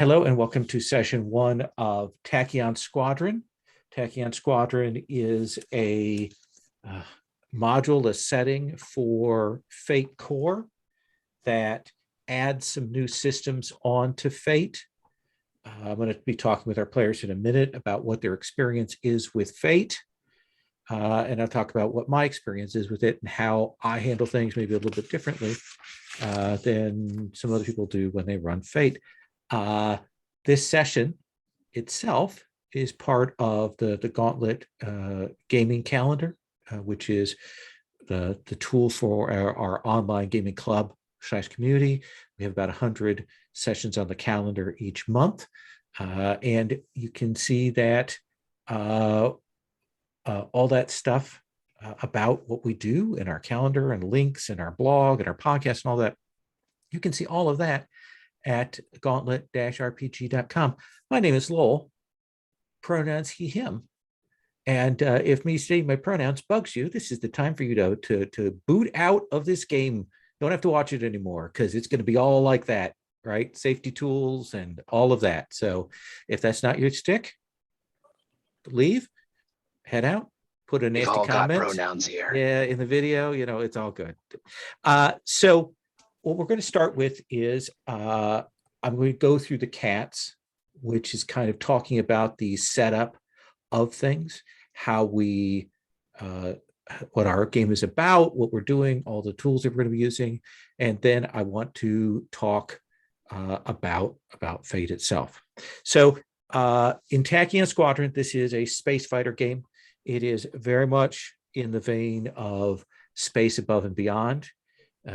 Hello and welcome to session one of Tachyon Squadron. Tachyon Squadron is a module, a setting for Fate Core that adds some new systems onto Fate. I'm going to be talking with our players in a minute about what their experience is with Fate. And I'll talk about what my experience is with it and how I handle things maybe a little bit differently than some other people do when they run Fate. This session itself is part of the Gauntlet Gaming Calendar, which is the tool for our online gaming club / community. We have about 100 sessions on the calendar each month. And you can see that all that stuff about what we do in our calendar and links and our blog and our podcast and all that. You can see all of that at gauntlet-rpg.com. My name is Lowell, pronouns he, him. And if me stating my pronouns bugs you, this is the time for you to boot out of this game. Don't have to watch it anymore because it's going to be all like that, right? Safety tools and all of that. So if that's not your stick, leave, head out, put a nasty comment. We've all got pronouns here. Yeah, in the video, it's all good. So what we're going to start with is I'm going to go through the cats, which is kind of talking about the setup of things, how we, what our game is about, what we're doing, all the tools that we're going to be using. And then I want to talk about Fate itself. So in Tachyon Squadron, this is a space fighter game. It is very much in the vein of Space Above and Beyond,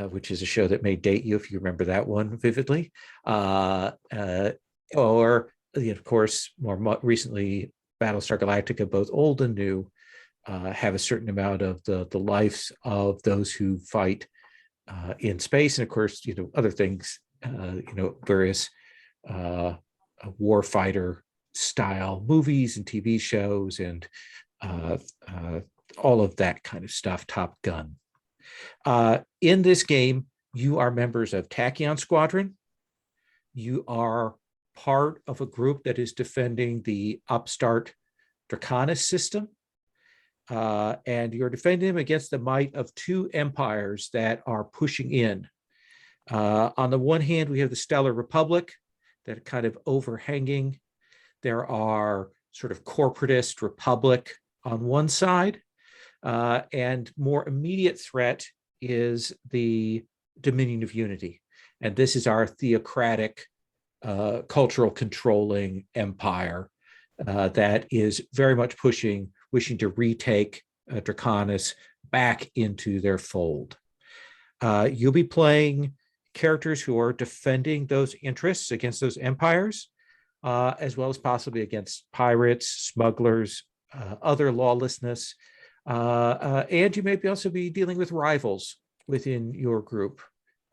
which is a show that may date you if you remember that one vividly. Or, of course, more recently, Battlestar Galactica, both old and new, have a certain amount of the lives of those who fight in space. And of course, other things, various warfighter style movies and TV shows and all of that kind of stuff, Top Gun. In this game, you are members of Tachyon Squadron. You are part of a group that is defending the upstart Draconis system. And you're defending them against the might of two empires that are pushing in. On the one hand, we have the Stellar Republic that are kind of overhanging. There are sort of corporatist republic on one side. And more immediate threat is the Dominion of Unity. And this is our theocratic, cultural controlling empire that is very much wishing to retake Draconis back into their fold. You'll be playing characters who are defending those interests against those empires, as well as possibly against pirates, smugglers, other lawlessness. And you may also be dealing with rivals within your group,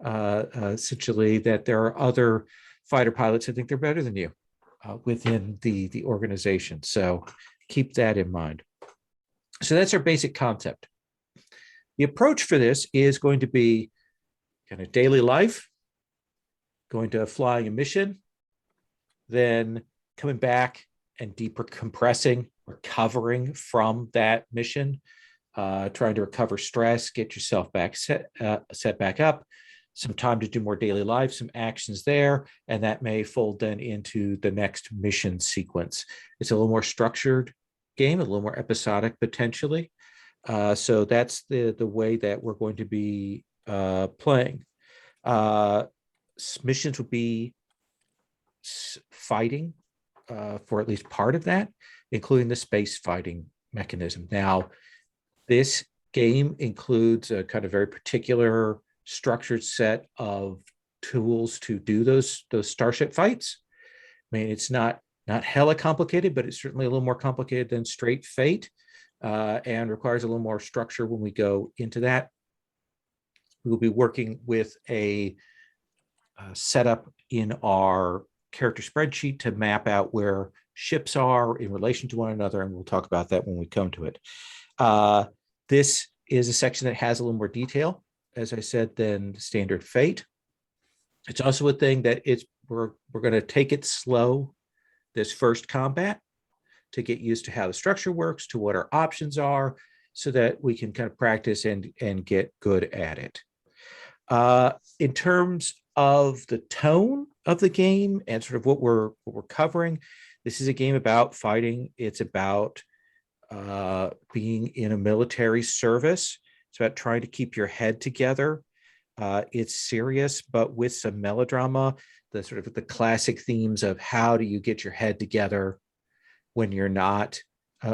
essentially that there are other fighter pilots that think they're better than you within the organization. So keep that in mind. So that's our basic concept. The approach for this is going to be kind of daily life, going to flying a mission, then coming back and decompressing, recovering from that mission, trying to recover stress, get yourself back set back up, some time to do more daily life, some actions there, and that may fold then into the next mission sequence. It's a little more structured game, a little more episodic potentially. So that's the way that we're going to be playing. Missions will be fighting for at least part of that, including the space fighting mechanism. Now, this game includes a kind of very particular structured set of tools to do those starship fights. I mean, it's not hella complicated, but it's certainly a little more complicated than straight Fate, and requires a little more structure when we go into that. We will be working with a setup in our character spreadsheet to map out where ships are in relation to one another, and we'll talk about that when we come to it. This is a section that has a little more detail, as I said, than standard Fate. It's also a thing that we're going to take it slow this first combat to get used to how the structure works, to what our options are, so that we can kind of practice and get good at it. In terms of the tone of the game and sort of what we're covering, this is a game about fighting. It's about being in a military service. It's about trying to keep your head together. It's serious, but with some melodrama. The sort of the classic themes of how do you get your head together when you're not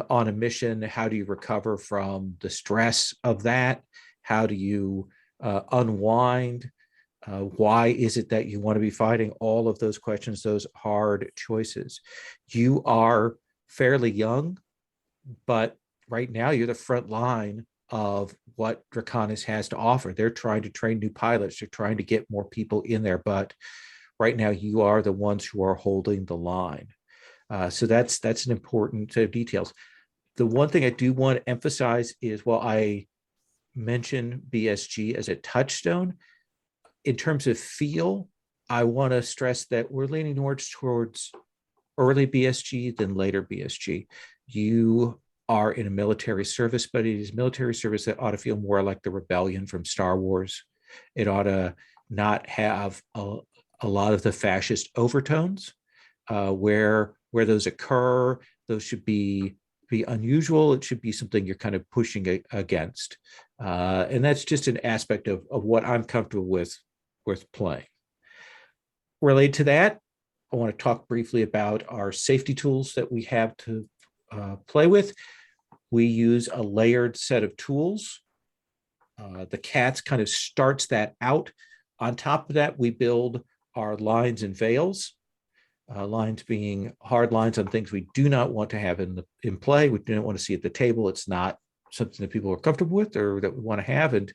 on a mission? How do you recover from the stress of that? How do you unwind? Why is it that you want to be fighting? All of those questions, those hard choices. You are fairly young, but right now you're the front line of what Draconis has to offer. They're trying to train new pilots. They're trying to get more people in there, but right now you are the ones who are holding the line. So that's an important set of details. The one thing I do want to emphasize is, while I mention BSG as a touchstone, in terms of feel, I want to stress that we're leaning towards early BSG than later BSG. You are in a military service, but it is military service that ought to feel more like the rebellion from Star Wars. It ought to not have a lot of the fascist overtones. Where those occur, those should be unusual. It should be something you're kind of pushing against. And that's just an aspect of what I'm comfortable with playing. Related to that, I want to talk briefly about our safety tools that we have to play with. We use a layered set of tools. The CATS kind of starts that out. On top of that, we build our lines and veils. Lines being hard lines on things we do not want to have in play. We do not want to see at the table. It's not something that people are comfortable with or that we want to have. And,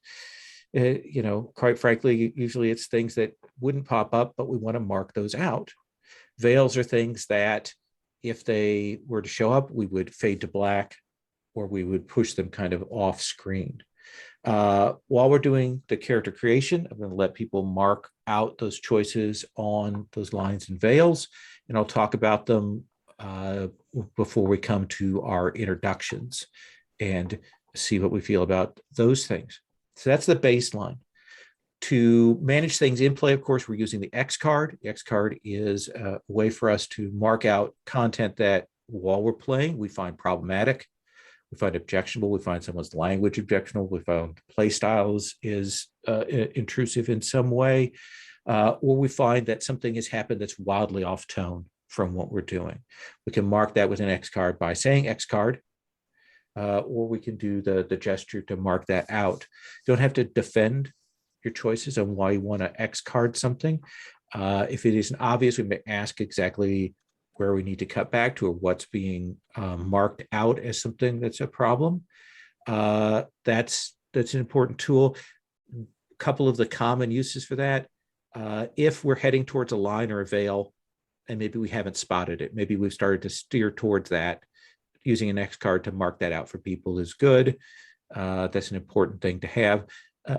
quite frankly, usually it's things that wouldn't pop up, but we want to mark those out. Veils are things that if they were to show up, we would fade to black, or we would push them kind of off screen. While we're doing the character creation, I'm going to let people mark out those choices on those lines and veils, and I'll talk about them before we come to our introductions and see what we feel about those things. So that's the baseline. To manage things in play, of course, we're using the X card. The X card is a way for us to mark out content that, while we're playing, we find problematic, we find objectionable, we find someone's language objectionable, we found play styles is intrusive in some way, or we find that something has happened that's wildly off tone from what we're doing. We can mark that with an X card by saying X card, or we can do the gesture to mark that out. You don't have to defend your choices on why you want to X card something. If it isn't obvious, we may ask exactly where we need to cut back to, or what's being marked out as something that's a problem. That's an important tool. A couple of the common uses for that. If we're heading towards a line or a veil, and maybe we haven't spotted it, maybe we've started to steer towards that, using an X card to mark that out for people is good. That's an important thing to have.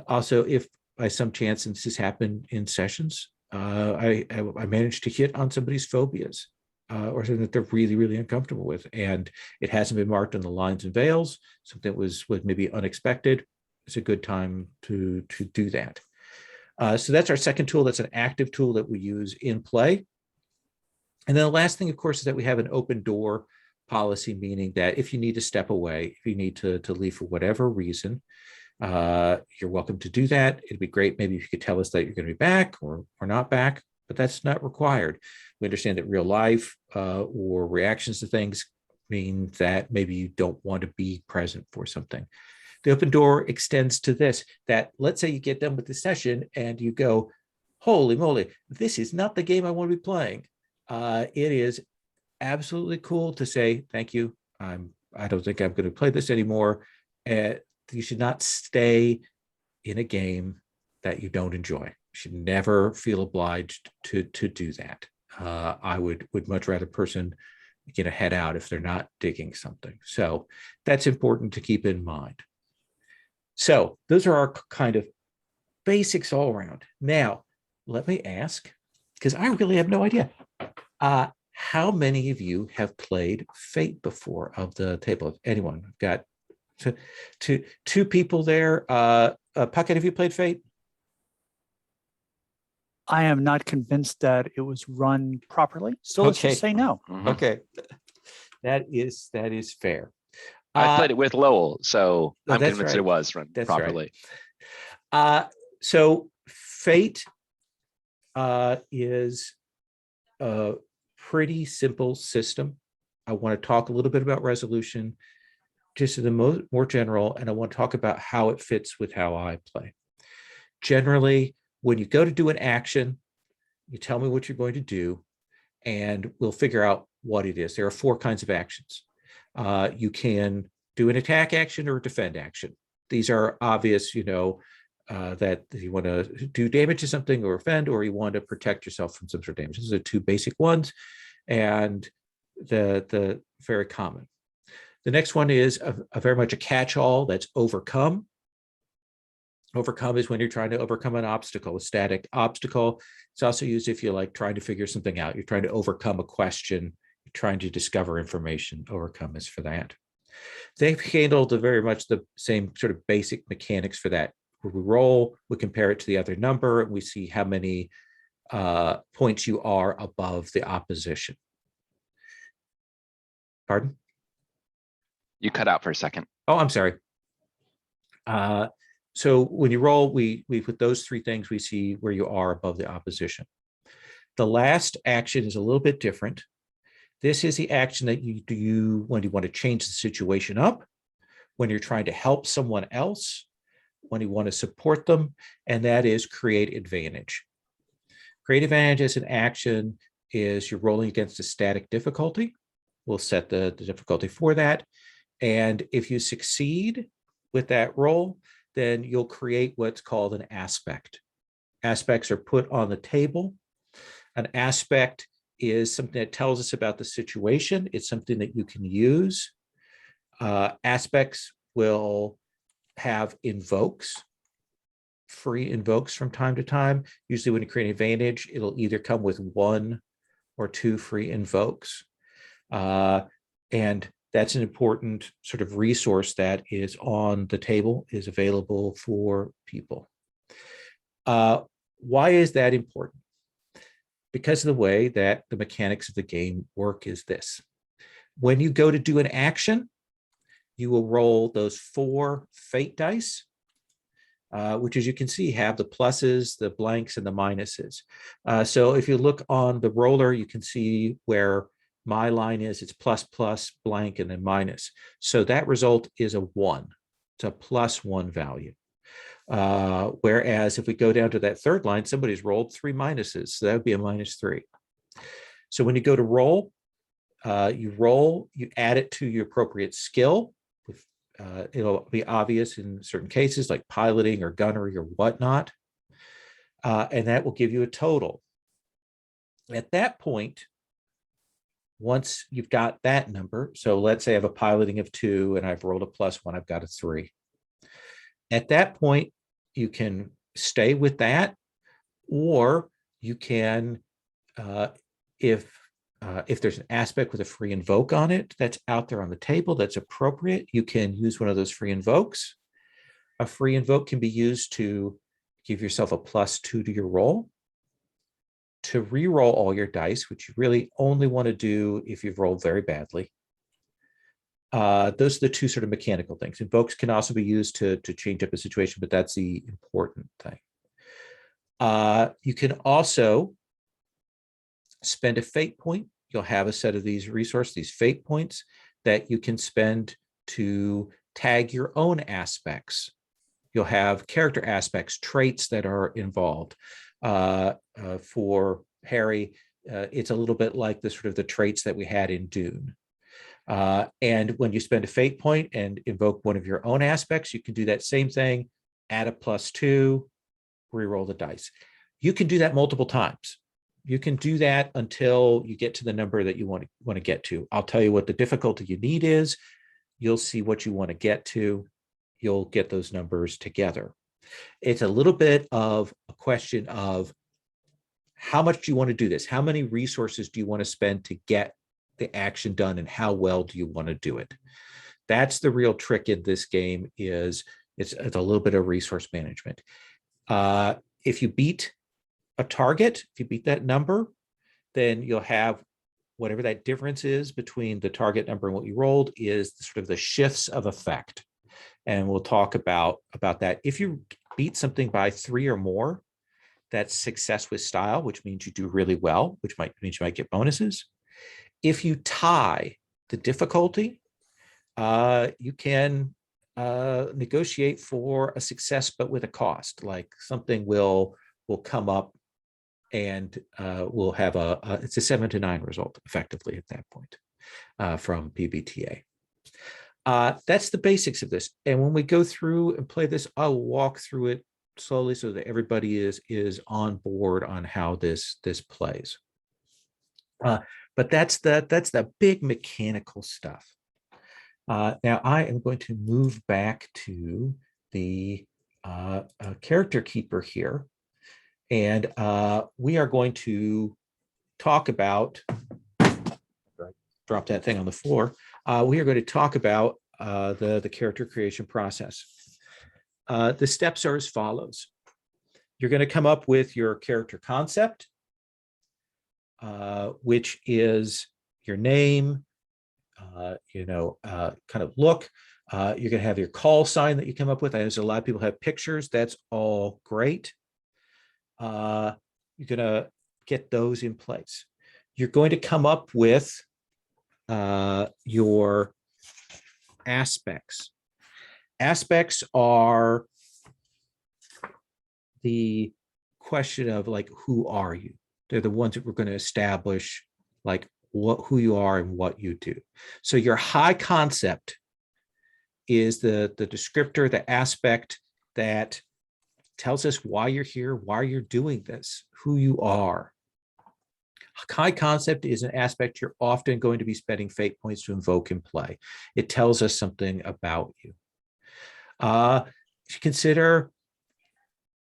Also, if by some chance, and this has happened in sessions, I managed to hit on somebody's phobias, or something that they're really, really uncomfortable with, and it hasn't been marked on the lines and veils, something that was maybe unexpected, it's a good time to do that. So that's our second tool. That's an active tool that we use in play. And then the last thing, of course, is that we have an open door policy, meaning that if you need to step away, if you need to leave for whatever reason, you're welcome to do that. It'd be great maybe if you could tell us that you're going to be back or not back, but that's not required. We understand that real life or reactions to things mean that maybe you don't want to be present for something. The open door extends to this, that let's say you get done with the session and you go, holy moly, this is not the game I want to be playing. It is absolutely cool to say, thank you, I don't think I'm going to play this anymore. You should not stay in a game that you don't enjoy. You should never feel obliged to do that. I would much rather a person get a head out if they're not digging something. So that's important to keep in mind. So those are our kind of basics all around. Now, let me ask, because I really have no idea. How many of you have played Fate before of the table? Anyone? I've got two people there. Puckett, have you played Fate? I am not convinced that it was run properly. So let's Okay. just say no. Okay. That is fair. I played it with Lowell, so I'm that's convinced right. it was run That's properly. right. So Fate is a pretty simple system. I want to talk a little bit about resolution, just in the more general, and I want to talk about how it fits with how I play. Generally, when you go to do an action, you tell me what you're going to do, and we'll figure out what it is. There are 4 kinds of actions. You can do an attack action or a defend action. These are obvious, that you want to do damage to something or offend, or you want to protect yourself from some sort of damage. Those are 2 basic ones, and the very common. The next one is a very much a catch-all. That's overcome. Overcome is when you're trying to overcome an obstacle, a static obstacle. It's also used if you're like trying to figure something out. You're trying to overcome a question. You're trying to discover information. Overcome is for that. They've handled very much the same sort of basic mechanics for that. Where we roll, we compare it to the other number, and we see how many points you are above the opposition. Pardon? You cut out for a second. Oh, I'm sorry. So when you roll, we put those 3 things, we see where you are above the opposition. The last action is a little bit different. This is the action that you do when you want to change the situation up, when you're trying to help someone else, when you want to support them, and that is create advantage. Create advantage as an action is you're rolling against a static difficulty. We'll set the difficulty for that. And if you succeed with that roll, then you'll create what's called an aspect. Aspects are put on the table. An aspect is something that tells us about the situation. It's something that you can use. Aspects will have invokes, free invokes from time to time. Usually when you create an advantage, it'll either come with 1 or 2 free invokes. And that's an important sort of resource that is on the table, is available for people. Why is that important? Because of the way that the mechanics of the game work is this. When you go to do an action, you will roll those 4 fate dice, which, as you can see, have the pluses, the blanks, and the minuses. So if you look on the roller, you can see where my line is, it's plus, plus, blank, and then minus. So that result is a 1. It's a +1 value. Whereas if we go down to that 3rd line, somebody's rolled 3 minuses. So that would be a -3. So when you go to roll, you add it to your appropriate skill. It'll be obvious in certain cases like piloting or gunnery or whatnot. And that will give you a total. At that point, once you've got that number, so let's say I have a piloting of 2 and I've rolled a +1, I've got a 3. At that point, you can stay with that, or you can, if there's an aspect with a free invoke on it that's out there on the table that's appropriate, you can use one of those free invokes. A free invoke can be used to give yourself a +2 to your roll, to re-roll all your dice, which you really only want to do if you've rolled very badly. Those are the 2 sort of mechanical things. Invokes can also be used to change up a situation, but that's the important thing. You can also spend a fate point. You'll have a set of these resources, these fate points, that you can spend to tag your own aspects. You'll have character aspects, traits that are involved. For Harry, it's a little bit like the sort of the traits that we had in Dune. And when you spend a fate point and invoke one of your own aspects, you can do that same thing, add a +2, re-roll the dice. You can do that multiple times. You can do that until you get to the number that you want to get to. I'll tell you what the difficulty you need is. You'll see what you want to get to. You'll get those numbers together. It's a little bit of a question of how much do you want to do this? How many resources do you want to spend to get the action done, and how well do you want to do it? That's the real trick in this game. Is it's a little bit of resource management. If you beat a target, if you beat that number, then you'll have whatever that difference is between the target number and what you rolled is sort of the shifts of effect. And we'll talk about that. If you beat something by 3 or more, that's success with style, which means you do really well, which means you might get bonuses. If you tie the difficulty, you can negotiate for a success, but with a cost. Like something will come up and we'll have it's a 7 to 9 result effectively at that point from PBTA. That's the basics of this. And when we go through and play this, I'll walk through it slowly so that everybody is on board on how this plays. But that's the big mechanical stuff. Now I am going to move back to the character keeper here. And we are going to talk about, drop that thing on the floor. We are going to talk about the character creation process. The steps are as follows. You're going to come up with your character concept, which is your name, kind of look. You're going to have your call sign that you come up with. As a lot of people have pictures, that's all great. You're going to get those in place. You're going to come up with your aspects. Aspects are the question of like, who are you? They're the ones that we're going to establish, like who you are and what you do. So your high concept is the descriptor, the aspect that tells us why you're here, why you're doing this, who you are. High concept is an aspect you're often going to be spending fate points to invoke and play. It tells us something about you. If you consider,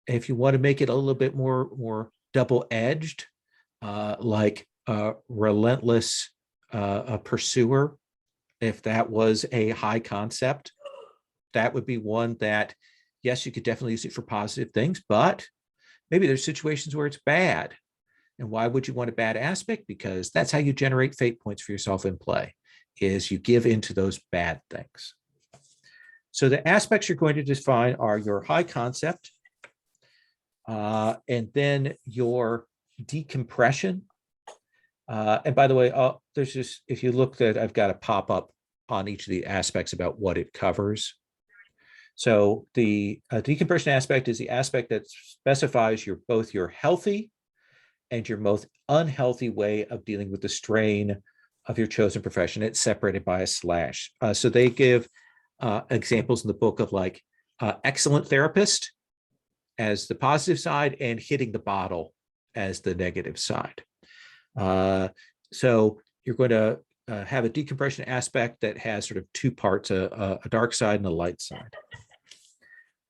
if you want to make it a little bit more double-edged, like a relentless pursuer, if that was a high concept, that would be one that, yes, you could definitely use it for positive things, but maybe there's situations where it's bad. And why would you want a bad aspect? Because that's how you generate fate points for yourself in play, is you give into those bad things. So the aspects you're going to define are your high concept, and then your decompression. And by the way, there's just, if you look at, I've got a pop-up on each of the aspects about what it covers. So the decompression aspect is the aspect that specifies both your healthy and your most unhealthy way of dealing with the strain of your chosen profession. It's separated by a slash. So they give examples in the book of like excellent therapist as the positive side and hitting the bottle as the negative side. So you're going to have a decompression aspect that has sort of two parts, a dark side and a light side.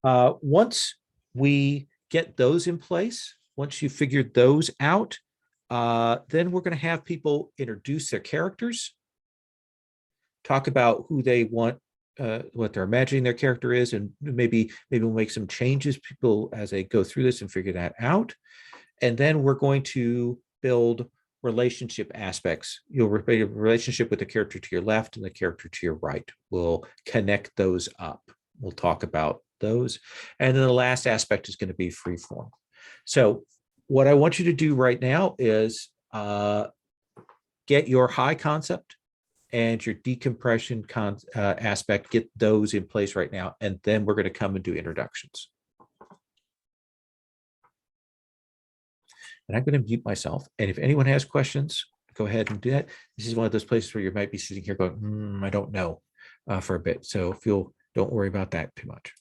Once we get those in place, once you figured those out, then we're going to have people introduce their characters, talk about who they want, what they're imagining their character is, and maybe we'll make some changes people as they go through this and figure that out. And then we're going to build relationship aspects. You'll create a relationship with the character to your left and the character to your right. We'll connect those up. We'll talk about those. And then the last aspect is going to be freeform. So what I want you to do right now is get your high concept and your decompression aspect, get those in place right now. And then we're going to come and do introductions. And I'm going to mute myself. And if anyone has questions, go ahead and do that. This is one of those places where you might be sitting here going, I don't know for a bit. So don't worry about that too much.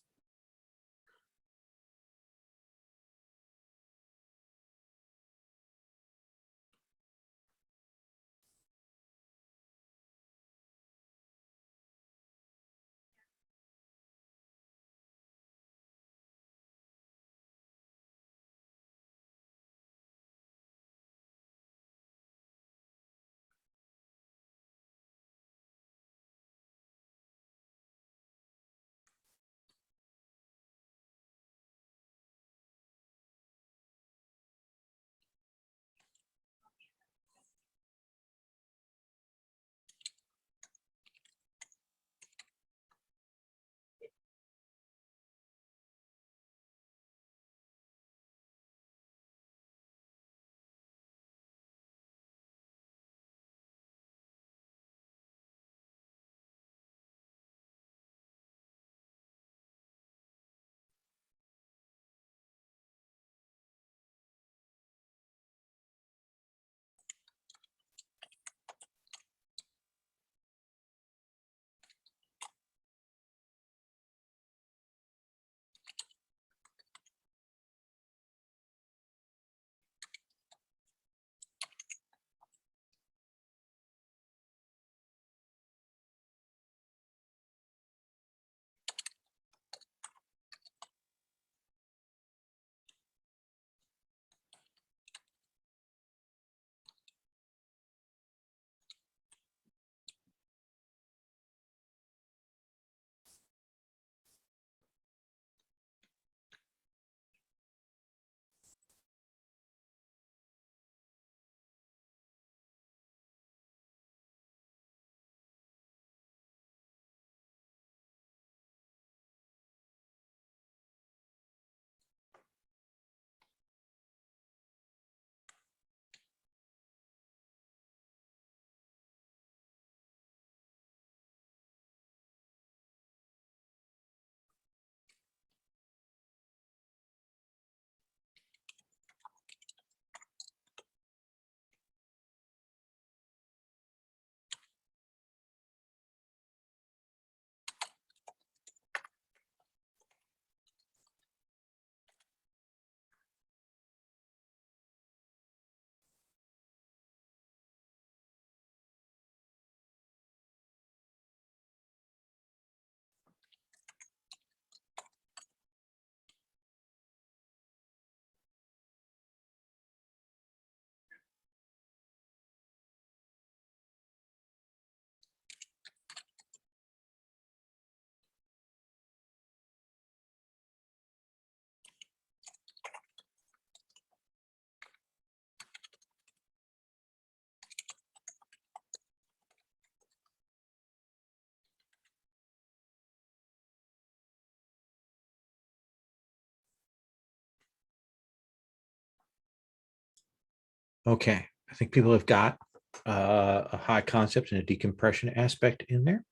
Okay. I think people have got a high concept and a decompression aspect in there.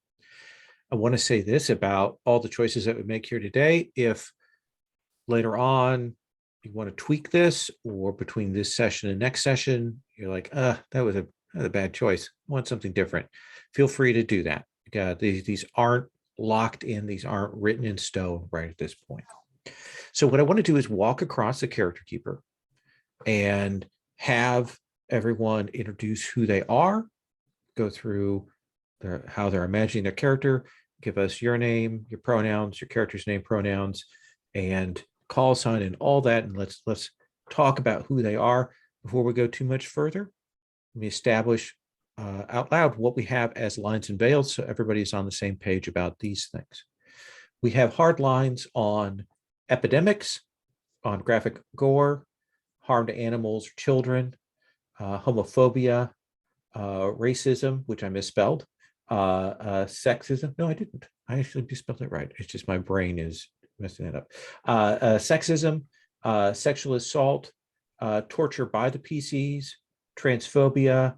I want to say this about all the choices that we make here today. If later on you want to tweak this, or between this session and next session, you're like, that was a bad choice. I want something different. Feel free to do that. These aren't locked in. These aren't written in stone right at this point. So what I want to do is walk across the character keeper and have everyone introduce who they are, go through how they're imagining their character, give us your name, your pronouns, your character's name, pronouns, and call sign and all that. And let's talk about who they are before we go too much further. Let me establish out loud what we have as lines and veils, so everybody's on the same page about these things. We have hard lines on epidemics, on graphic gore, harm to animals or children, homophobia, racism, which I misspelled, sexism. No, I didn't. I actually spelled it right. It's just my brain is messing it up. Sexism, sexual assault, torture by the PCs, transphobia,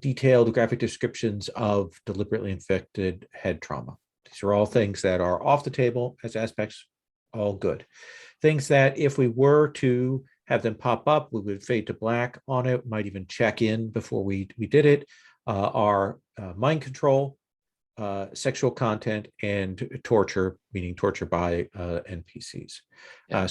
detailed graphic descriptions of deliberately inflicted head trauma. These are all things that are off the table as aspects, all good. Things that if we were to have them pop up, we would fade to black on it, might even check in before we did it, are mind control, sexual content, and torture, meaning torture by NPCs. Yeah,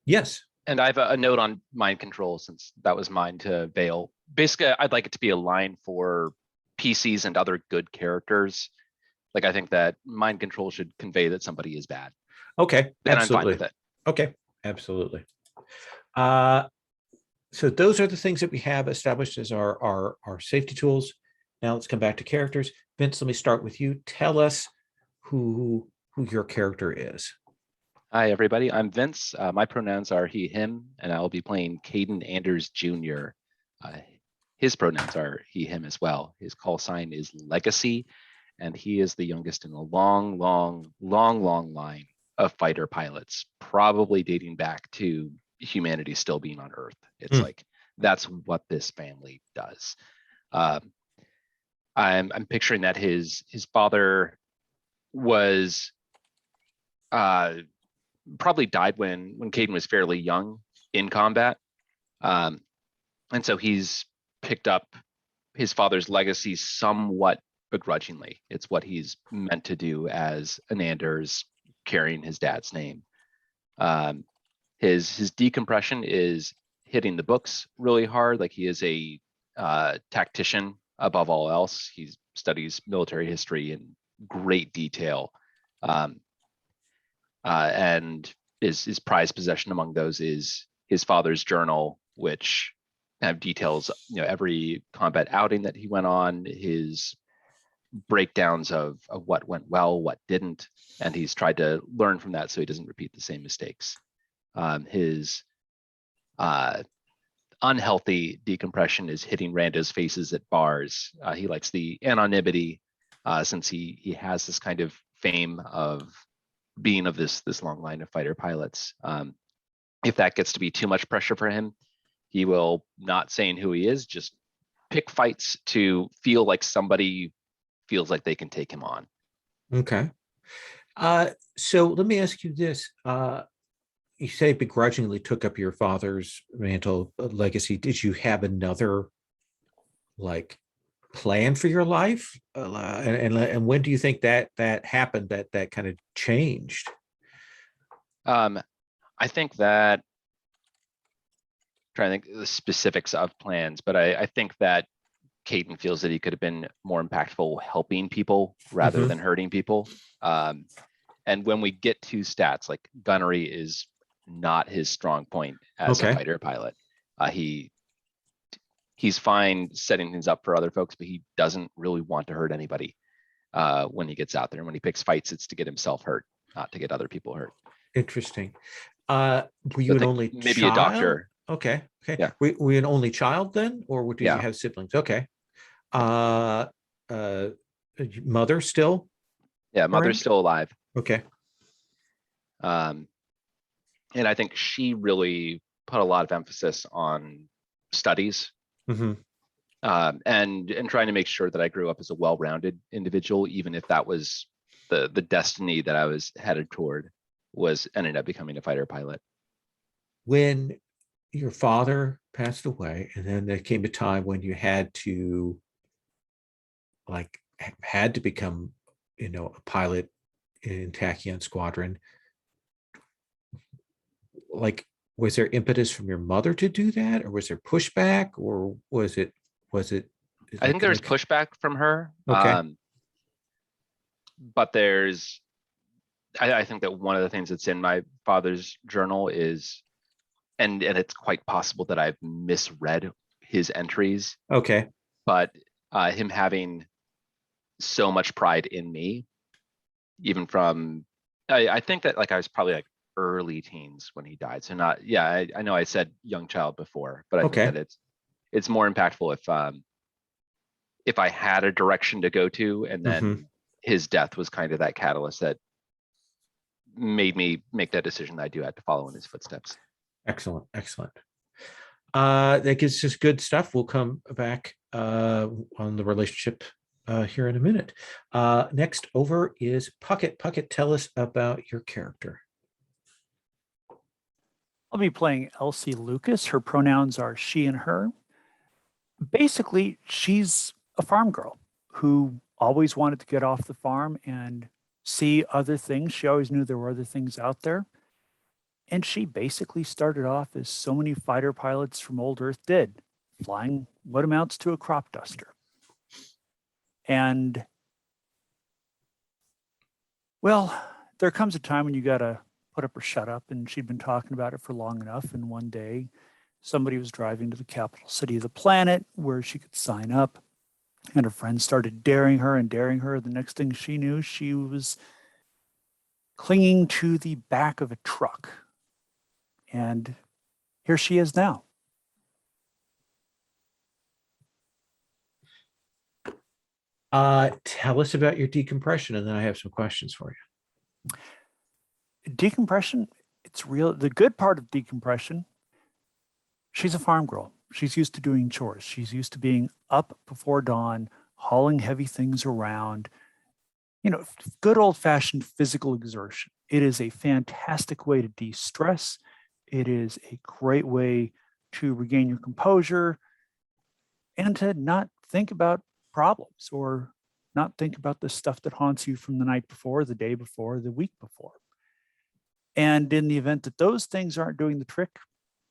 yes. And I have a note on mind control, since that was mine to veil. Basically, I'd like it to be a line for PCs and other good characters. Like, I think that mind control should convey that somebody is bad. Okay, Then absolutely. I'm fine with it. Okay, absolutely. So those are the things that we have established as our safety tools. Now let's come back to characters. Vince, let me start with you. Tell us who your character is. Hi, everybody. I'm Vince. My pronouns are he, him, and I'll be playing Caden Anders Jr. His pronouns are he, him as well. His call sign is Legacy, and he is the youngest in a long line of fighter pilots, probably dating back to humanity still being on Earth. It's like, that's what this family does. I'm picturing that his father was probably died when Caden was fairly young in combat. And so he's picked up his father's legacy somewhat begrudgingly. It's what he's meant to do as an Anders, carrying his dad's name. His decompression is hitting the books really hard. Like, he is a tactician above all else. He studies military history in great detail. And his prized possession among those is his father's journal, which have details, every combat outing that he went on, his breakdowns of what went well, what didn't, and he's tried to learn from that so he doesn't repeat the same mistakes. His unhealthy decompression is hitting randos' faces at bars. He likes the anonymity, since he has this kind of fame of being of this long line of fighter pilots. If that gets to be too much pressure for him, he will, not saying who he is, just pick fights to feel like somebody feels like they can take him on. Okay. So let me ask you this. You say begrudgingly took up your father's mantle legacy. Did you have another plan for your life? And when do you think that happened, that kind of changed? I think that, trying to think the specifics of plans, but I think that Caden feels that he could have been more impactful helping people rather than hurting people. And when we get to stats, like gunnery is not his strong point as a fighter pilot. He's fine setting things up for other folks, but he doesn't really want to hurt anybody when he gets out there. And when he picks fights, it's to get himself hurt, not to get other people hurt. Interesting. Were you an only maybe child? A doctor. Okay. Yeah. Were you an only child then, or did you have siblings? Okay. Mother still? Yeah, mother's still alive. Okay. And I think she really put a lot of emphasis on studies, Hmm. and trying to make sure that I grew up as a well-rounded individual, even if that was the destiny that I was headed toward, was ended up becoming a fighter pilot. When your father passed away, and then there came a time when you had to become, a pilot in Tachyon Squadron, like, was there impetus from your mother to do that, or was there pushback, or was it I think there's like, pushback from her. okay, But I think that one of the things that's in my father's journal is, and it's quite possible that I've misread his entries, okay, but him having so much pride in me, even from, I think that like I was probably like early teens when he died. So not, yeah, I know I said young child before, but I think okay. that it's more impactful if I had a direction to go to, and then his death was kind of that catalyst that made me make that decision that I do have to follow in his footsteps. Excellent, excellent. That gives us good stuff. We'll come back on the relationship here in a minute. Next over is Puckett. Puckett, tell us about your character. I'll be playing Elsie Lucas. Her pronouns are she and her. Basically, she's a farm girl who always wanted to get off the farm and see other things. She always knew there were other things out there. And she basically started off as so many fighter pilots from old Earth did, flying what amounts to a crop duster. And well, there comes a time when you got to put up or shut up. And she'd been talking about it for long enough. And one day, somebody was driving to the capital city of the planet where she could sign up. And her friends started daring her and daring her. The next thing she knew, she was clinging to the back of a truck. And here she is now. Tell us about your decompression, and then I have some questions for you. Decompression, it's real. The good part of decompression, she's a farm girl. She's used to doing chores. She's used to being up before dawn, hauling heavy things around, good old fashioned physical exertion. It is a fantastic way to de-stress. It is a great way to regain your composure and to not think about problems or not think about the stuff that haunts you from the night before, the day before, the week before. And in the event that those things aren't doing the trick,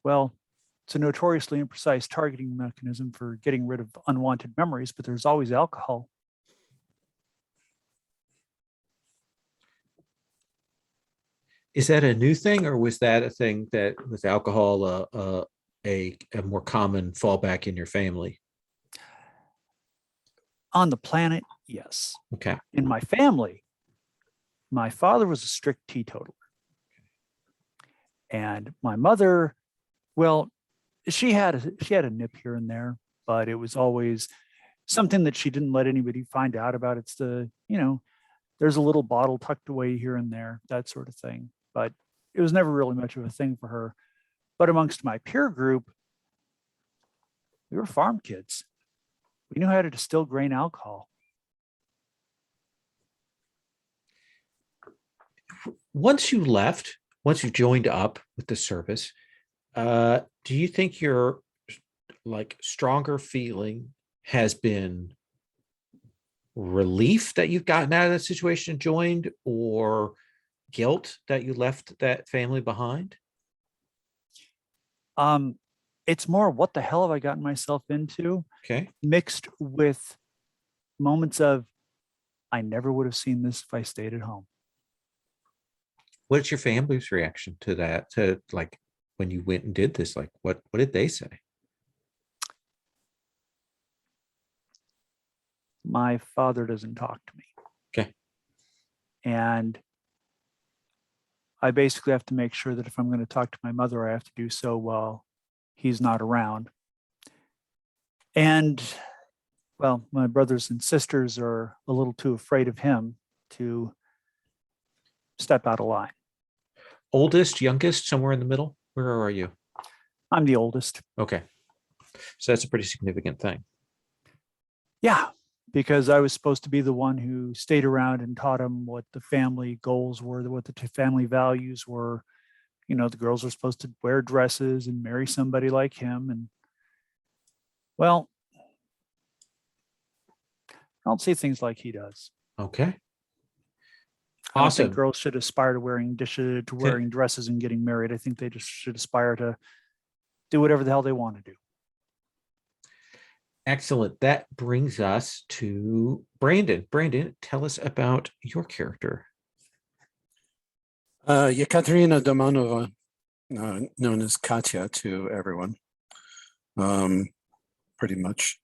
well, it's a notoriously imprecise targeting mechanism for getting rid of unwanted memories, but there's always alcohol. Is that a new thing, or was that a thing that with alcohol a more common fallback in your family? On the planet, yes. Okay. In my family, my father was a strict teetotaler. And my mother, well, she had a nip here and there, but it was always something that she didn't let anybody find out about. It's there's a little bottle tucked away here and there, that sort of thing. But it was never really much of a thing for her. But amongst my peer group, we were farm kids. We knew how to distill grain alcohol. Once you joined up with the service, do you think your stronger feeling has been relief that you've gotten out of that situation and joined, or guilt that you left that family behind? It's more, what the hell have I gotten myself into? Okay. Mixed with moments of, I never would have seen this if I stayed at home. What's your family's reaction to that? To when you went and did this, what did they say? My father doesn't talk to me. Okay. And I basically have to make sure that if I'm going to talk to my mother, I have to do so while he's not around. And well, my brothers and sisters are a little too afraid of him to step out of line. Oldest, youngest, somewhere in the middle? Where are you? I'm the oldest. Okay. So that's a pretty significant thing. Yeah, because I was supposed to be the one who stayed around and taught him what the family goals were, what the family values were. The girls were supposed to wear dresses and marry somebody like him. And well, I don't see things like he does. Okay. I don't think Awesome. girls should aspire to wearing dresses and getting married. I think they just should aspire to do whatever the hell they want to do. Excellent. That brings us to Brandon. Brandon, tell us about your character. Yekaterina Domanova, known as Katya to everyone, pretty much,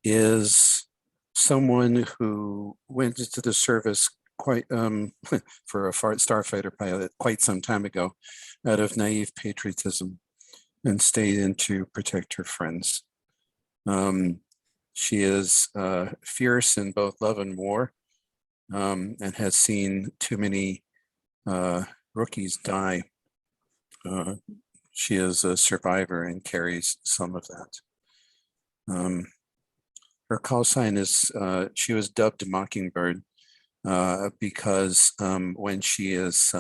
is someone who went into the service quite for a starfighter pilot quite some time ago, out of naive patriotism, and stayed in to protect her friends. She is fierce in both love and war, and has seen too many rookies die. She is a survivor and carries some of that. Her call sign is, she was dubbed Mockingbird because when she is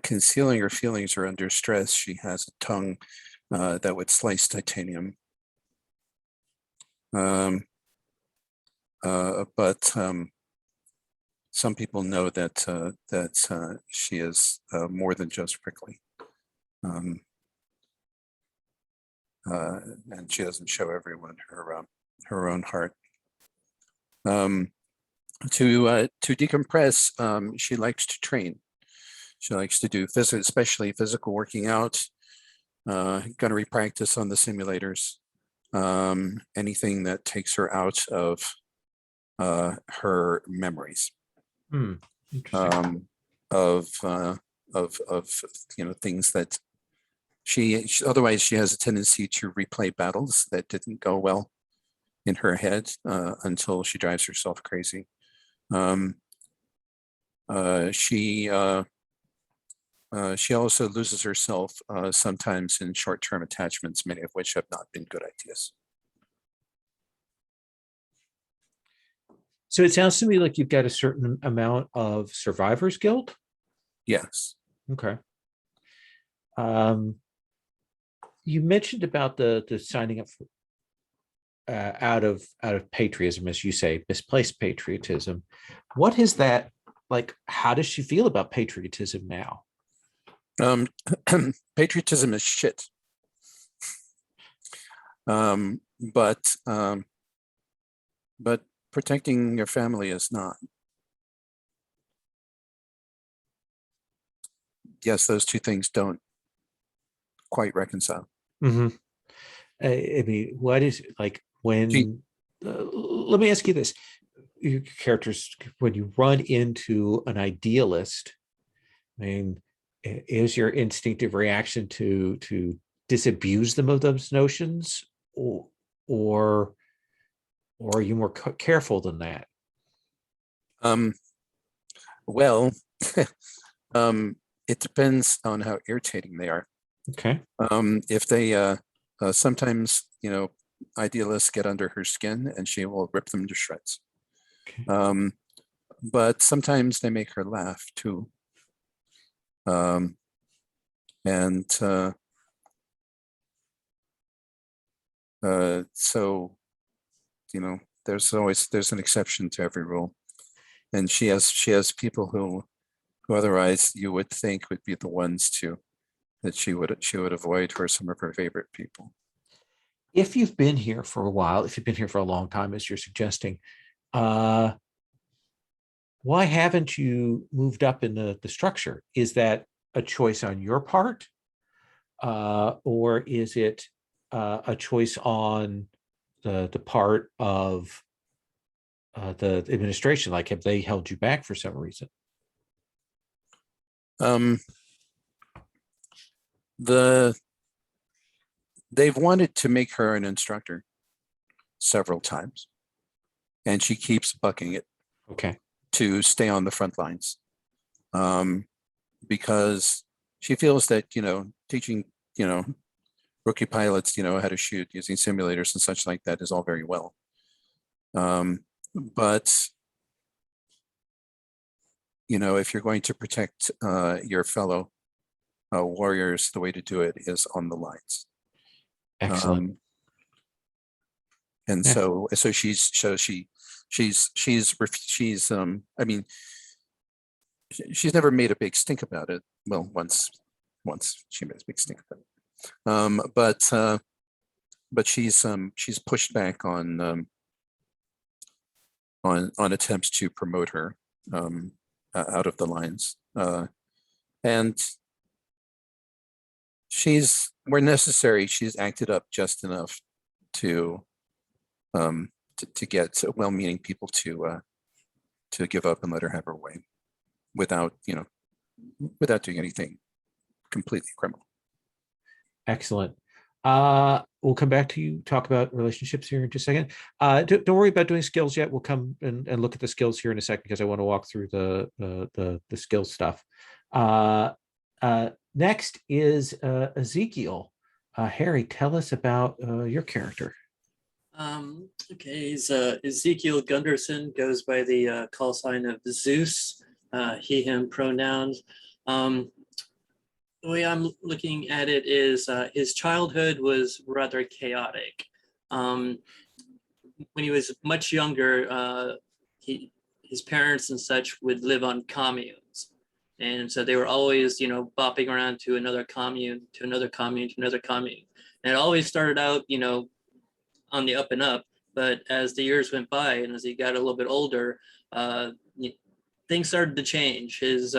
concealing her feelings or under stress, she has a tongue that would slice titanium. But some people know that she is more than just prickly, and she doesn't show everyone her own heart. To decompress, she likes to train. She likes to do especially physical working out, gunnery practice on the simulators, anything that takes her out of her memories. Interesting. Of things that she otherwise she has a tendency to replay battles that didn't go well in her head until she drives herself crazy. She also loses herself sometimes in short-term attachments, many of which have not been good ideas. So it sounds to me like you've got a certain amount of survivor's guilt. Yes. Okay. You mentioned about the signing up for, out of patriotism, as you say, misplaced patriotism. What is that like? How does she feel about patriotism now? Patriotism is shit. But protecting your family is not. Yes, those two things don't quite reconcile. Mm-hmm. I mean, what is like when? Let me ask you this: your characters, when you run into an idealist, I mean, is your instinctive reaction to disabuse them of those notions, or are you more careful than that? Well, it depends on how irritating they are. Okay. If they sometimes, idealists get under her skin and she will rip them to shreds. Okay. But sometimes they make her laugh too. So, there's an exception to every rule, and she has people who otherwise you would think would be the ones that she would avoid, who are some of her favorite people. If you've been here for a while, if you've been here for a long time, as you're suggesting, why haven't you moved up in the structure? Is that a choice on your part, or is it a choice on the part of the administration? Like, have they held you back for some reason? They've wanted to make her an instructor several times, and she keeps bucking it. Okay. To stay on the front lines, because she feels that teaching you know, rookie pilots, you know, how to shoot using simulators and such like that is all very well. But, you know, if you're going to protect your fellow warriors, the way to do it is on the lines. Excellent. And Yeah. so she's I mean, she's never made a big stink about it. Well, once she made a big stink about it. But she's pushed back on attempts to promote her out of the lines. And where necessary, she's acted up just enough to get well-meaning people to give up and let her have her way without doing anything completely criminal. Excellent. We'll come back to you, talk about relationships here in just a second. Don't worry about doing skills yet. We'll come and look at the skills here in a second because I want to walk through the skills stuff. Next is Ezekiel. Harry, tell us about your character. Okay, he's Ezekiel Gunderson, goes by the call sign of Zeus, he, him pronouns. The way I'm looking at it is his childhood was rather chaotic. When he was much younger, his parents and such would live on communes. And so they were always, bopping around to another commune, to another commune, to another commune. And it always started out, on the up and up. But as the years went by and as he got a little bit older, things started to change. His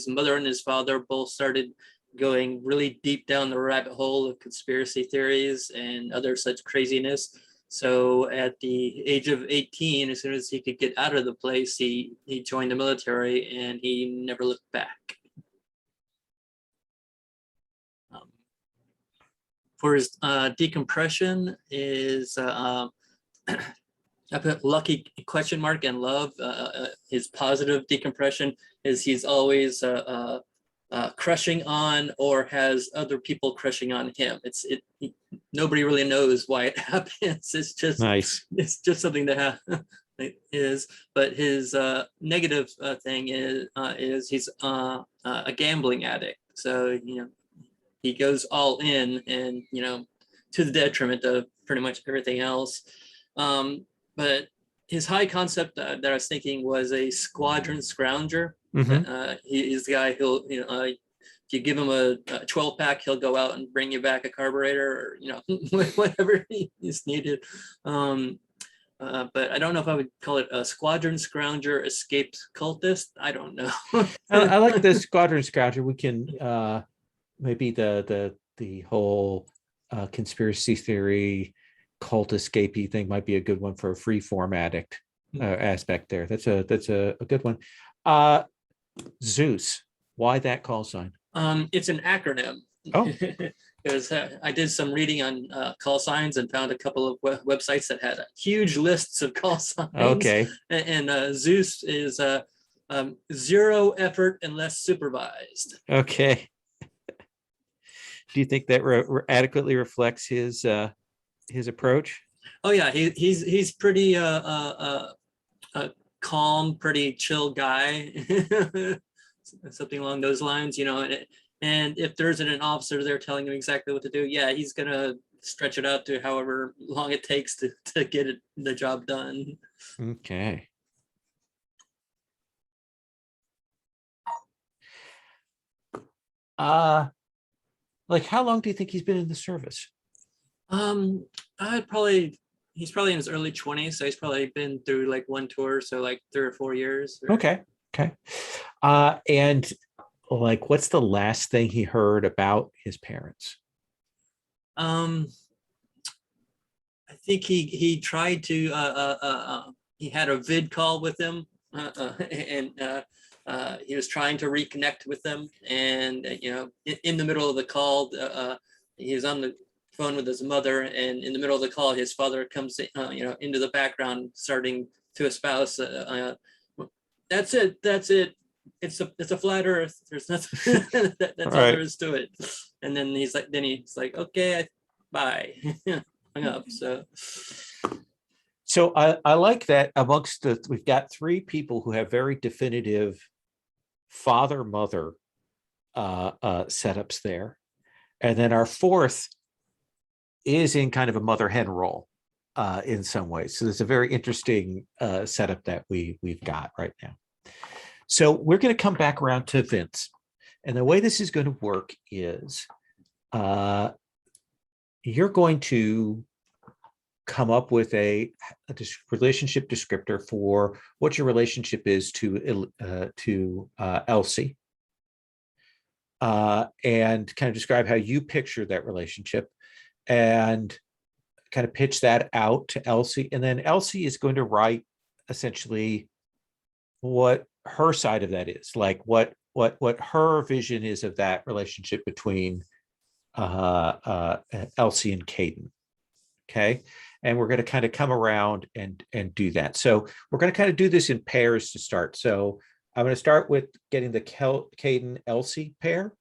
mother and his father both started going really deep down the rabbit hole of conspiracy theories and other such craziness. So at the age of 18, as soon as he could get out of the place, he joined the military and he never looked back. For his decompression is I put lucky question mark and love. His positive decompression is he's always crushing on or has other people crushing on him. Nobody really knows why it happens. It's just Nice. It's just something that is. But his negative thing is he's a gambling addict. So he goes all in and to the detriment of pretty much everything else. But his high concept that I was thinking was a squadron scrounger. Mhm. He is the guy who'll, if you give him a 12-pack, he'll go out and bring you back a carburetor or, whatever is needed. But I don't know if I would call it a squadron scrounger escaped cultist. I don't know. I like the squadron scrounger. We can maybe the whole conspiracy theory cult escapee thing might be a good one for a free form addict aspect there. That's a good one. Zeus, why that call sign? It's an acronym. Oh. Because I did some reading on call signs and found a couple of websites that had huge lists of call signs. Okay. And Zeus is zero effort unless supervised. Okay. Do you think that adequately reflects his approach? Oh yeah, he's pretty calm, pretty chill guy. Something along those lines, and if there isn't an officer there telling him exactly what to do, yeah, he's gonna stretch it out to however long it takes to get the job done. Okay. Like how long do you think he's been in the service? He's probably in his early 20s, so he's probably been through like one tour, so like 3 or 4 years. Okay. And like what's the last thing he heard about his parents? I think he tried to he had a vid call with them and he was trying to reconnect with them, and in the middle of the call he was on the phone with his mother, and in the middle of the call his father comes into the background starting to espouse that's it, it's a flat earth, there's nothing. That's all right. there is to it. And then he's like, okay, bye. Hung up. So I like that we've got three people who have very definitive father-mother setups there. And then our fourth is in kind of a mother-hen role in some ways. So there's a very interesting setup that we've got right now. So we're going to come back around to Vince. And the way this is going to work is you're going to come up with a relationship descriptor for what your relationship is to Elsie, and kind of describe how you picture that relationship, and kind of pitch that out to Elsie. And then Elsie is going to write essentially what her side of that is, like what her vision is of that relationship between Elsie and Caden. Okay. And we're going to kind of come around and do that. So we're going to kind of do this in pairs to start. So I'm going to start with getting the Caden Elsie pair.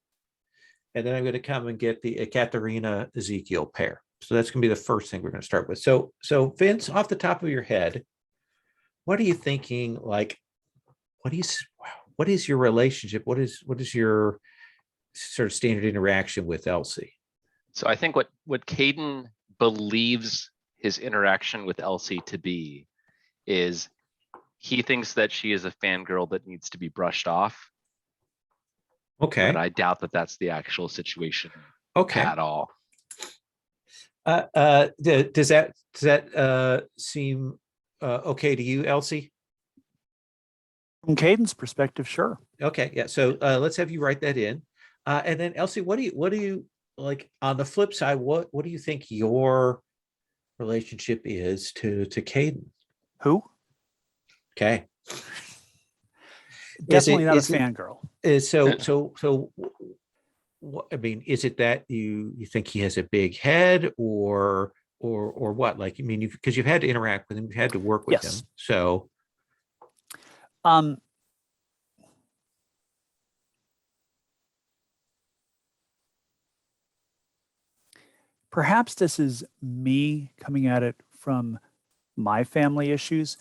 And then I'm going to come and get the Ekaterina Ezekiel pair. So that's going to be the first thing we're going to start with. So Vince, off the top of your head, what are you thinking? Like, what is your relationship? What is your sort of standard interaction with Elsie? So I think what Caden believes his interaction with Elsie to be is he thinks that she is a fangirl that needs to be brushed off. Okay. But I doubt that that's the actual situation at all. Does that seem okay to you, Elsie? From Caden's perspective, sure. Okay, yeah. So let's have you write that in, and then Elsie, what do you like on the flip side? What do you think your relationship is to Caden? Who? Okay. Definitely not a fangirl. So what, I mean, is it that you think he has a big head or what? Like, I mean, because you've had to interact with him, you've had to work with him. So perhaps this is me coming at it from my family issues.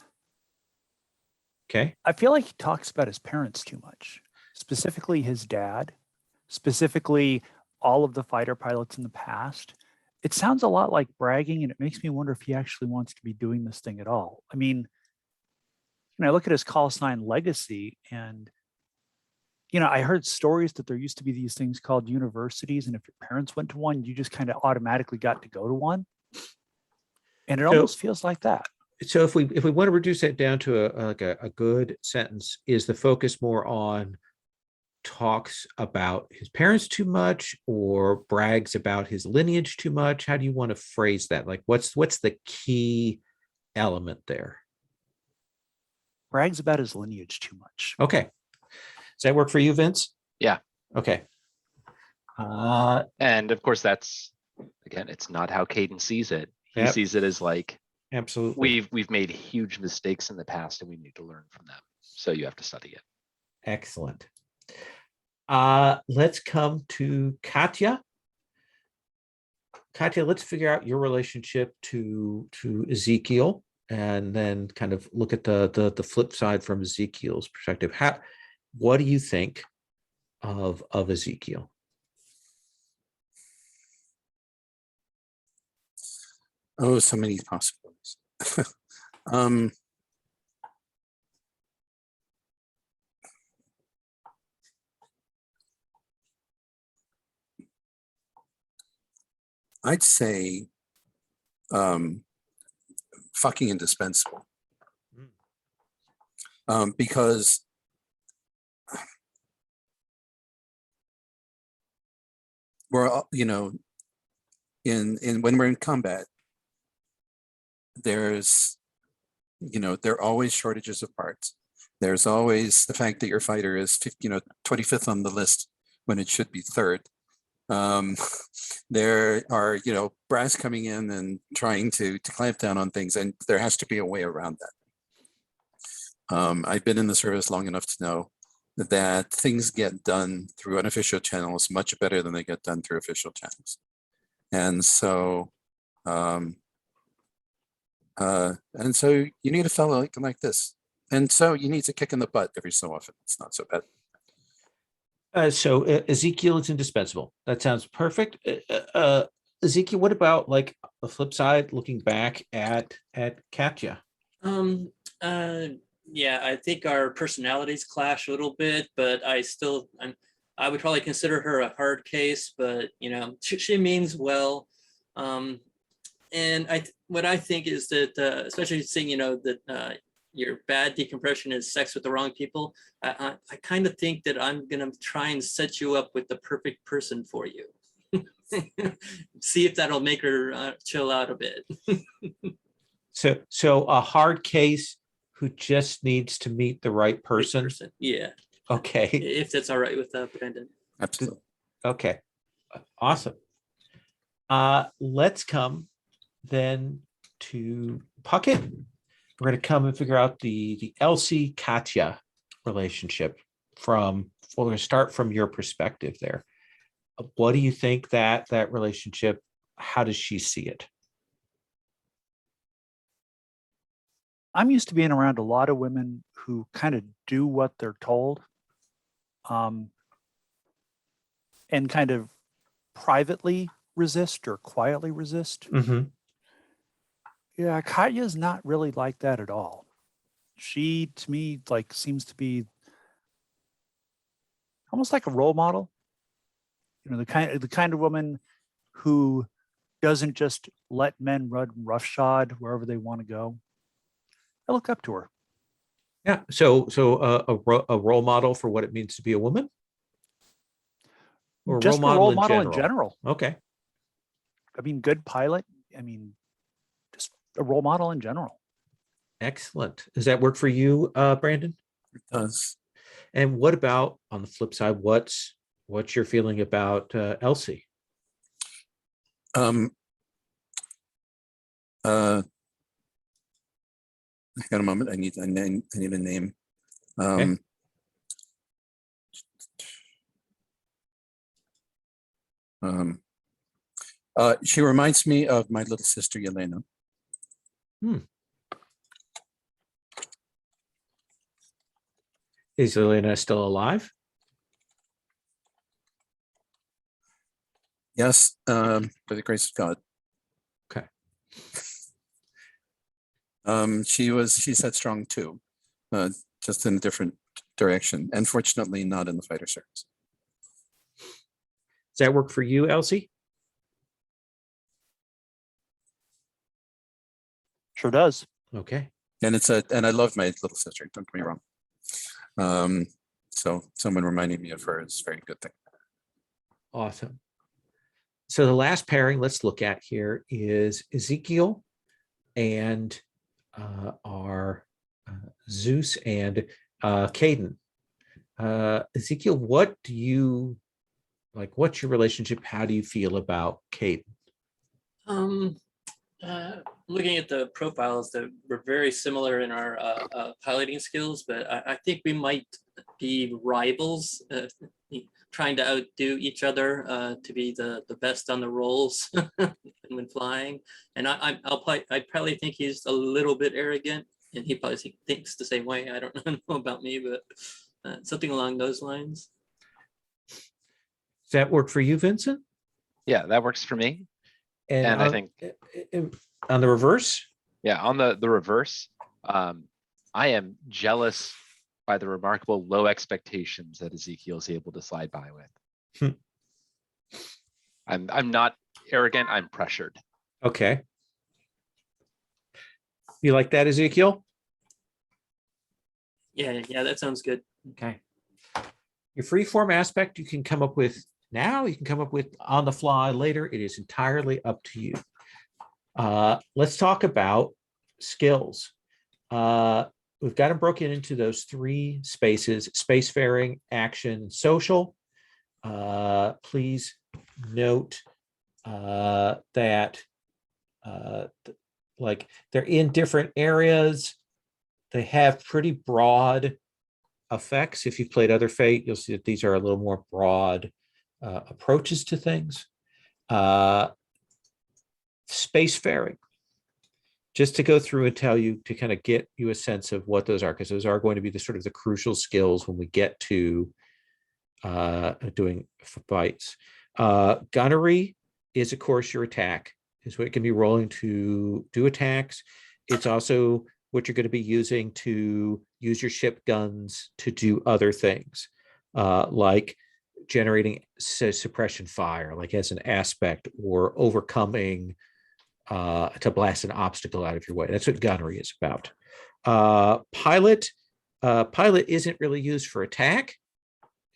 Okay. I feel like he talks about his parents too much, specifically his dad, specifically all of the fighter pilots in the past. It sounds a lot like bragging, and it makes me wonder if he actually wants to be doing this thing at all. I mean, I look at his call sign Legacy, and I heard stories that there used to be these things called universities, and if your parents went to one, you just kind of automatically got to go to one. And it almost feels like that. So if we want to reduce that down to a good sentence, is the focus more on talks about his parents too much or brags about his lineage too much? How do you want to phrase that? Like what's the key element there? Brags about his lineage too much. Okay. Does that work for you, Vince? Yeah. Okay. And of course, that's, again, it's not how Caden sees it. He sees it as like, absolutely, we've made huge mistakes in the past and we need to learn from them. So you have to study it. Excellent. Let's come to Katya. Katya, let's figure out your relationship to Ezekiel, and then kind of look at the flip side from Ezekiel's perspective. What do you think of Ezekiel? Oh, so many possibilities. I'd say fucking indispensable. Because we're all, in when we're in combat, there's there are always shortages of parts. There's always the fact that your fighter is 25th on the list when it should be third. There are brass coming in and trying to clamp down on things, and there has to be a way around that. I've been in the service long enough to know that things get done through unofficial channels much better than they get done through official channels. And so, you need a fellow like this. And so you need to kick in the butt every so often. It's not so bad. So Ezekiel is indispensable. That sounds perfect. Ezekiel, what about like the flip side, looking back at Katya? Yeah, I think our personalities clash a little bit, but I would probably consider her a hard case, but you know, she means well. And what I think is that, especially seeing, you know, that your bad decompression is sex with the wrong people, I kind of think that I'm gonna try and set you up with the perfect person for you. See if that'll make her chill out a bit. So a hard case who just needs to meet the right person. Yeah. Okay. If that's all right with Brandon. Absolutely. Okay. Awesome. Let's come then to Puckett. We're going to come and figure out the Elsie Katya relationship we're going to start from your perspective there. What do you think that relationship, how does she see it? I'm used to being around a lot of women who kind of do what they're told, and kind of privately resist or quietly resist. Mm-hmm. Yeah, Katya's not really like that at all. She, to me, like seems to be almost like a role model. You know, the kind of woman who doesn't just let men run roughshod wherever they want to go. I look up to her. Yeah. So a role model for what it means to be a woman, or Just a role model in general. Okay. I mean, good pilot. I mean, just a role model in general. Excellent. Does that work for you, Brandon? It does. And what about on the flip side? What's your feeling about Elsie? Hang on a moment. I need a name. Okay. She reminds me of my little sister Yelena. Is Elena still alive? Yes, by the grace of God. Okay. She's headstrong too, just in a different direction, and fortunately not in the fighter service. Does that work for you, Elsie? Sure does. Okay. And I love my little sister, don't get me wrong. So someone reminding me of her is a very good thing. Awesome. So the last pairing let's look at here is Ezekiel and our Zeus and Caden. Ezekiel, what do you like? What's your relationship? How do you feel about Caden? Looking at the profiles, that we're very similar in our piloting skills, but I think we might be rivals, trying to outdo each other to be the best on the rolls when flying. And I probably think he's a little bit arrogant, and he probably thinks the same way. I don't know about me, but something along those lines. Does that work for you, Vincent? Yeah, that works for me. And I think on the reverse. Yeah, on the reverse, I am jealous by the remarkable low expectations that Ezekiel is able to slide by with. I'm not arrogant, I'm pressured. Okay. You like that, Ezekiel? Yeah, that sounds good. Okay. Your freeform aspect you can come up with now, you can come up with on the fly later. It is entirely up to you. Let's talk about skills. We've got them broken into those three spaces: spacefaring, action, social. Please note that like they're in different areas. They have pretty broad effects. If you've played other Fate, you'll see that these are a little more broad approaches to things. Spacefaring. Just to go through and tell you, to kind of get you a sense of what those are, because those are going to be the sort of the crucial skills when we get to doing fights. Gunnery is, of course, your attack, is what you can be rolling to do attacks. It's also what you're going to be using to use your ship guns to do other things, like generating suppression fire, like as an aspect, or overcoming to blast an obstacle out of your way. That's what gunnery is about. Pilot isn't really used for attack.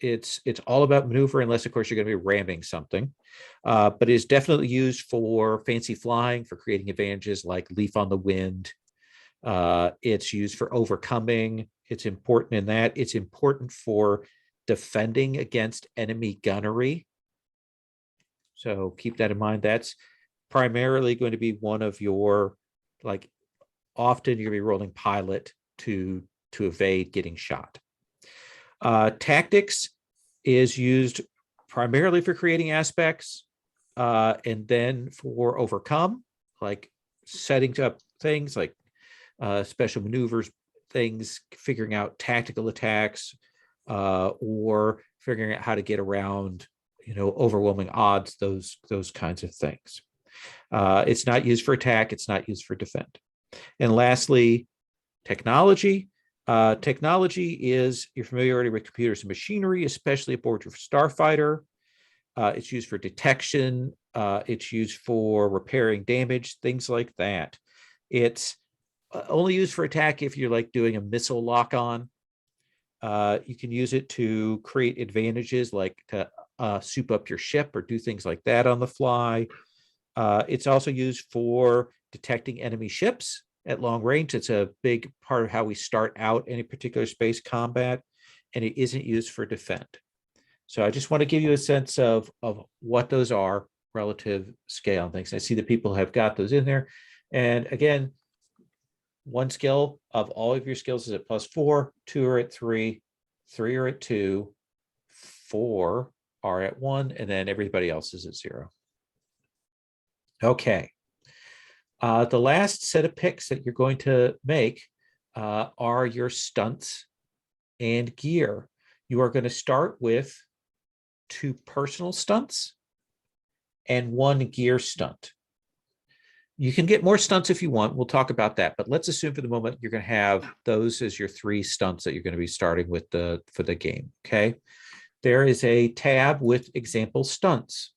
It's all about maneuver, unless, of course, you're going to be ramming something. But is definitely used for fancy flying, for creating advantages like leaf on the wind. It's used for overcoming. It's important in that. It's important for defending against enemy gunnery. So keep that in mind. That's primarily going to be one of your, like, often you're going to be rolling pilot to evade getting shot. Tactics is used primarily for creating aspects, and then for overcome, like setting up things like special maneuvers, things, figuring out tactical attacks, or figuring out how to get around, overwhelming odds, those kinds of things. It's not used for attack. It's not used for defend. And lastly, technology. Technology is your familiarity with computers and machinery, especially aboard your starfighter. It's used for detection. It's used for repairing damage, things like that. It's only used for attack if you're like doing a missile lock-on. You can use it to create advantages, like to soup up your ship or do things like that on the fly. It's also used for detecting enemy ships at long range. It's a big part of how we start out any particular space combat, and it isn't used for defend. So I just want to give you a sense of what those are, relative scale and things. I see that people have got those in there. And again, one skill of all of your skills is at +4, 2 are at 3, 3 are at 2, 4 are at 1, and then everybody else is at 0. Okay. The last set of picks that you're going to make are your stunts and gear. You are going to start with 2 personal stunts and 1 gear stunt. You can get more stunts if you want. We'll talk about that. But let's assume for the moment you're going to have those as your 3 stunts that you're going to be starting with for the game. Okay. There is a tab with example stunts.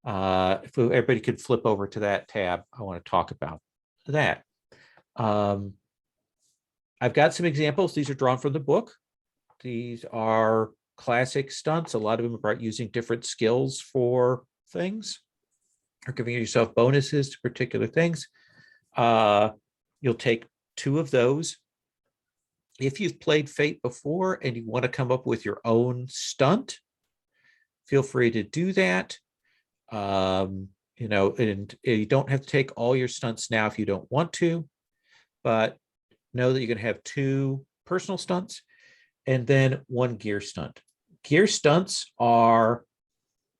If everybody could flip over to that tab, I want to talk about that. I've got some examples. These are drawn from the book. These are classic stunts. A lot of them are about using different skills for things, or giving yourself bonuses to particular things. You'll take 2 of those. If you've played Fate before and you want to come up with your own stunt, feel free to do that. And you don't have to take all your stunts now if you don't want to, but know that you're going to have 2 personal stunts and then 1 gear stunt. Gear stunts are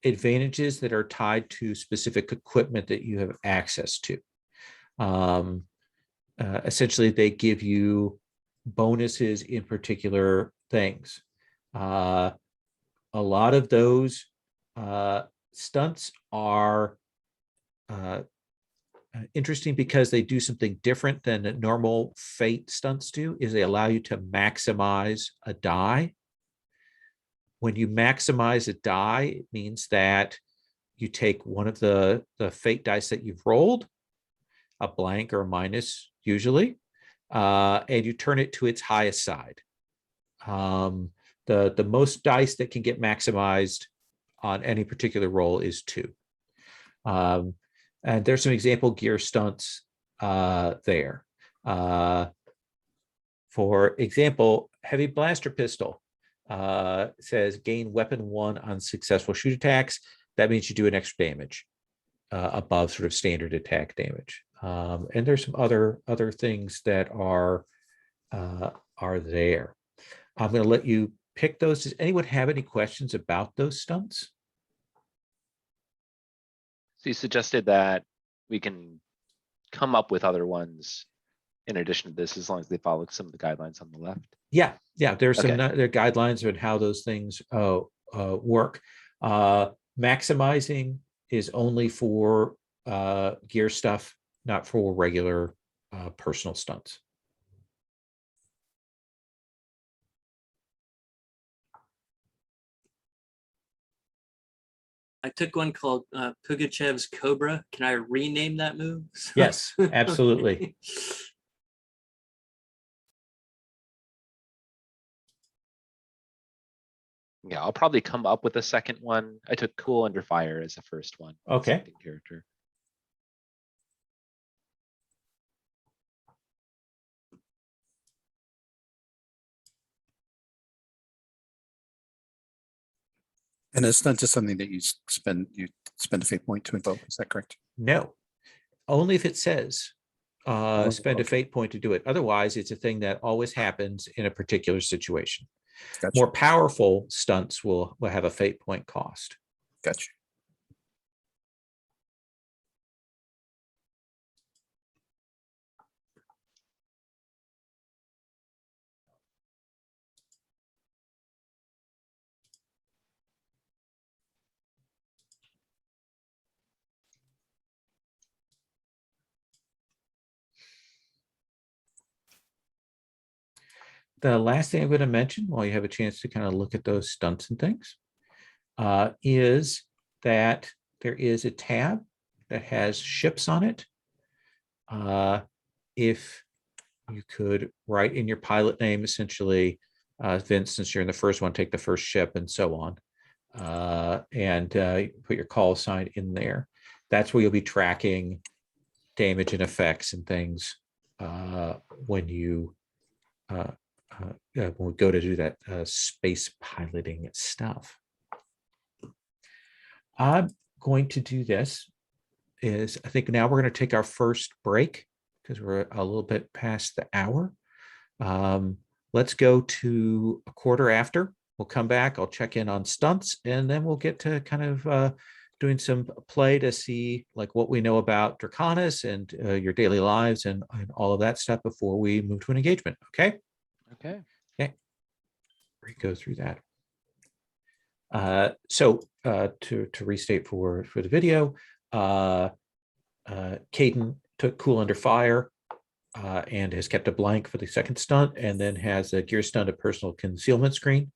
advantages that are tied to specific equipment that you have access to. Essentially, they give you bonuses in particular things. A lot of those stunts are interesting because they do something different than normal Fate stunts do, is they allow you to maximize a die. When you maximize a die, it means that you take one of the Fate dice that you've rolled, a blank or a minus usually, and you turn it to its highest side. The most dice that can get maximized on any particular roll is 2. And there's some example gear stunts there. For example, heavy blaster pistol says gain weapon 1 on successful shoot attacks. That means you do an extra damage above sort of standard attack damage. And there's some other things that are there. I'm going to let you pick those. Does anyone have any questions about those stunts? So you suggested that we can come up with other ones in addition to this, as long as they follow some of the guidelines on the left. Yeah, there's some Okay. there are guidelines on how those things work. Maximizing is only for gear stuff, not for regular personal stunts. I took one called Pugachev's Cobra. Can I rename that move? Yes, absolutely. Yeah, I'll probably come up with a second one. I took Cool Under Fire as the first one. Okay. Second character. And it's not just something that you spend a fate point to invoke. Is that correct? No, only if it says spend a okay. fate point to do it. Otherwise, it's a thing that always happens in a particular situation. Gotcha. More powerful stunts will have a fate point cost. Gotcha. The last thing I'm going to mention while you have a chance to kind of look at those stunts and things is that there is a tab that has ships on it. If you could write in your pilot name, essentially, Vince, since you're in the first one, take the first ship and so on, and put your call sign in there. That's where you'll be tracking damage and effects and things when you when we go to do that space piloting stuff. I'm going to do this is I think now we're going to take our first break because we're a little bit past the hour. Let's go to a quarter after. We'll come back. I'll check in on stunts, and then we'll get to kind of doing some play to see like what we know about Draconis and your daily lives and all of that stuff before we move to an engagement. Okay. Okay. We go through that. So to restate for the video, Caden took Cool Under Fire and has kept a blank for the second stunt, and then has a gear stunt, a personal concealment screen.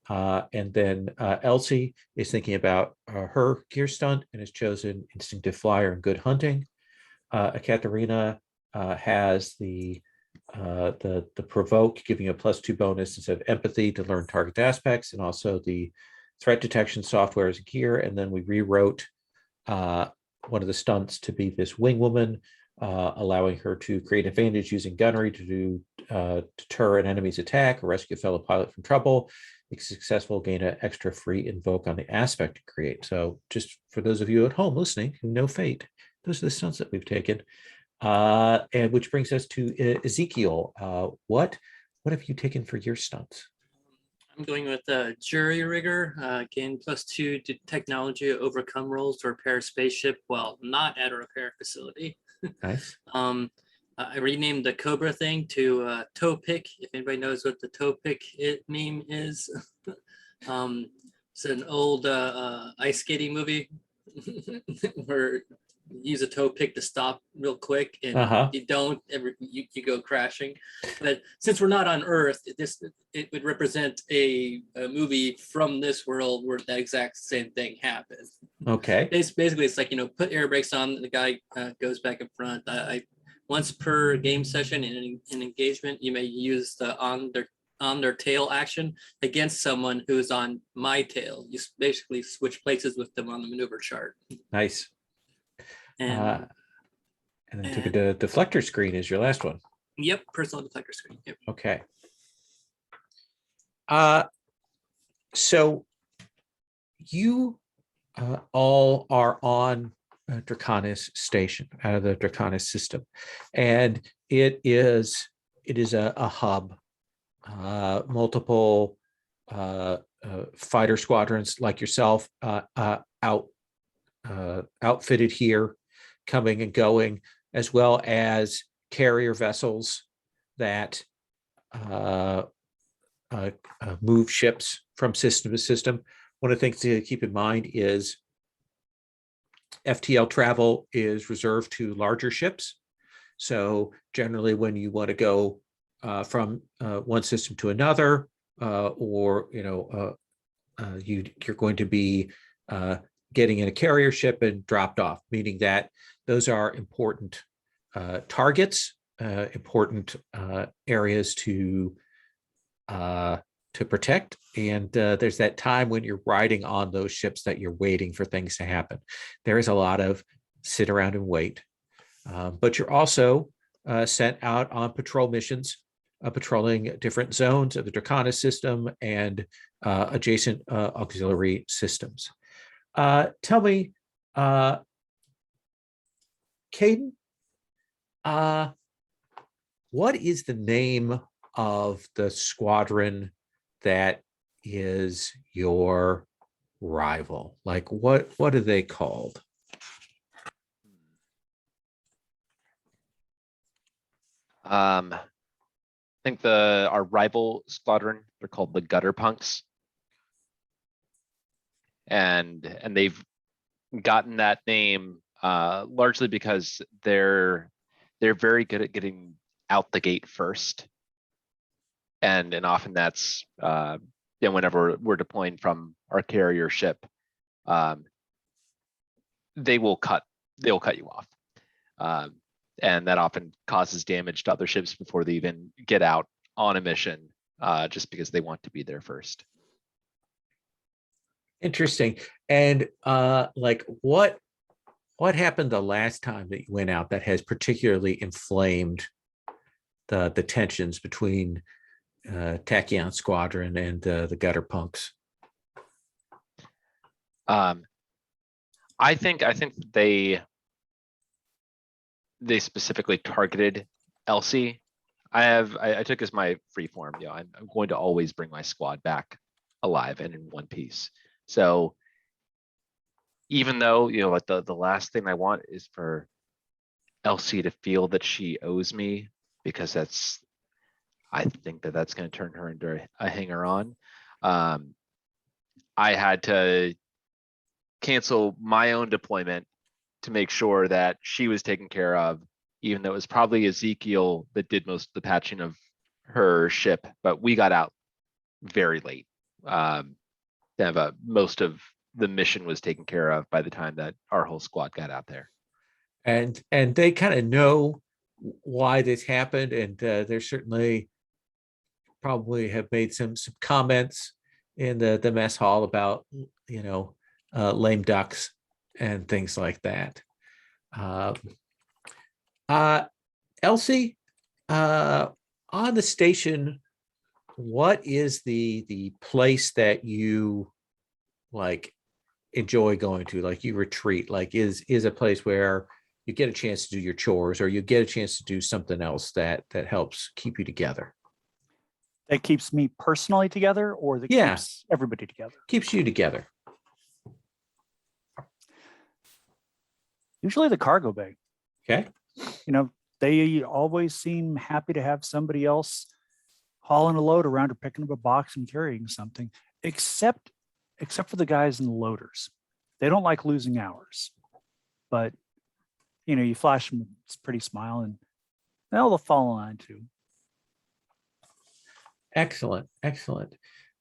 And then Elsie is thinking about her gear stunt and has chosen Instinctive Flyer and Good Hunting. Ekaterina has the Provoke, giving a +2 bonus instead of Empathy to learn target aspects, and also the Threat Detection software as a gear. And then we rewrote one of the stunts to be this Wing Woman, allowing her to create advantage using gunnery to deter an enemy's attack or rescue a fellow pilot from trouble. If successful, gain an extra free invoke on the aspect to create. So just for those of you at home listening who know Fate, those are the stunts that we've taken. And which brings us to Ezekiel. What have you taken for your stunts? I'm going with Jury Rigger, gain +2 to technology overcome rolls to repair a spaceship while not at a repair facility. Nice. I renamed the Cobra thing to Toe Pick, if anybody knows what the Toe Pick meme is. It's an old ice skating movie where you use a toe pick to stop real quick, and you don't ever you go crashing. But since we're not on Earth, it would represent a movie from this world where that exact same thing happened. Okay. Basically, it's like, put air brakes on, the guy goes back in front. Once per game session in an engagement, you may use the on their tail action against someone who's on my tail. You basically switch places with them on the maneuver chart. Nice. And then took a deflector screen as your last one. Yep, personal deflector screen. Yep. Okay. So you all are on Draconis station, out of the Draconis system, and it is a hub multiple fighter squadrons like yourself outfitted here, coming and going, as well as carrier vessels that move ships from system to system. One of the things to keep in mind is FTL travel is reserved to larger ships. So generally when you want to go from one system to another, or you're going to be getting in a carrier ship and dropped off, meaning that those are important targets, important areas to protect. And there's that time when you're riding on those ships that you're waiting for things to happen. There is a lot of sit around and wait, but you're also sent out on patrol missions, patrolling different zones of the Draconis system and adjacent auxiliary systems. Tell me, Caden, what is the name of the squadron that is your rival? Like, what are they called? I think our rival squadron, they're called the Gutter Punks. And they've gotten that name largely because they're very good at getting out the gate first. And often that's whenever we're deploying from our carrier ship, they'll cut you off. And that often causes damage to other ships before they even get out on a mission, just because they want to be there first. Interesting. And like what happened the last time that you went out that has particularly inflamed the tensions between Tachyon Squadron and the Gutter Punks? I think they specifically targeted Elsie. I took as my free form. I'm going to always bring my squad back alive and in one piece. So even though, like the last thing I want is for Elsie to feel that she owes me, because I think that's going to turn her into a hanger on. I had to cancel my own deployment to make sure that she was taken care of, even though it was probably Ezekiel that did most of the patching of her ship, but we got out very late. Most of the mission was taken care of by the time that our whole squad got out there. And they kind of know why this happened, and they're certainly probably have made some comments in the mess hall about lame ducks and things like that. Elsie, on the station, what is the place that you like enjoy going to, like you retreat, like is a place where you get a chance to do your chores, or you get a chance to do something else that helps keep you together? That keeps me personally together, or that keeps everybody together? Keeps you together. Usually the cargo bay. Okay. They always seem happy to have somebody else hauling a load around or picking up a box and carrying something, except for the guys in the loaders. They don't like losing hours, but you flash them a pretty smile and they'll fall in line too. Excellent.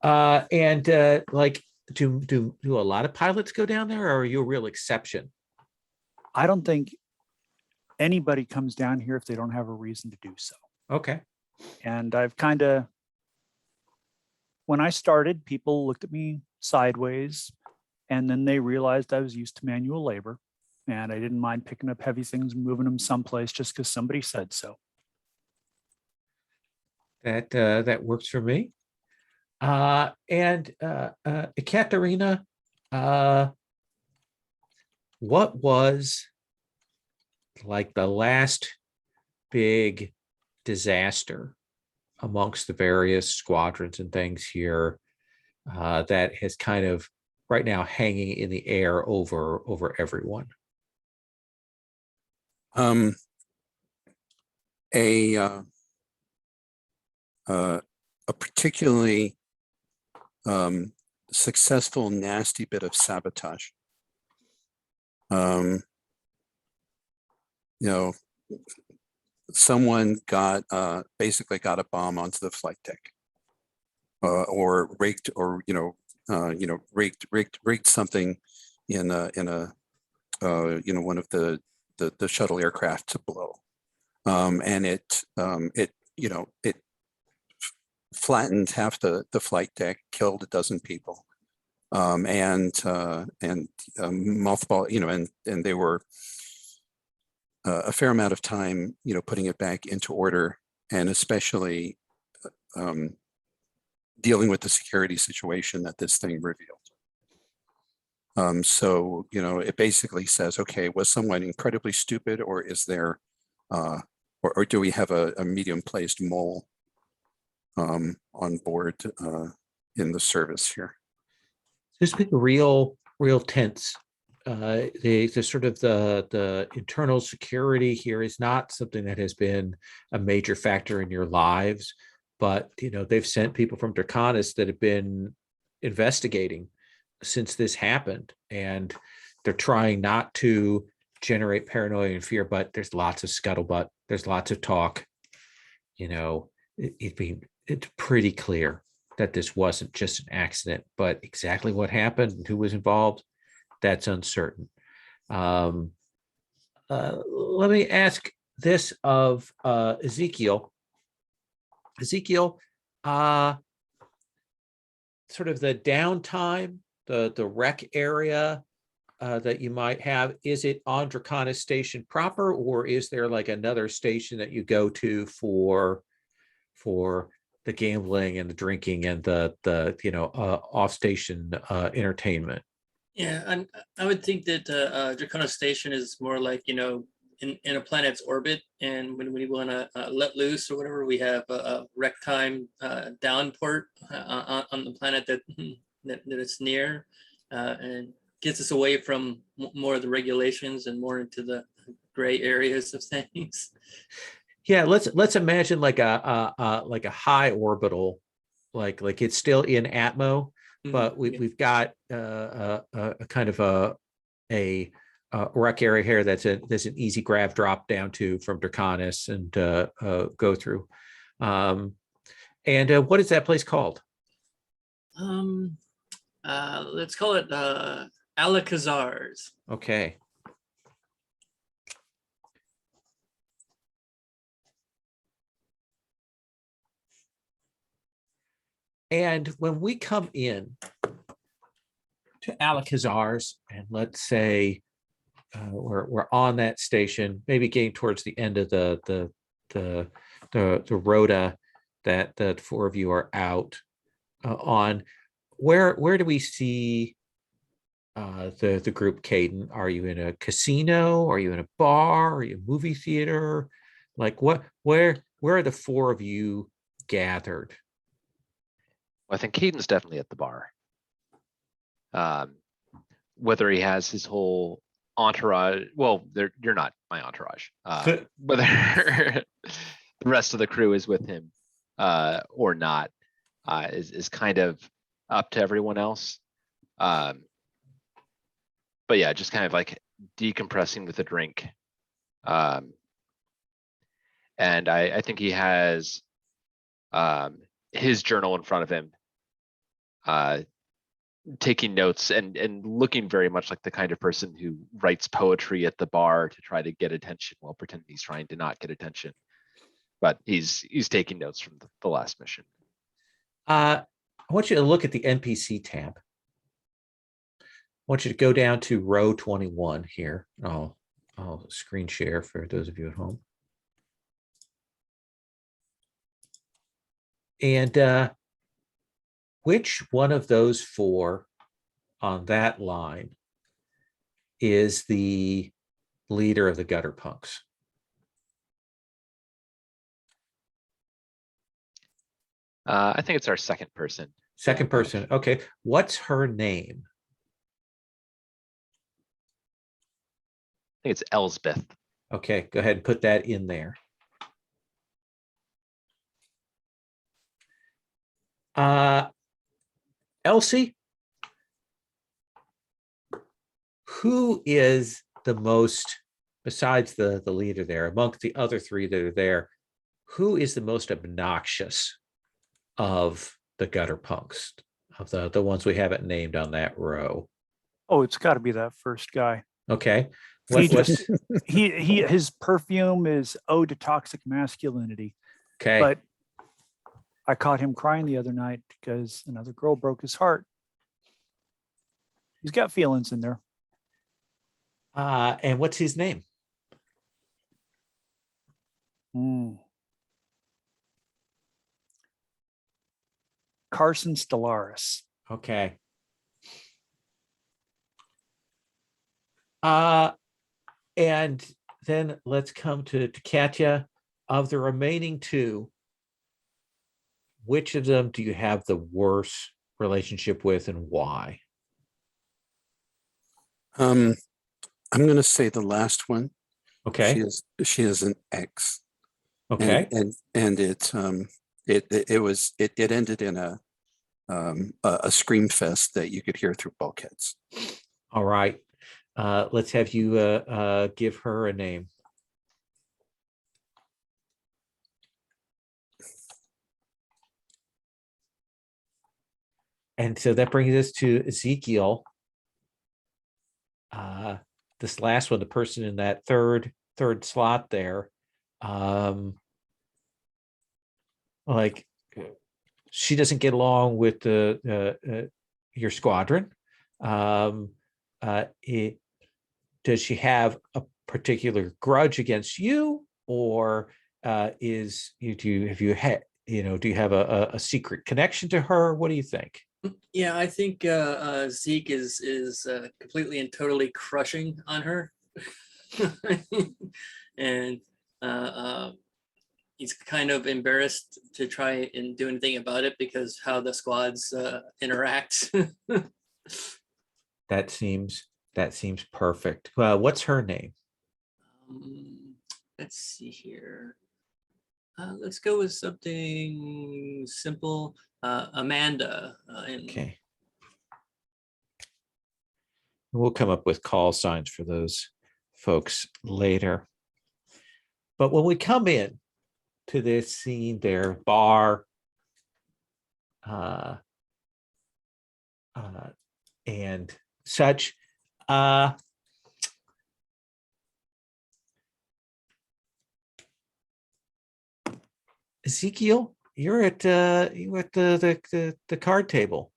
And like, do a lot of pilots go down there, or are you a real exception? I don't think anybody comes down here if they don't have a reason to do so. Okay. And I've when I started, people looked at me sideways, and then they realized I was used to manual labor, and I didn't mind picking up heavy things and moving them someplace just because somebody said so. That works for me. And Ekaterina, what was like the last big disaster amongst the various squadrons and things here that has kind of right now hanging in the air over everyone? A particularly successful, nasty bit of sabotage. You know, someone basically got a bomb onto the flight deck, or raked, or raked something in a one of the shuttle aircraft to blow, and it flattened half the flight deck, killed a dozen people, and multiple, and they were a fair amount of time, putting it back into order, and especially dealing with the security situation that this thing revealed. So, it basically says, okay, was someone incredibly stupid, or is there, or do we have a medium-placed mole on board in the service here? There's been real tense. The sort of the internal security here is not something that has been a major factor in your lives, but they've sent people from Draconis that have been investigating since this happened, and they're trying not to generate paranoia and fear, but there's lots of scuttlebutt, there's lots of talk. It's pretty clear that this wasn't just an accident, but exactly what happened and who was involved, that's uncertain. Let me ask this of Ezekiel. Ezekiel, sort of the downtime, the wreck area that you might have, is it on Draconis Station proper, or is there like another station that you go to for the gambling and the drinking and the off-station entertainment? Yeah, and I would think that Draconis Station is more like, in a planet's orbit, and when we want to let loose or whatever, we have a wreck time downport on the planet that it's near, and gets us away from more of the regulations and more into the gray areas of things. Yeah, let's imagine like a high orbital, like it's still in Atmo, but we've got a kind of a wreck area here that's an easy grav drop down to from Draconis and go through. And what is that place called? Let's call it Alcazars. Okay. And when we come in to Alcazars, and let's say we're on that station, maybe getting towards the end of the rota that the four of you are out on, where do we see the group Caden? Are you in a casino? Are you in a bar? Are you a movie theater? Like where are the four of you gathered? I think Caden's definitely at the bar. Whether he has his whole entourage, well, you're not my entourage. Whether the rest of the crew is with him or not is kind of up to everyone else. But yeah, just kind of like decompressing with a drink. And I think he has his journal in front of him, taking notes and looking very much like the kind of person who writes poetry at the bar to try to get attention while pretending he's trying to not get attention. But he's taking notes from the last mission. I want you to look at the NPC tab. I want you to go down to row 21 here. I'll screen share for those of you at home. And which one of those four on that line is the leader of the gutter punks? I think it's our second person. Second person. Okay. What's her name? I think it's Elsbeth. Okay, go ahead and put that in there. Elsie, who is the most, besides the leader there, amongst the other three that are there, who is the most obnoxious of the gutter punks, of the ones we haven't named on that row? Oh, it's got to be that first guy. Okay. He What's just his perfume is ode to toxic masculinity. okay? But I caught him crying the other night because another girl broke his heart. He's got feelings in there. And what's his name? Carson Stellaris. Okay. And then let's come to Katya. Of the remaining two, which of them do you have the worst relationship with, and why? I'm going to say the last one. Okay. She is an X. Okay. And it ended in a scream fest that you could hear through bulkheads. All right. Let's have you give her a name. And so that brings us to Ezekiel. This last one, the person in that third slot there, like she doesn't get along with your squadron. Does she have a particular grudge against you, or do you have a secret connection to her? What do you think? Yeah, I think Zeke is completely and totally crushing on her, and he's kind of embarrassed to try and do anything about it because how the squads interact. That seems perfect. What's her name? Let's see here. Let's go with something simple. Amanda. Okay. We'll come up with call signs for those folks later. But when we come in to this scene there, bar, and such, Ezekiel, you're at the card table,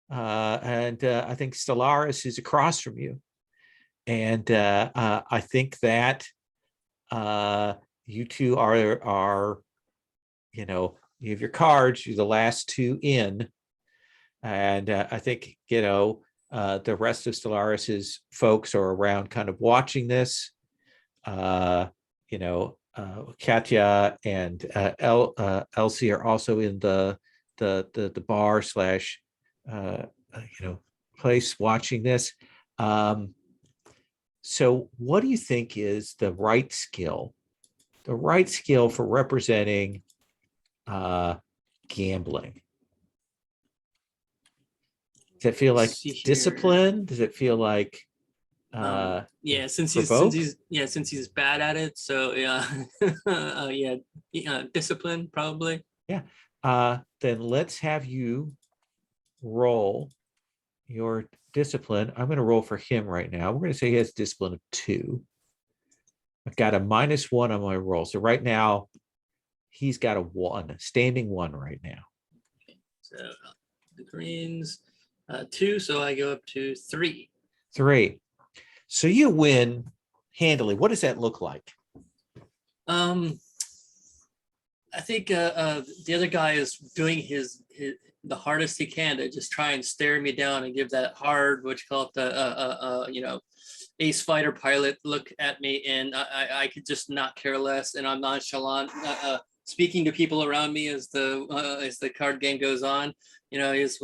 and I think Stellaris is across from you, and I think that you two are you have your cards. You're the last two in, and I think the rest of Stellaris's folks are around, kind of watching this. Katya and Elsie are also in the bar slash place watching this. So what do you think is the right skill for representing gambling? Does it feel like discipline? Does it feel like since he's bad at it, so discipline probably. Then let's have you roll your discipline. I'm going to roll for him right now. We're going to say he has discipline of 2. I've got a -1 on my roll, so right now he's got a 1, standing 1 right now. Okay. So the greens 2, so I go up to 3. 3. So you win handily. What does that look like? I think the other guy is doing the hardest he can to just try and stare me down and give that hard, what you call it, the ace fighter pilot look at me, and I could just not care less, and I'm nonchalant. speaking to people around me as the card game goes on. You know, he's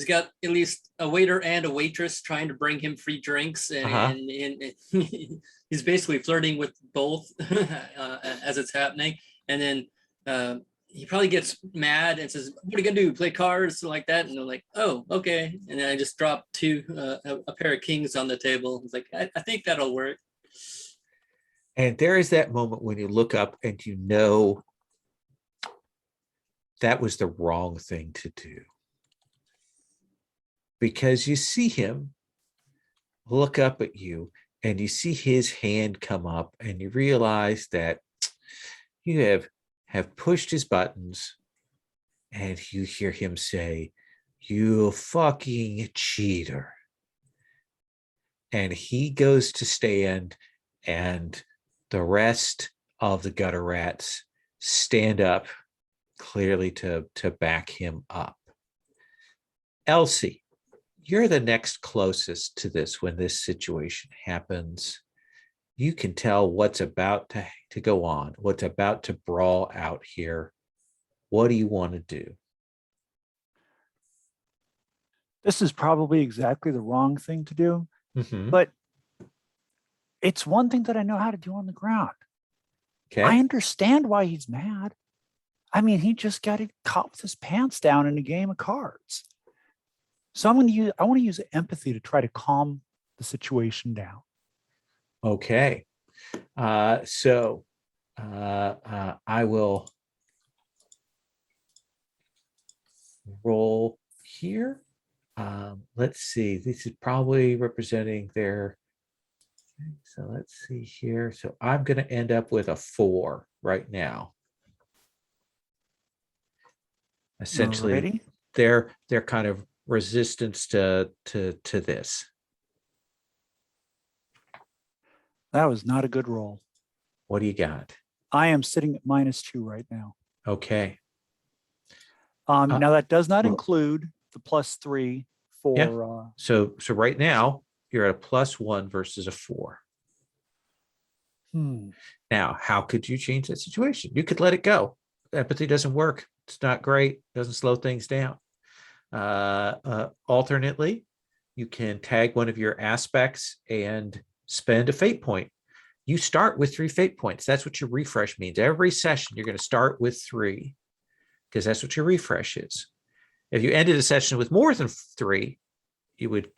got at least a waiter and a waitress trying to bring him free drinks, and he's basically flirting with both as it's happening. And then he probably gets mad and says, "What are you gonna do? Play cards?" Like that. And they're like, "Oh, okay." And then I just dropped a pair of kings on the table. It's like, I think that'll work. And there is that moment when you look up and you know that was the wrong thing to do. Because you see him look up at you and you see his hand come up and you realize that you have pushed his buttons, and you hear him say, "You fucking cheater." And he goes to stand, and the rest of the gutter rats stand up clearly to back him up. Elsie, you're the next closest to this when this situation happens. You can tell what's about to go on, what's about to brawl out here. What do you want to do? This is probably exactly the wrong thing to do, Mhm. but it's one thing that I know how to do on the ground. Okay. I understand why he's mad. I mean, he just got caught with his pants down in a game of cards. So I want to use empathy to try to calm the situation down. Okay. So I will roll here. Let's see. This is probably representing their. So let's see here. So I'm going to end up with a 4 right now. Essentially, Alrighty. their kind of resistance to this. That was not a good roll. What do you got? I am sitting at -2 right now. Okay. Now that does not well- include the +3 for Yeah. So right now you're at a +1 versus a 4. Now, how could you change that situation? You could let it go. Empathy doesn't work. It's not great. Doesn't slow things down. Alternately, you can tag one of your aspects and spend a fate point. You start with 3 fate points. That's what your refresh means. Every session, you're going to start with 3 because that's what your refresh is. If you ended a session with more than 3, you would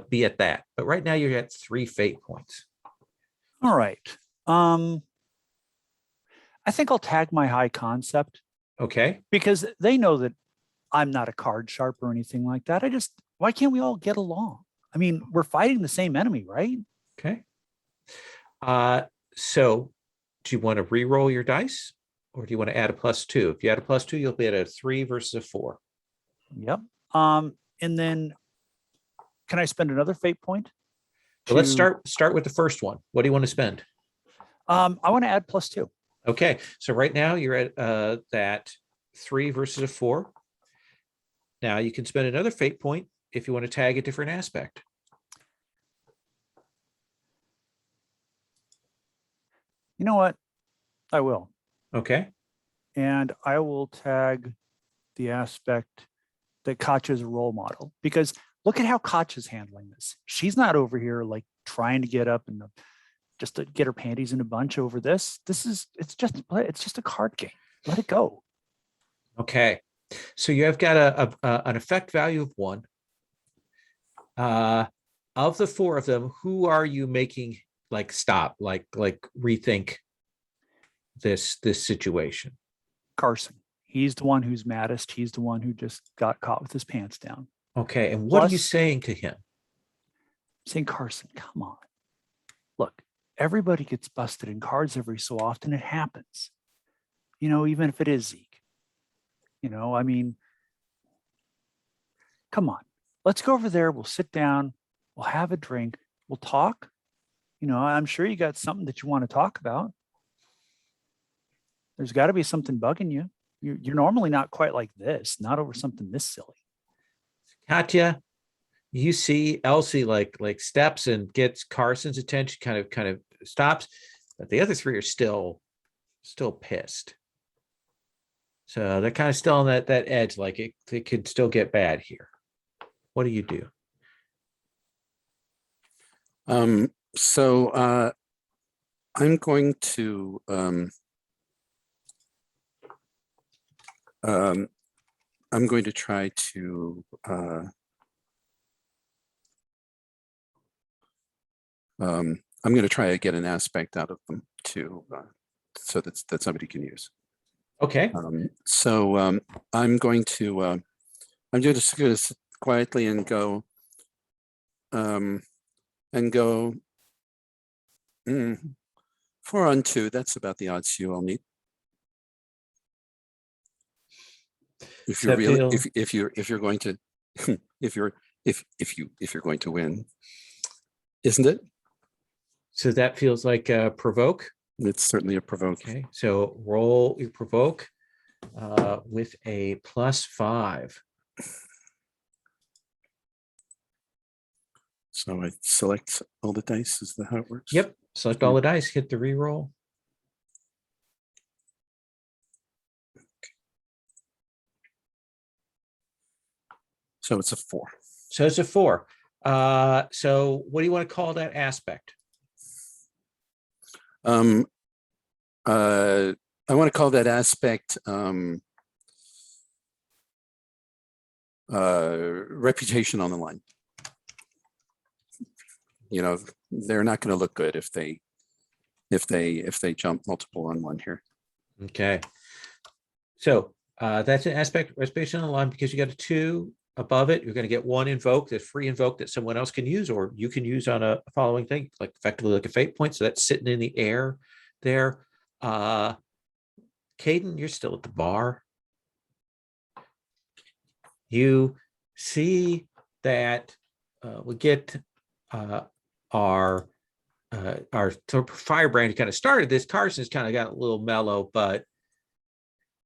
be at that. But right now, you're at 3 fate points. All right. I think I'll tag my high concept Okay. because they know that I'm not a card sharp or anything like that. Why can't we all get along? I mean, we're fighting the same enemy, right? Okay. So do you want to re-roll your dice, or do you want to add a +2? If you add a +2, you'll be at a 3 versus a 4. Yep. And then can I spend another fate point? So let's start with the first one. What do you want to spend? I want to add +2. Okay. So right now you're at that 3 versus a 4. Now you can spend another fate point if you want to tag a different aspect. You know what? I will. Okay. And I will tag the aspect that Katja's a role model, because look at how Katja's handling this. She's not over here like trying to get up and just to get her panties in a bunch over this. It's just a card game. Let it go. Okay. So you have got an effect value of 1. Of the 4 of them, who are you making like stop, like rethink this situation? Carson. He's the one who's maddest. He's the one who just got caught with his pants down. Okay. And what are you Plus- saying to him? Saying, Carson, come on. Look, everybody gets busted in cards every so often. It happens. You know, even if it is Zeke. You know, I mean, come on. Let's go over there. We'll sit down. We'll have a drink. We'll talk. You know, I'm sure you got something that you want to talk about. There's got to be something bugging you. You're normally not quite like this, not over something this silly. Katya, you see Elsie like steps and gets Carson's attention, kind of stops, but the other 3 are still still pissed. So they're kind of still on that edge, like it could still get bad here. What do you do? So I'm going to try to I'm going to try to get an aspect out of them to so that somebody can use. Okay. So I'm going to I'm just going to sit quietly and go 4 on 2. That's about the odds you all need. If you're really if you're going to if you're going to win, isn't it? So that feels like a provoke. It's certainly a provoke. Okay, so roll your provoke with a +5. So I select all the dice. Is that how it works? Yep. Select all the dice, hit the reroll. So it's a 4. So it's a 4. So what do you want to call that aspect? I want to call that aspect reputation on the line. You know, they're not going to look good if they jump multiple on 1 here. Okay. So that's an aspect reservation on the line because you got a 2 above it. You're going to get 1 invoke, that's free invoke that someone else can use, or you can use on a following thing, like effectively like a fate point. So that's sitting in the air there. Caden, you're still at the bar. You see that we get our firebrand kind of started this. Carson's kind of got a little mellow, but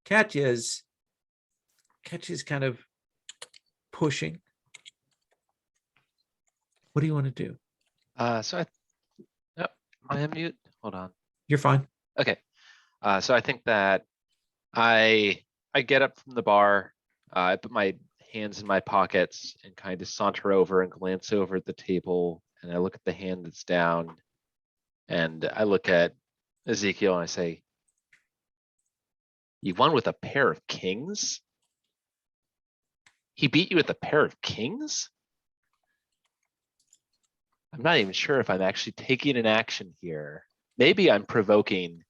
Katya's kind of pushing. What do you want to do? Am I on mute? Hold on. You're fine. Okay. So I think that I get up from the bar, I put my hands in my pockets and kind of saunter over and glance over at the table, and I look at the hand that's down, and I look at Ezekiel and I say, "You won with a pair of kings? He beat you with a pair of kings? I'm not even sure if I'm actually taking an action here. Maybe I'm provoking,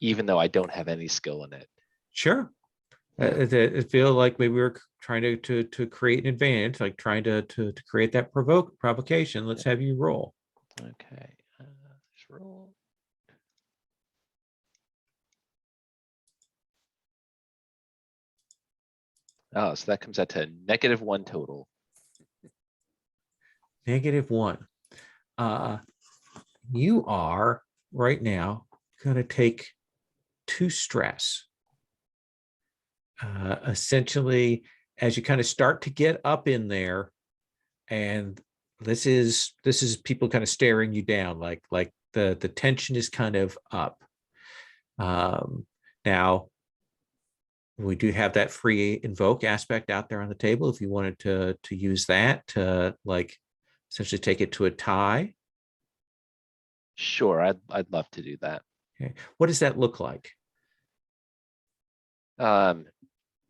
even though I don't have any skill in it." Sure. It feel like maybe we're trying to create an advantage, like trying to create that provocation. Let's have you roll. Okay, let's roll. Oh, so that comes out to -1 total. -1. You are right now going to take 2 stress. Essentially, as you kind of start to get up in there, and this is people kind of staring you down, like the tension is kind of up. Now we do have that free invoke aspect out there on the table if you wanted to use that to like essentially take it to a tie. Sure, I'd love to do that. Okay. What does that look like?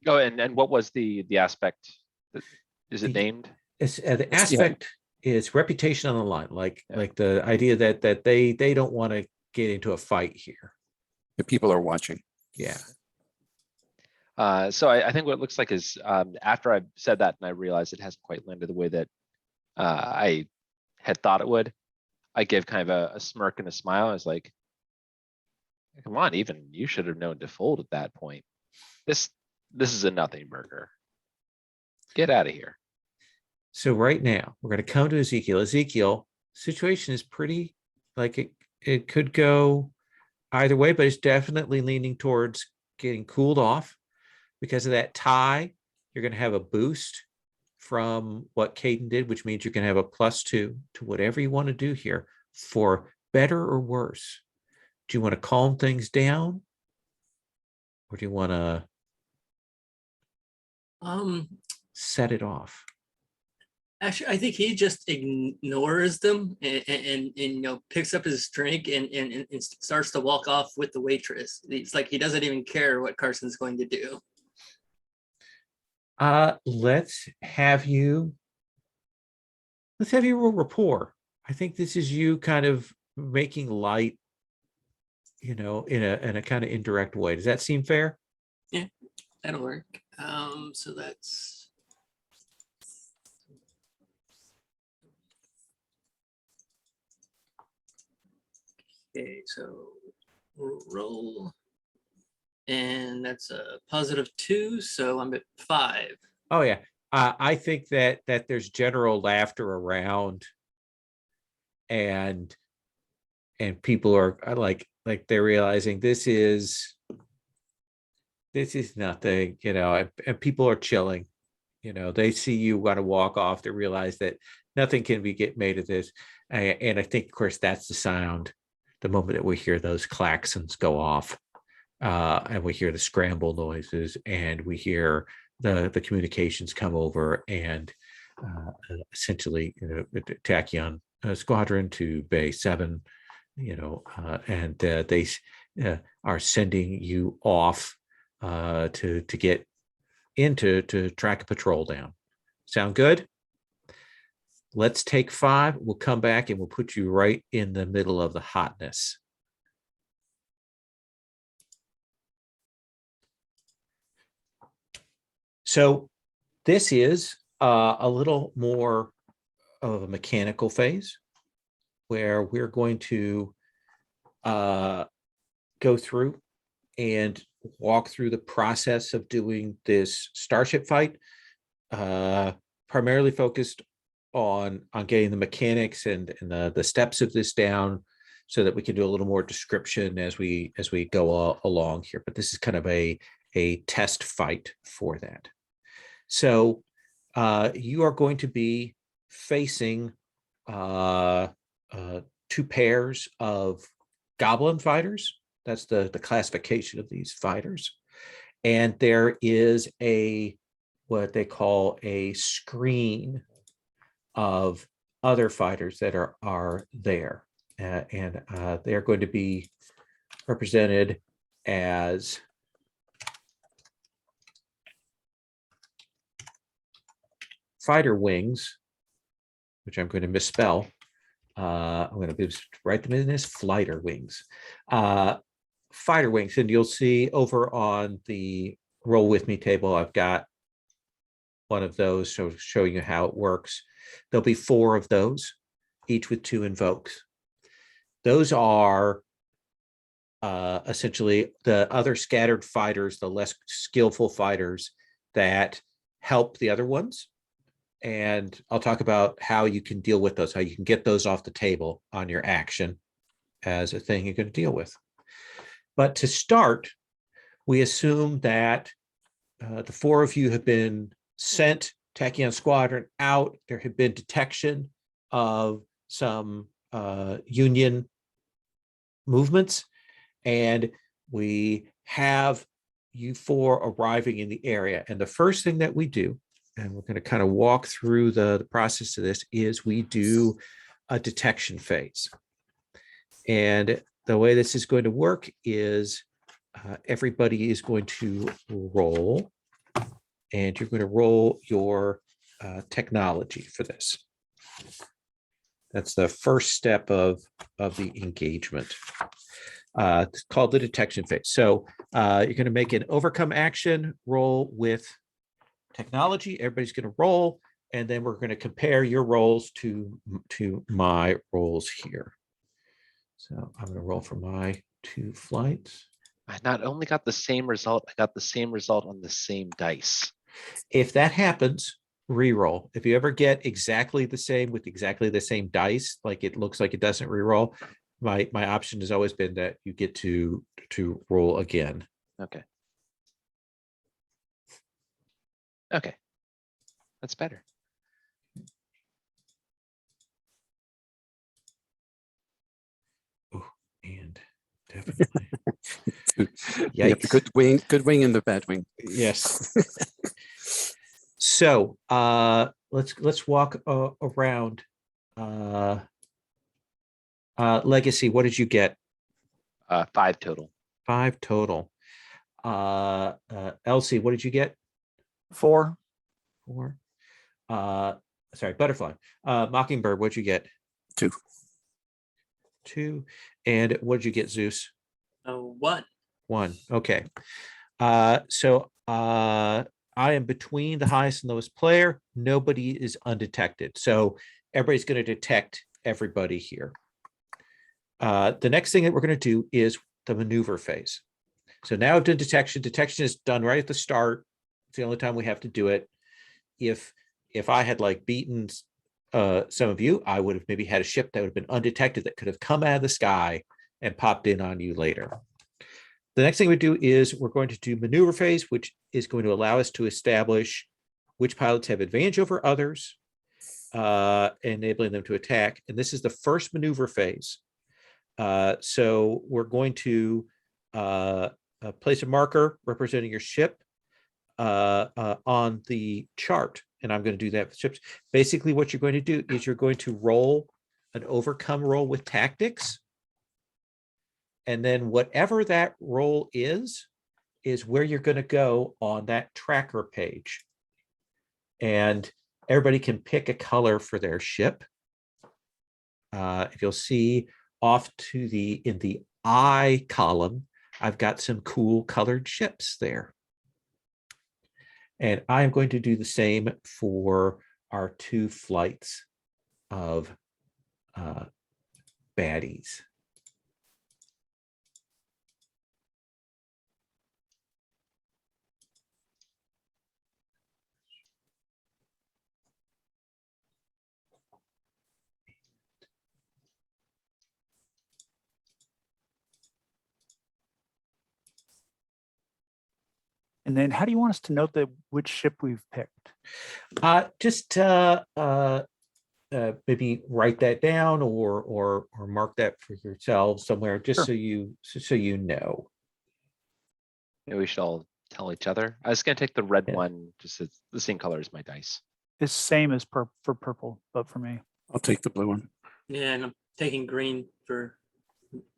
Oh, and what was the aspect? Is it named? It's, the aspect is reputation on the line, like the idea that they don't want to get into a fight here. The people are watching. Yeah. So I think what it looks like is after I've said that and I realized it hasn't quite landed the way that I had thought it would, I give kind of a smirk and a smile. I was like, "Come on, even you should have known to fold at that point. This is a nothing burger. Get out of here." So right now we're going to come to Ezekiel. Ezekiel, situation is pretty like it could go either way, but it's definitely leaning towards getting cooled off because of that tie. You're going to have a boost from what Caden did, which means you can have a +2 to whatever you want to do here for better or worse. Do you want to calm things down or do you want to Um, set it off? Actually, I think he just ignores them and you know, picks up his drink and starts to walk off with the waitress. It's like he doesn't even care what Carson's going to do. Let's have you roll rapport. I think this is you kind of making light, you know, in a kind of indirect way. Does that seem fair? Yeah, that'll work. So that's okay. So roll, and that's a +2. So I'm at 5. Oh yeah. I think that there's general laughter around, and people are like they're realizing this is nothing, you know, and people are chilling. You know, they see you want to walk off, they realize that nothing can get made of this. And I think, of course, that's the sound, the moment that we hear those klaxons go off, and we hear the scramble noises, and we hear the communications come over, and essentially, you know, the Tachyon Squadron to Bay 7, you know, and they are sending you off to get into to track a patrol down. Sound good? Let's take 5. We'll come back and we'll put you right in the middle of the hotness. So this is a little more of a mechanical phase where we're going to go through and walk through the process of doing this starship fight, primarily focused on getting the mechanics and the steps of this down, so that we can do a little more description as we go along here. But this is kind of a test fight for that. So you are going to be facing 2 pairs of goblin fighters. That's the classification of these fighters. And there is what they call a screen of other fighters that are there. And they're going to be represented as fighter wings, which I'm going to misspell. I'm going to write them in as flighter wings. Fighter wings, and you'll see over on the roll with me table, I've got one of those, so showing you how it works. There'll be 4 of those, each with 2 invokes. Those are essentially the other scattered fighters, the less skillful fighters that help the other ones. And I'll talk about how you can deal with those, how you can get those off the table on your action as a thing you're going to deal with. But to start, we assume that the 4 of you have been sent Tachyon Squadron out. There had been detection of some Union movements, and we have you 4 arriving in the area. And the first thing that we do, and we're going to kind of walk through the process of this, is we do a detection phase. And the way this is going to work is everybody is going to roll, and you're going to roll your technology for this. That's the first step of the engagement. It's called the detection phase. So you're going to make an overcome action roll with technology. Everybody's going to roll, and then we're going to compare your rolls to my rolls here. So I'm going to roll for my 2 flights. I not only got the same result, I got the same result on the same dice. If that happens, re-roll. If you ever get exactly the same with exactly the same dice, like it looks like it doesn't re-roll, my option has always been that you get to roll again. Okay. Okay. That's better. Oh, and definitely. You have the good wing and the bad wing. Yes. So let's walk around. Legacy, what did you get? 5 total. 5 total. Elsie, what did you get? 4. 4. Sorry, Butterfly. Mockingbird, what'd you get? 2. 2. And what did you get, Zeus? 1. 1. Okay. So I am between the highest and lowest player. Nobody is undetected. So everybody's going to detect everybody here. The next thing that we're going to do is the maneuver phase. So now I've done detection. Detection is done right at the start. It's the only time we have to do it. If I had like beaten some of you, I would have maybe had a ship that would have been undetected that could have come out of the sky and popped in on you later. The next thing we do is we're going to do maneuver phase, which is going to allow us to establish which pilots have advantage over others, enabling them to attack. And this is the first maneuver phase. So we're going to place a marker representing your ship on the chart. And I'm going to do that with ships. Basically, what you're going to do is you're going to roll an overcome roll with tactics. And then whatever that roll is where you're going to go on that tracker page. And everybody can pick a color for their ship. If you'll see off to in the I column, I've got some cool colored ships there. And I'm going to do the same for our 2 flights of baddies. And then how do you want us to note which ship we've picked? Just maybe write that down or mark that for yourselves somewhere, just Sure. so you know. Maybe we should all tell each other. I was gonna take the red Yeah. one, just it's the same color as my dice. It's same as for purple, but for me. I'll take the blue one. Yeah, and I'm taking green for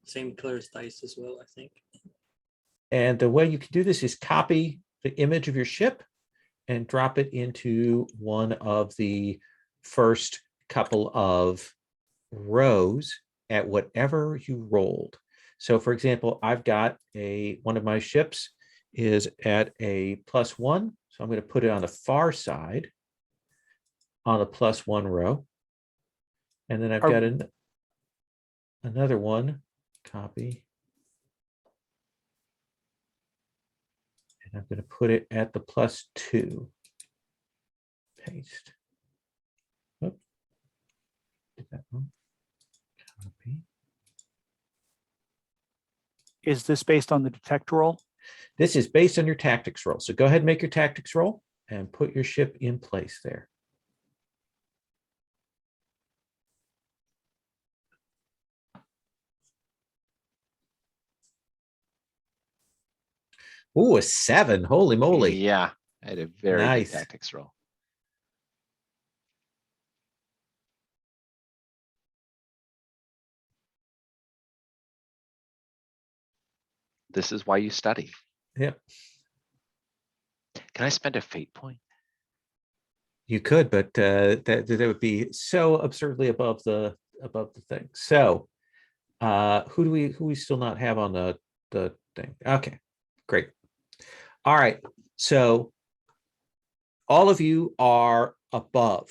same color as dice as well, I think. And the way you can do this is copy the image of your ship and drop it into one of the first couple of rows at whatever you rolled. So for example, I've got one of my ships is at a +1. So I'm going to put it on the far side on the +1 row. And then I've got another one, copy. And I'm going to put it at the +2. Paste. Oops. Did that wrong. Copy. Is this based on the detect roll? This is based on your tactics roll. So go ahead and make your tactics roll and put your ship in place there. Ooh, a 7. Holy moly. Yeah, I had a very Nice. good tactics roll. This is why you study. Yep. Can I spend a fate point? You could, but that would be so absurdly above the thing. So who we still not have on the thing? Okay, great. All right. So all of you are above.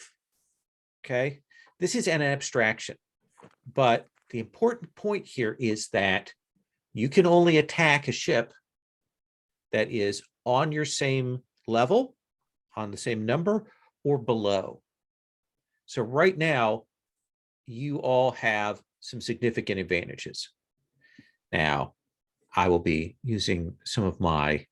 Okay. This is an abstraction, but the important point here is that you can only attack a ship that is on your same level, on the same number, or below. So right now, you all have some significant advantages. Now, I will be using some of my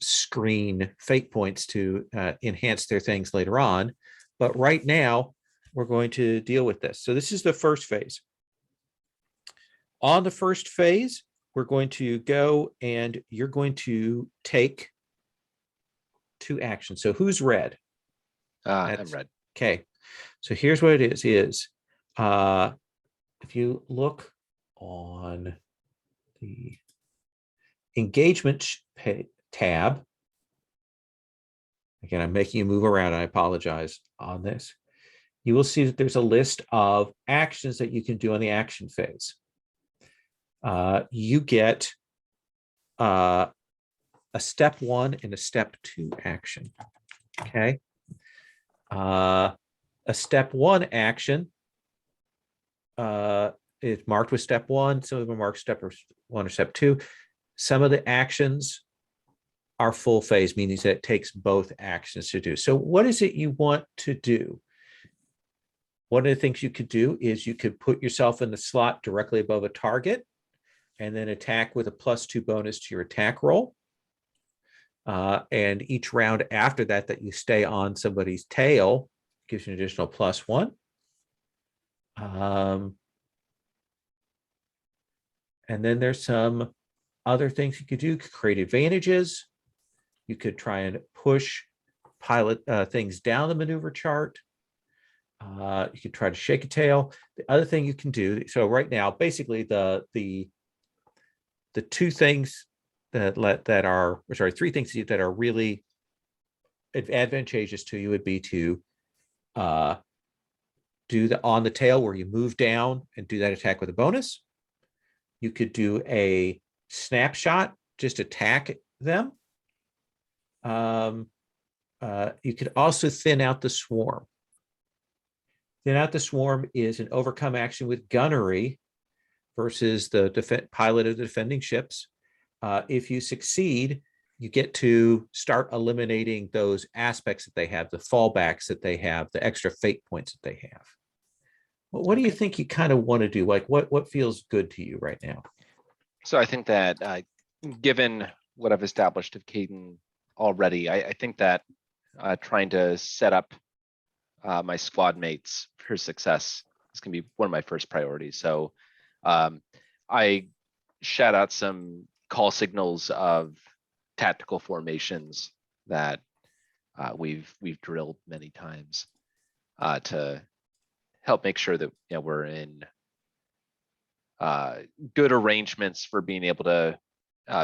screen fate points to enhance their things later on. But right now, we're going to deal with this. So this is the first phase. On the first phase, we're going to go and you're going to take 2 actions. So who's red? I'm That's- red. Okay. So here's what it is if you look on the engagement tab, again, I'm making you move around. I apologize on this. You will see that there's a list of actions that you can do on the action phase. You get a step 1 and a step 2 action. Okay. A step 1 action is marked with step 1. Some of them are marked step 1 or step 2. Some of the actions are full phase, meaning that it takes both actions to do. So what is it you want to do? One of the things you could do is you could put yourself in the slot directly above a target and then attack with a +2 bonus to your attack roll. And each round after that, that you stay on somebody's tail gives you an additional +1. And then there's some other things you could do. You could create advantages. You could try and push pilot things down the maneuver chart. You could try to shake a tail. The other thing you can do, so right now, basically the 2 things that are, sorry, 3 things that are really advantageous to you would be to do the on the tail where you move down and do that attack with a bonus. You could do a snapshot, just attack them. You could also thin out the swarm. Thin out the swarm is an overcome action with gunnery versus the pilot of the defending ships. If you succeed, you get to start eliminating those aspects that they have, the fallbacks that they have, the extra fate points that they have. Well, what do you think you kind of want to do? Like what feels good to you right now? So I think that given what I've established of Caden already, I think that trying to set up my squad mates for success is going to be one of my first priorities. So I shout out some call signals of tactical formations that we've drilled many times to help make sure that we're in good arrangements for being able to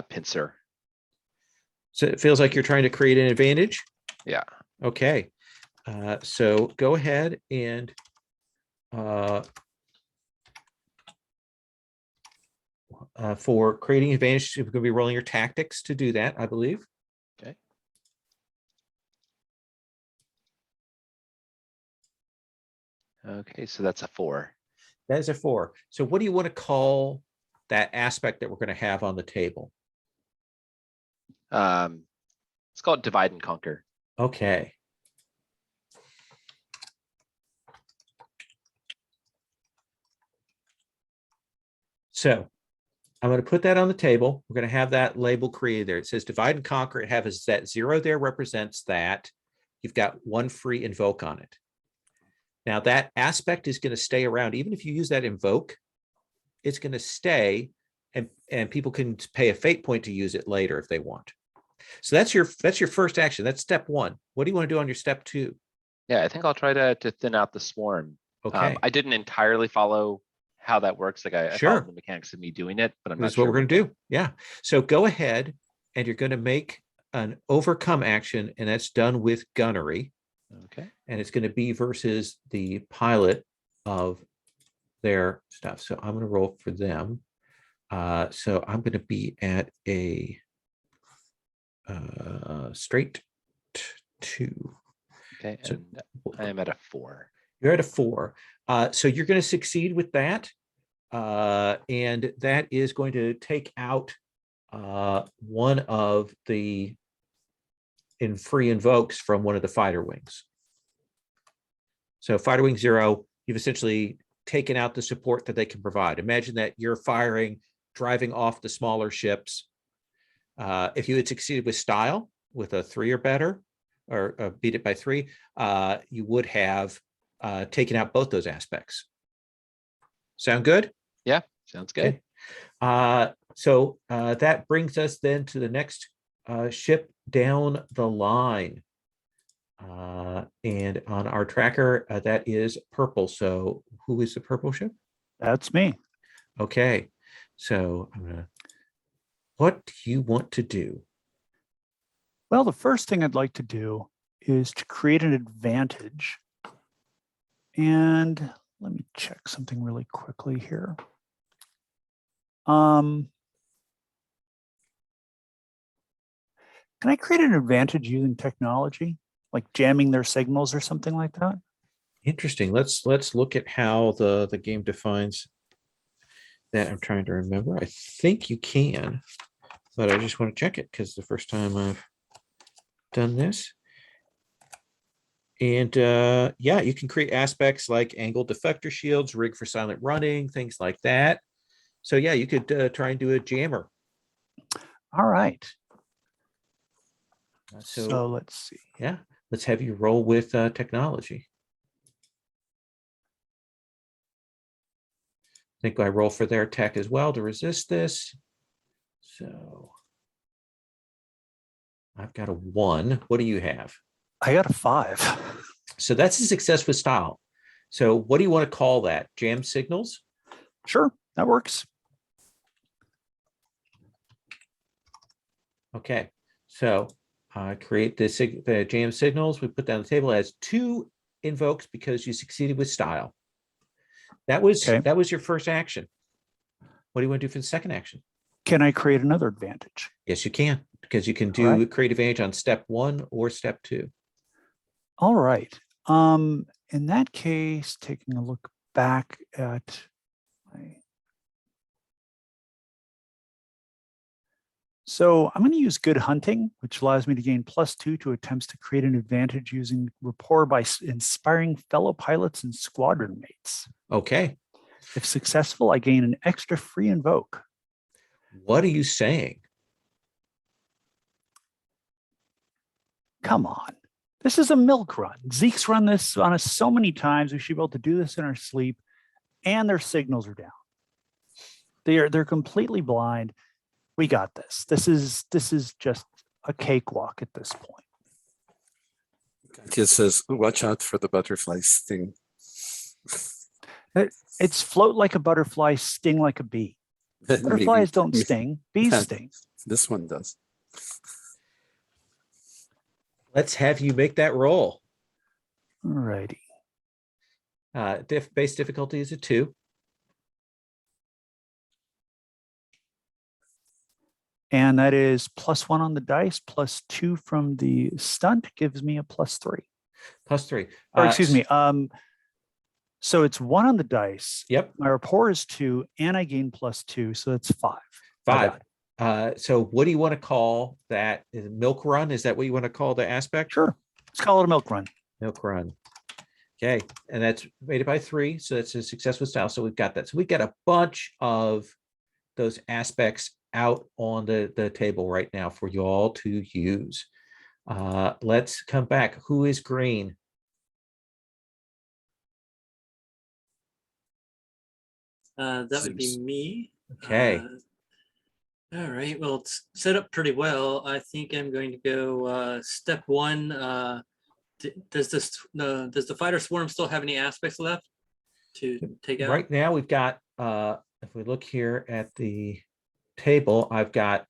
pincer. So it feels like you're trying to create an advantage? Yeah. Okay. So go ahead and for creating advantage, you're going to be rolling your tactics to do that, I believe. Okay. Okay, so that's a 4. That is a 4. So what do you want to call that aspect that we're going to have on the table? It's called divide and conquer. Okay. So I'm going to put that on the table. We're going to have that label created there. It says divide and conquer. It has that 0 there represents that you've got 1 free invoke on it. Now that aspect is going to stay around. Even if you use that invoke, it's going to stay and people can pay a fate point to use it later if they want. So that's your first action. That's step 1. What do you want to do on your step 2? Yeah, I think I'll try to thin out the swarm. Okay. I didn't entirely follow how that works. Like I Sure. followed the mechanics of me doing it, but I'm not That's sure what we're going to do. Yeah. So go ahead and you're going to make an overcome action, and that's done with gunnery. Okay. And it's going to be versus the pilot of their stuff. So I'm going to roll for them. So I'm going to be at a straight 2. Okay, So and I am at a 4. you're at a 4. So you're going to succeed with that. And that is going to take out one of the free invokes from one of the fighter wings. So fighter wing 0, you've essentially taken out the support that they can provide. Imagine that you're driving off the smaller ships. If you had succeeded with style with a 3 or better, or beat it by 3, you would have taken out both those aspects. Sound good? Yeah, sounds good. Okay. So that brings us then to the next ship down the line. And on our tracker, that is purple. So who is the purple ship? That's me. Okay. So what do you want to do? Well, the first thing I'd like to do is to create an advantage. And let me check something really quickly here. Can I create an advantage using technology, like jamming their signals or something like that? Interesting. Let's look at how the game defines that. I'm trying to remember. I think you can, but I just want to check it because the first time I've done this. And yeah, you can create aspects like angled defector shields, rig for silent running, things like that. So yeah, you could try and do a jammer. All right. So So let's see. yeah, let's have you roll with technology. I think I roll for their tech as well to resist this. So I've got a 1. What do you have? I got a 5. So that's a success with style. So what do you want to call that? Jam signals? Sure, that works. Okay. So create the jam signals. We put that on the table as 2 invokes because you succeeded with style. That was your first action. What do you want to do for the second action? Can I create another advantage? Yes, you can, because you can do create advantage on step 1 or step 2. All right. In that case, taking a look back at my... So I'm going to use Good Hunting, which allows me to gain +2 to attempts to create an advantage using rapport by inspiring fellow pilots and squadron mates. Okay. If successful, I gain an extra free invoke. What are you saying? Come on. This is a milk run. Zeke's run this on us so many times. We should be able to do this in our sleep, and their signals are down. They're completely blind. We got this. This is just a cakewalk at this point. It just says, watch out for the butterfly sting. It's float like a butterfly, sting like a bee. Butterflies don't sting, bees sting. This one does. Let's have you make that roll. All righty. Base difficulty is a 2. And that is +1 on the dice, +2 from the stunt gives me a +3. +3. Or excuse me. So it's 1 on the dice. Yep. My rapport is 2, and I gain +2, so that's 5. 5. So what do you want to call that? Is it milk run? Is that what you want to call the aspect? Sure. Let's call it a milk run. Milk run. Okay. And that's rated by 3. So that's a successful style. So we've got that. So we've got a bunch of those aspects out on the table right now for you all to use. Let's come back. Who is green? That would be me. Okay. All right. Well, it's set up pretty well. I think I'm going to go step 1. Does the fighter swarm still have any aspects left to take out? Right now we've got, if we look here at the table, I've got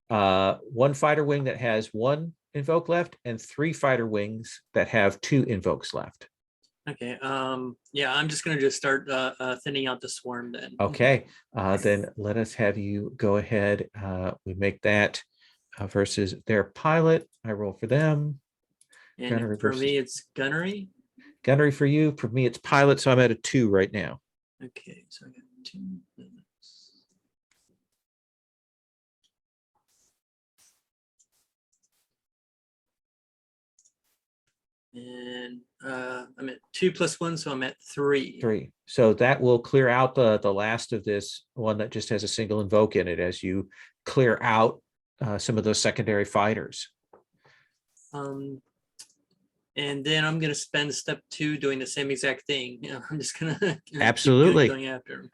1 fighter wing that has 1 invoke left and 3 fighter wings that have 2 invokes left. Okay. Yeah, I'm just going to just start thinning out the swarm then. Okay. Then let us have you go ahead. We make that versus their pilot. I roll for them. And Gunnery for versus- me, it's gunnery. Gunnery for you. For me, it's pilot. So I'm at a 2 right now. Okay, so I got 2 minutes. And I'm at 2 + 1, so I'm at 3. 3. So that will clear out the last of this one that just has a single invoke in it as you clear out some of those secondary fighters. And then I'm going to spend step 2 doing the same exact thing. You know, I'm just going to Absolutely going after him.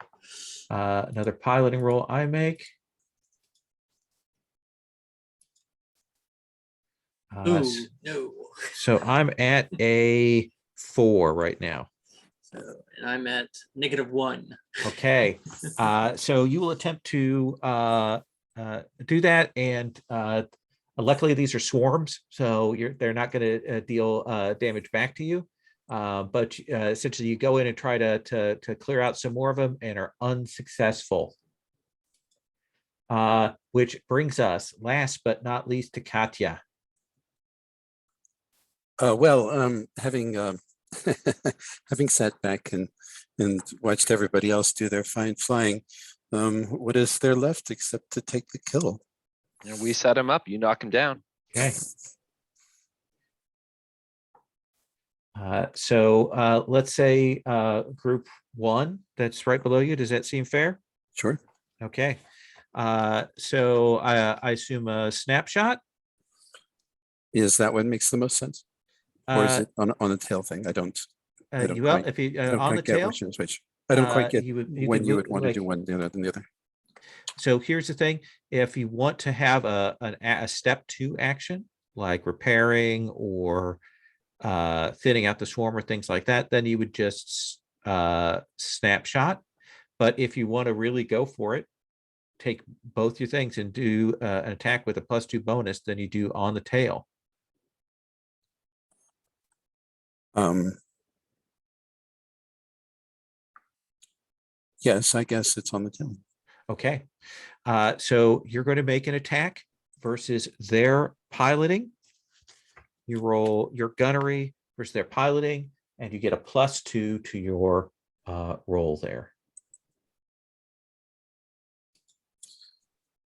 Another piloting roll I make. Ooh, no. So I'm at a 4 right now. So, and I'm at -1. Okay. So you will attempt to do that, and luckily these are swarms, so they're not going to deal damage back to you. But essentially, you go in and try to clear out some more of them, and are unsuccessful. Which brings us, last but not least, to Katya. Having having sat back and watched everybody else do their fine flying, what is there left except to take the kill? And we set him up, you knock him down. Okay. So let's say group 1 that's right below you. Does that seem fair? Sure. Okay. So I assume a snapshot. Is that what makes the most sense? Or is Uh, it on a tail thing? I don't well, quite- if you I don't on quite the get tail, which is which. I don't quite get you when could you move, would want to like, do one than the other. so here's the thing: if you want to have a step 2 action, like repairing or thinning out the swarm or things like that, then you would just snapshot. But if you want to really go for it, take both your things and do an attack with a +2 bonus, then you do on the tail. Yes, I guess it's on the tail. Okay. So you're going to make an attack versus their piloting. You roll your gunnery versus their piloting, and you get a +2 to your roll there.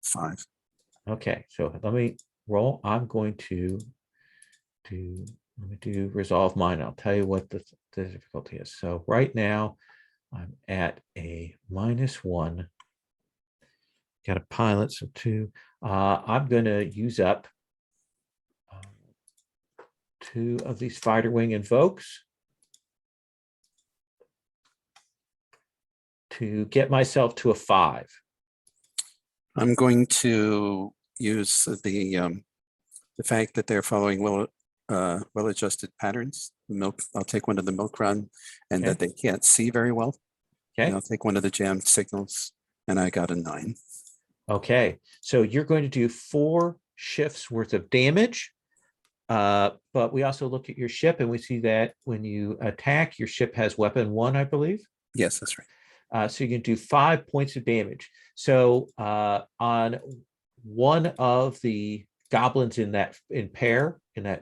5. Okay, so let me roll. I'm going to let me do resolve mine. I'll tell you what the difficulty is. So right now I'm at a -1. Got a pilot, so 2. I'm going to use up 2 of these fighter wing invokes to get myself to a 5. I'm going to use the fact that they're following well-adjusted patterns. I'll take one of the milk run, and that they can't see very well. Okay. And I'll take one of the jammed signals, and I got a 9. Okay, so you're going to do 4 shifts worth of damage. But we also look at your ship, and we see that when you attack, your ship has weapon 1, I believe. Yes, that's right. So you can do 5 points of damage. So on one of the goblins in that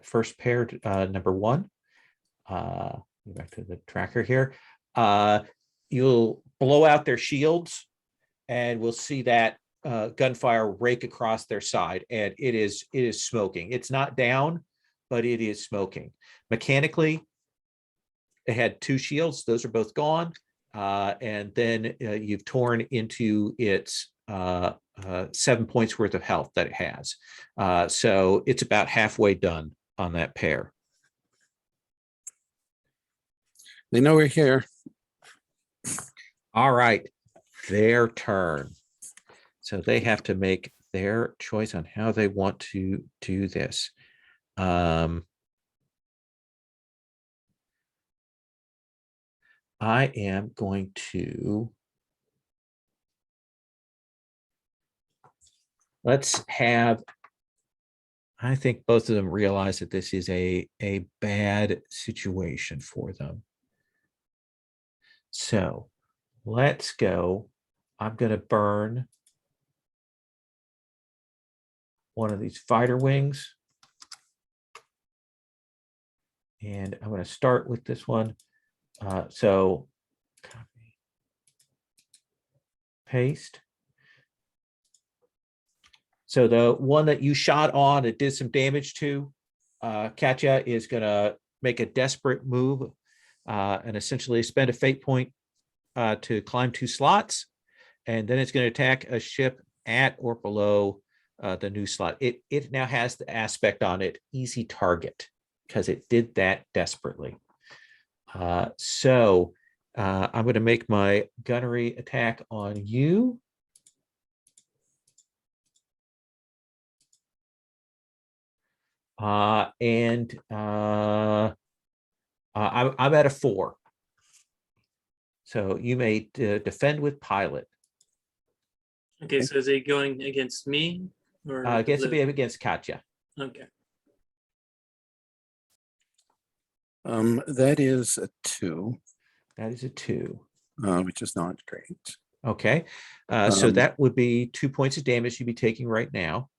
first pair, number 1, go back to the tracker here. You'll blow out their shields, and we'll see that gunfire rake across their side, and it is smoking. It's not down, but it is smoking. Mechanically, it had 2 shields; those are both gone. And then you've torn into its 7 points worth of health that it has. So it's about halfway done on that pair. They know we're here. All right, their turn. So they have to make their choice on how they want to do this. I am going to, let's have, I think both of them realize that this is a bad situation for them. So let's go. I'm going to burn one of these fighter wings. And I'm going to start with this one. So copy, paste. So the one that you shot on, it did some damage to. Katya is going to make a desperate move and essentially spend a fate point to climb 2 slots. And then it's going to attack a ship at or below the new slot. It now has the aspect on it, easy target, because it did that desperately. So I'm going to make my gunnery attack on you. I'm at a 4. So you may defend with pilot. Okay, so is it going against me or Gets to be against Katya. okay? That is a 2, That is a 2. which is not great. Okay. So Um, that would be 2 points of damage you'd be taking right now.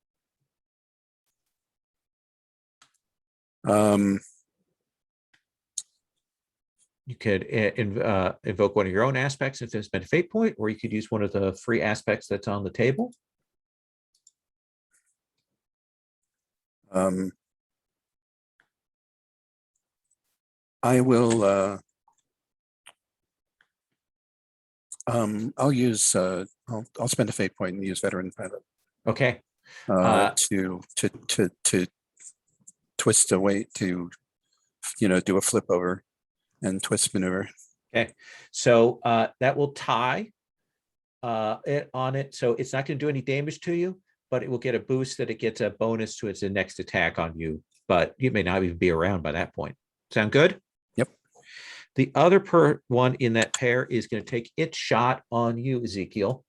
You could invoke one of your own aspects if there's been a fate point, or you could use one of the free aspects that's on the table. I will. I'll use. I'll spend a fate point and use veteran pilot Okay. to twist away to, do a flip over and twist maneuver. Okay. So that will tie it on it. So it's not going to do any damage to you, but it will get a boost that it gets a bonus to its next attack on you. But you may not even be around by that point. Sound good? Yep. The other one in that pair is going to take its shot on you, Ezekiel.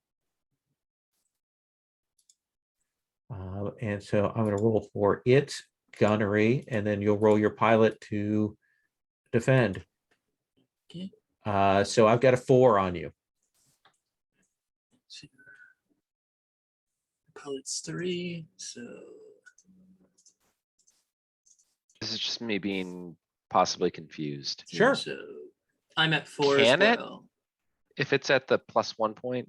And so I'm going to roll for its gunnery, and then you'll roll your pilot to defend. Okay. So I've got a 4 on you. Pilot's 3, so This is just me being possibly confused. Sure. So I'm at 4 Can as it? well. If it's at the +1 point,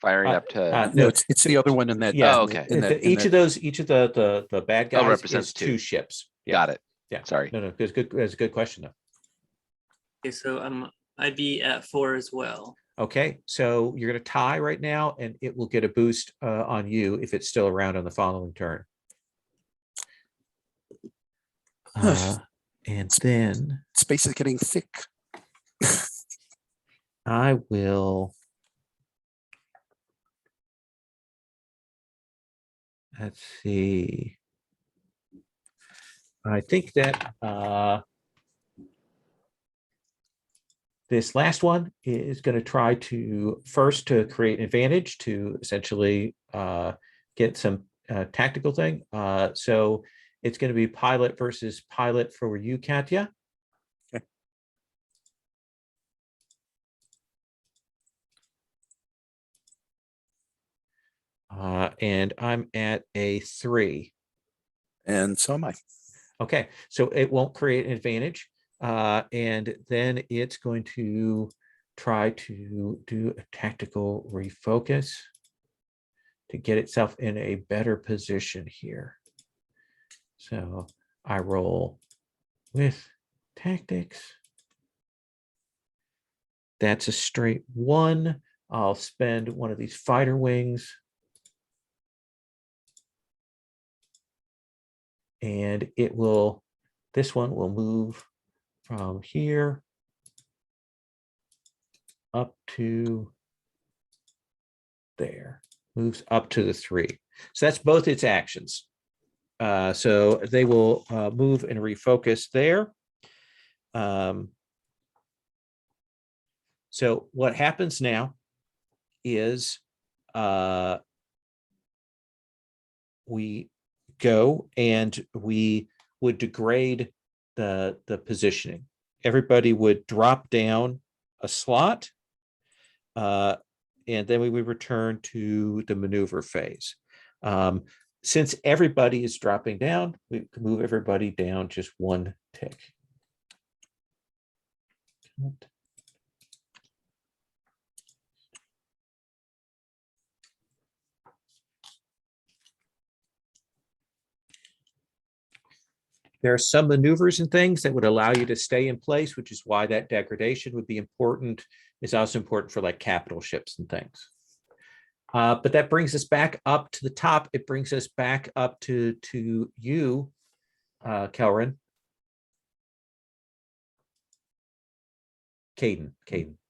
firing up to, No, it's the other one in that. Yeah. Oh, okay. Each of the bad guys represents is 2. 2 ships. Yeah. got it. Yeah. Sorry. No, that's good. That's a good question though. Okay, so I'd be at 4 as well. Okay, so you're going to tie right now, and it will get a boost on you if it's still around on the following turn. And then Space is getting thick. I will. Let's see. I think that this last one is going to try to first to create an advantage to essentially get some tactical thing. So it's going to be pilot versus pilot for you, Katya. Okay. And I'm at a 3. And so am I. Okay, so it won't create an advantage. And then it's going to try to do a tactical refocus to get itself in a better position here. So I roll with tactics. That's a straight 1. I'll spend one of these fighter wings. And this one will move from here up to there, moves up to the 3. So that's both its actions. So they will move and refocus there. So what happens now is we go and we would degrade the positioning. Everybody would drop down a slot, and then we would return to the maneuver phase. Since everybody is dropping down, we can move everybody down just 1 tick. There are some maneuvers and things that would allow you to stay in place, which is why that degradation would be important. It's also important for like capital ships and things. But that brings us back up to the top. It brings us back up to you, Kelrin. Caden,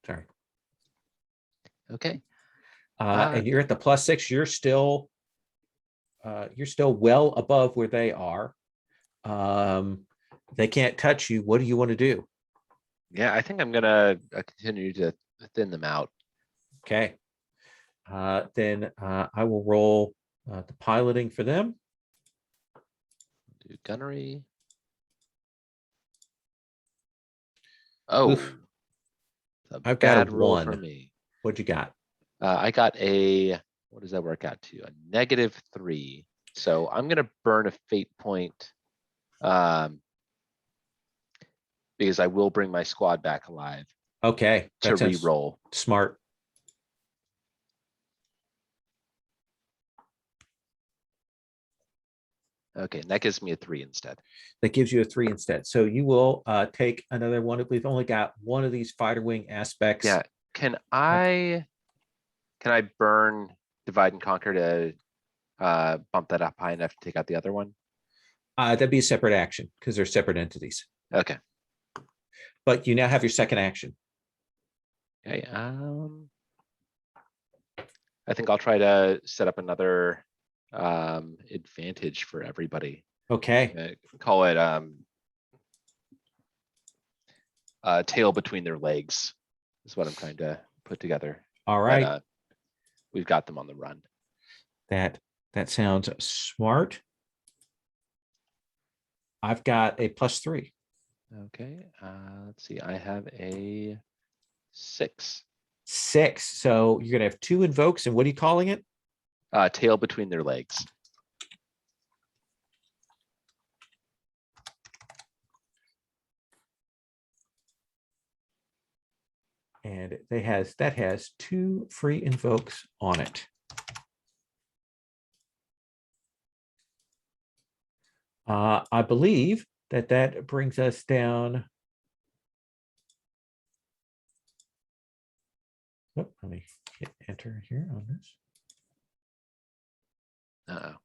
sorry. Okay. And you're at the +6. You're still well above where they are. They can't touch you. What do you want to do? Yeah, I think I'm gonna continue to thin them out. Okay. Then I will roll the piloting for them. Do gunnery. Oh, Oof. it's a I've got a bad roll for 1. me. What'd you got? I got a, what does that work out to? A -3. So I'm gonna burn a fate point. Because I will bring my squad back alive Okay. to That sounds re-roll. smart. Okay, and that gives me a 3 instead. That gives you a 3 instead. So you will take another one. We've only got one of these fighter wing aspects. Yeah, can I burn divide and conquer to bump that up high enough to take out the other one? That'd be a separate action because they're separate entities. Okay. But you now have your second action. Okay. I think I'll try to set up another advantage for everybody. Okay. Call it tail between their legs is what I'm trying to put together. All But, right. we've got them on the run. That sounds smart. I've got a +3. Okay, let's see. I have a 6. 6. So you're gonna have 2 invokes, and what are you calling it? Tail between their legs. And that has 2 free invokes on it. I believe that brings us down. Oh, let me hit enter here on this. Uh-oh.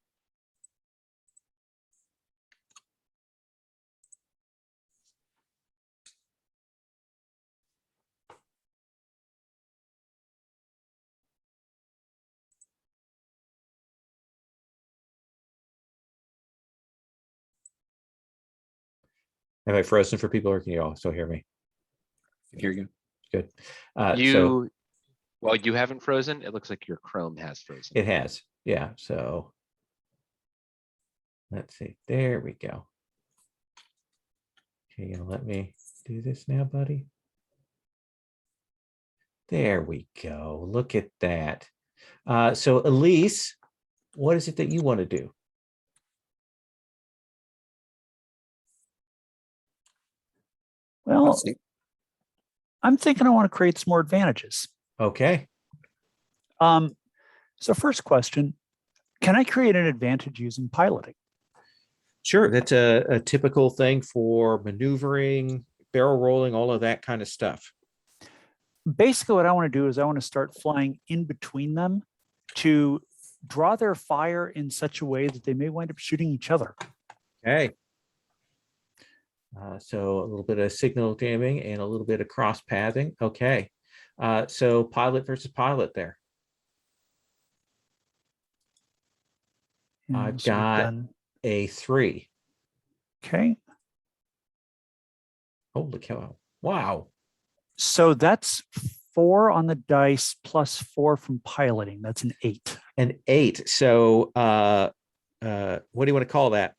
Have I frozen for people, or can you also hear me? Hear you. Good. Well, you haven't frozen. It looks like your Chrome has frozen. It has. Yeah. So let's see. There we go. Okay, you let me do this now, buddy. There we go. Look at that. So Elise, what is it that you want to do? Well, Let's see. I'm thinking I want to create some more advantages. Okay. So first question, can I create an advantage using piloting? Sure. That's a typical thing for maneuvering, barrel rolling, all of that kind of stuff. Basically, what I want to do is I want to start flying in between them to draw their fire in such a way that they may wind up shooting each other. Okay. So a little bit of signal jamming and a little bit of cross pathing. Okay. So pilot versus pilot there. Yeah, I've so we've got done- a 3. Okay. Holy cow. Wow. So that's 4 on the dice plus 4 from piloting. That's an 8. An 8. So what do you want to call that?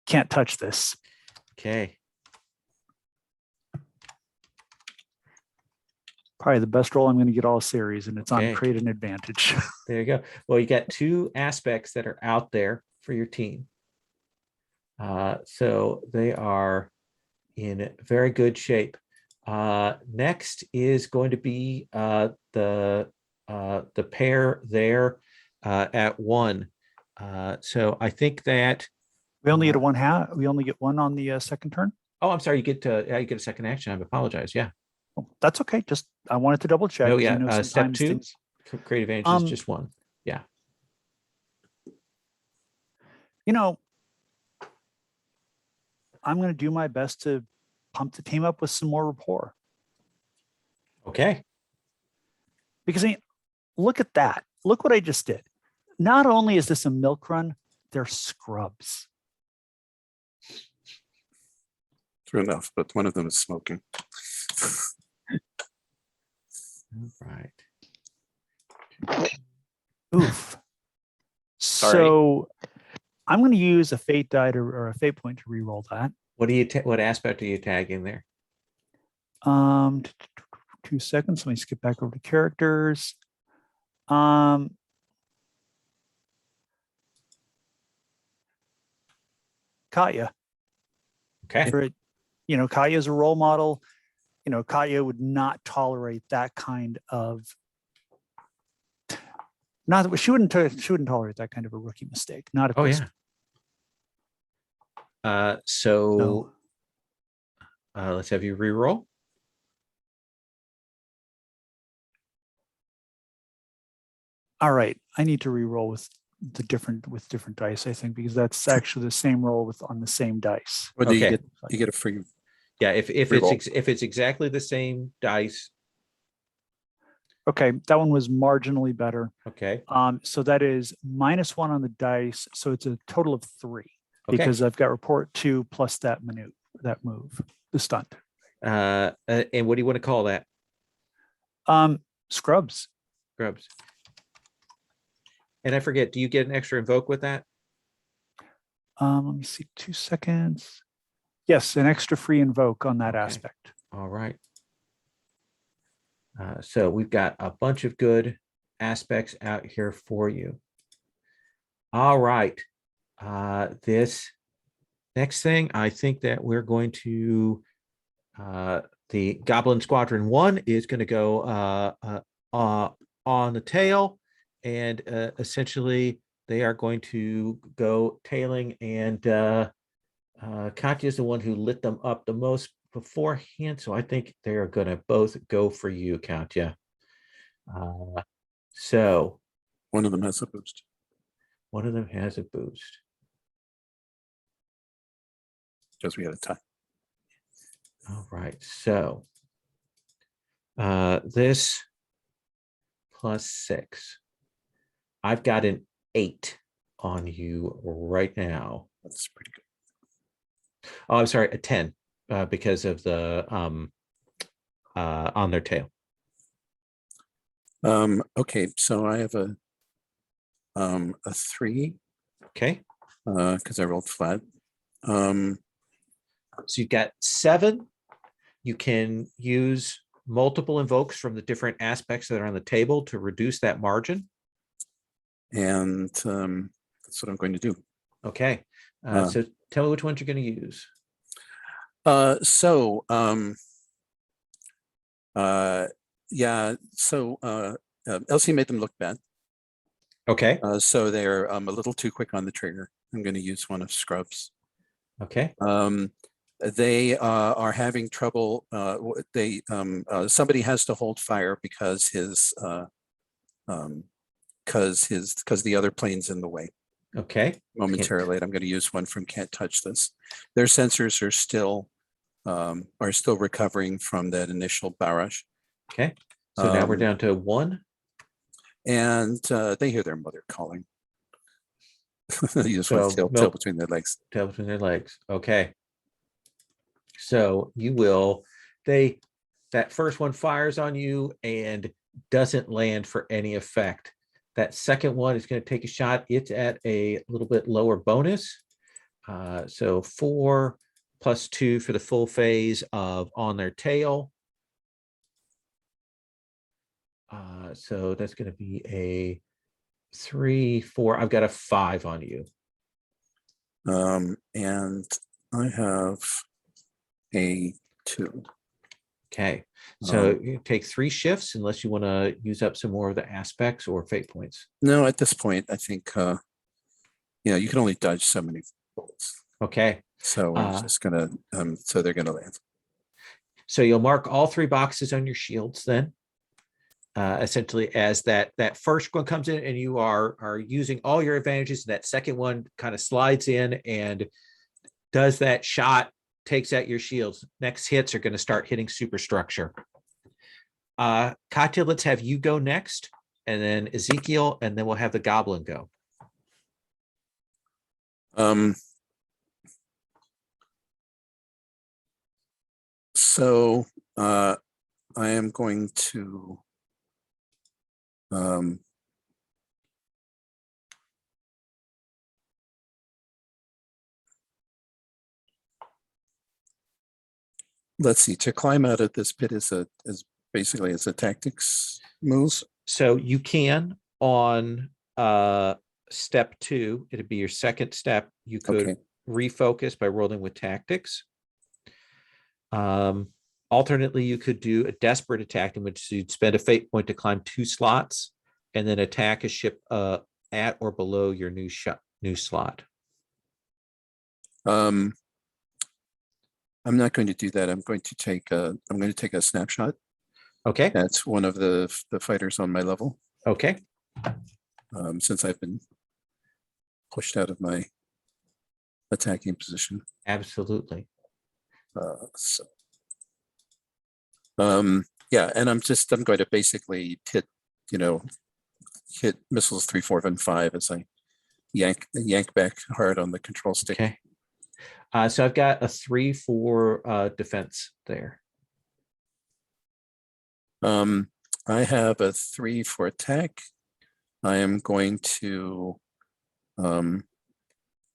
Can't touch this. Okay. Probably the best roll I'm going to get all series, and it's Okay. on create an advantage. There you go. Well, you got 2 aspects that are out there for your team. So they are in very good shape. Next is going to be the pair there at 1. So I think that We only get a 1/2. We only get 1 on the second turn. oh, I'm sorry, you get a second action. I apologize. Yeah. Oh, that's okay. Just I wanted to double check. No, 'cause yeah. I know Step sometimes 2, things- create advantage is just 1. Yeah. You know, I'm going to do my best to pump the team up with some more rapport. Okay. Because I mean, look at that. Look what I just did. Not only is this a milk run, they're scrubs. True enough, but one of them is smoking. All right. Oof. Sorry. So I'm going to use a fate die or a fate point to reroll that. What aspect are you tagging there? 2 seconds. Let me skip back over to characters. Katya. Okay. For, Katya is a role model. Katya would not tolerate that kind of. Not that she wouldn't tolerate that kind of a rookie mistake. Not at Oh this. yeah. No. Let's have you re-roll. All right, I need to re-roll with different dice, I think, because that's actually the same roll on the same dice. Or do Okay. you get a free? Yeah, if Re-roll. it's exactly the same dice. Okay, that one was marginally better. Okay. So that is -1 on the dice, so it's a total of 3 Okay. because I've got report 2 plus that move, the stunt. And what do you want to call that? Scrubs. Scrubs. And I forget, do you get an extra invoke with that? Let me see, 2 seconds. Yes, an extra free invoke on that Okay. aspect. All right. So we've got a bunch of good aspects out here for you. All right. This next thing, I think that we're going to, the Goblin Squadron 1 is going to go on the tail, and essentially they are going to go tailing, and Katya is the one who lit them up the most beforehand, so I think they are going to both go for you, Katya. So One of them has a boost. one of them has a boost. Because we had a tie. All right, so this +6. I've got an 8 on you right now. That's pretty good. Oh, I'm sorry, a 10 because of the on their tail. Okay, so I have a 3 Okay, because I rolled flat. so you've got 7. You can use multiple invokes from the different aspects that are on the table to reduce that margin. And that's what I'm going to do. Okay, so tell me which ones you're going to use. Yeah, so Elsie made them look bad. Okay, So they're a little too quick on the trigger. I'm going to use one of Scrubs. okay, They are having trouble. Somebody has to hold fire because the other plane's in the way. okay. Momentarily, I'm going to use one from Can't Touch This. Their sensors are still recovering from that initial barrage. Okay, so now we're down to 1. And they hear their mother calling. You just want to tail between their legs. Tail between their legs. Okay. So you will, that first one fires on you and doesn't land for any effect. That second one is going to take a shot. It's at a little bit lower bonus. So 4 + 2 for the full phase of on their tail. So that's going to be a 3, 4. I've got a 5 on you. And I have a 2. Okay. So you take 3 shifts unless you want to use up some more of the aspects or fate points. No, at this point, I think you can only dodge so many bullets. Okay. So I'm just gonna so they're gonna land. So you'll mark all 3 boxes on your shields then. Essentially, as that first one comes in and you are using all your advantages, that second one kind of slides in and does that shot, takes out your shields. Next hits are going to start hitting superstructure. Katya, let's have you go next, and then Ezekiel, and then we'll have the goblin go. So I am going to let's see, to climb out of this pit is basically a tactics move. So you can on step 2, it'd be your second step. You could Okay. refocus by rolling with tactics. Alternately, you could do a desperate attack in which you'd spend a fate point to climb 2 slots and then attack a ship at or below your new slot. I'm not going to do that. I'm going to take a snapshot. Okay. That's one of the fighters on my level. Okay. Since I've been pushed out of my attacking position. Absolutely. Yeah, and I'm going to basically hit missiles 3, 4, and 5 as I yank back hard on the control stick. Okay. So I've got a 3 for defense there. I have a 3 for attack. I am going to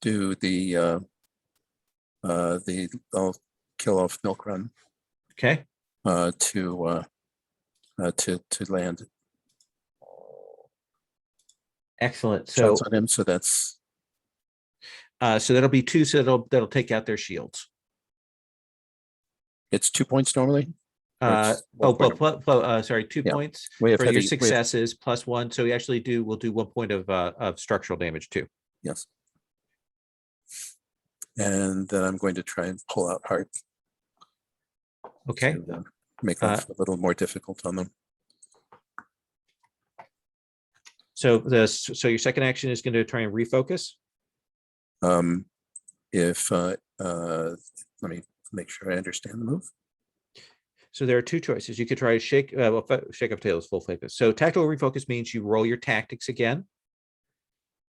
do I'll kill off Milk Run. Okay. To land. Excellent. So Shots on him, so that's so that'll be 2, so that'll take out their shields. it's 2 points normally. Sorry, 2 Yeah. points We have for your heavy- successes plus 1. So we actually we'll do 1 point of structural damage too. Yes. And then I'm going to try and pull out hard. Okay. To, make life a little more difficult on them. So your second action is going to try and refocus. Let me make sure I understand the move. So there are 2 choices. You could try to shake up tails full focus. So tactical refocus means you roll your tactics again,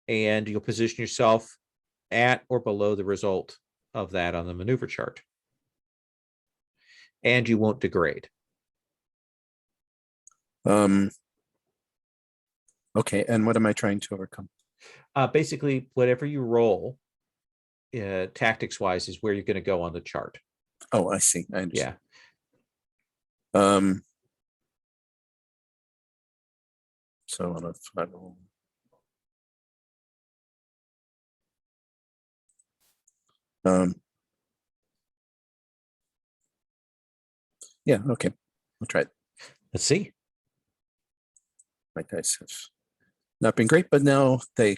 and you'll position yourself at or below the result of that on the maneuver chart. And you won't degrade. Okay, and what am I trying to overcome? Basically, whatever you roll, tactics wise, is where you're going to go on the chart. Oh, I see. I understand. Yeah. So on a final. Yeah, okay. I'll try it. Let's see. My dice have not been great, but now they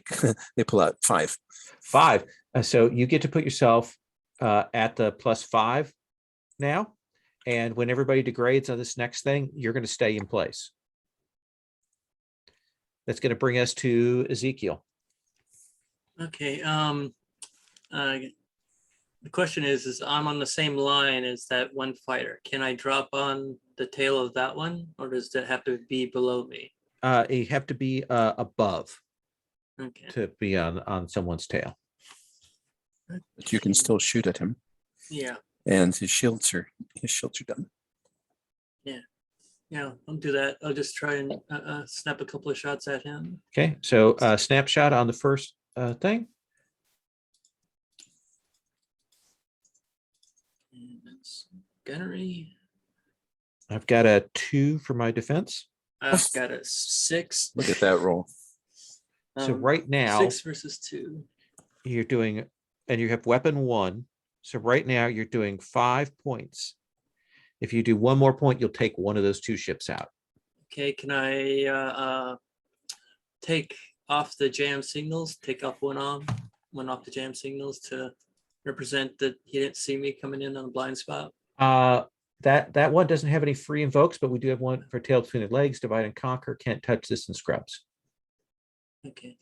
pull out 5. 5. So you get to put yourself at the +5 now. And when everybody degrades on this next thing, you're going to stay in place. That's going to bring us to Ezekiel. Okay. The question is I'm on the same line as that one fighter. Can I drop on the tail of that one, or does that have to be below me? You have to be above to be on someone's tail. But you can still shoot at him. Yeah. And his shields are done. Yeah, I'll do that. I'll just try and snap a couple of shots at him. Okay, so snapshot on the first thing. And that's gunnery. I've got a 2 for my defense. I've got a 6. Look at that roll. So right now 6 versus 2. you're doing, and you have weapon 1. So right now you're doing 5 points. If you do 1 more point, you'll take one of those 2 ships out. Okay, can I take off the jam signals? Take off one off the jam signals to represent that he didn't see me coming in on a blind spot. That one doesn't have any free invokes, but we do have one for Tail Between the Legs, Divide and Conquer, Can't Touch This, and Scrubs. Okay.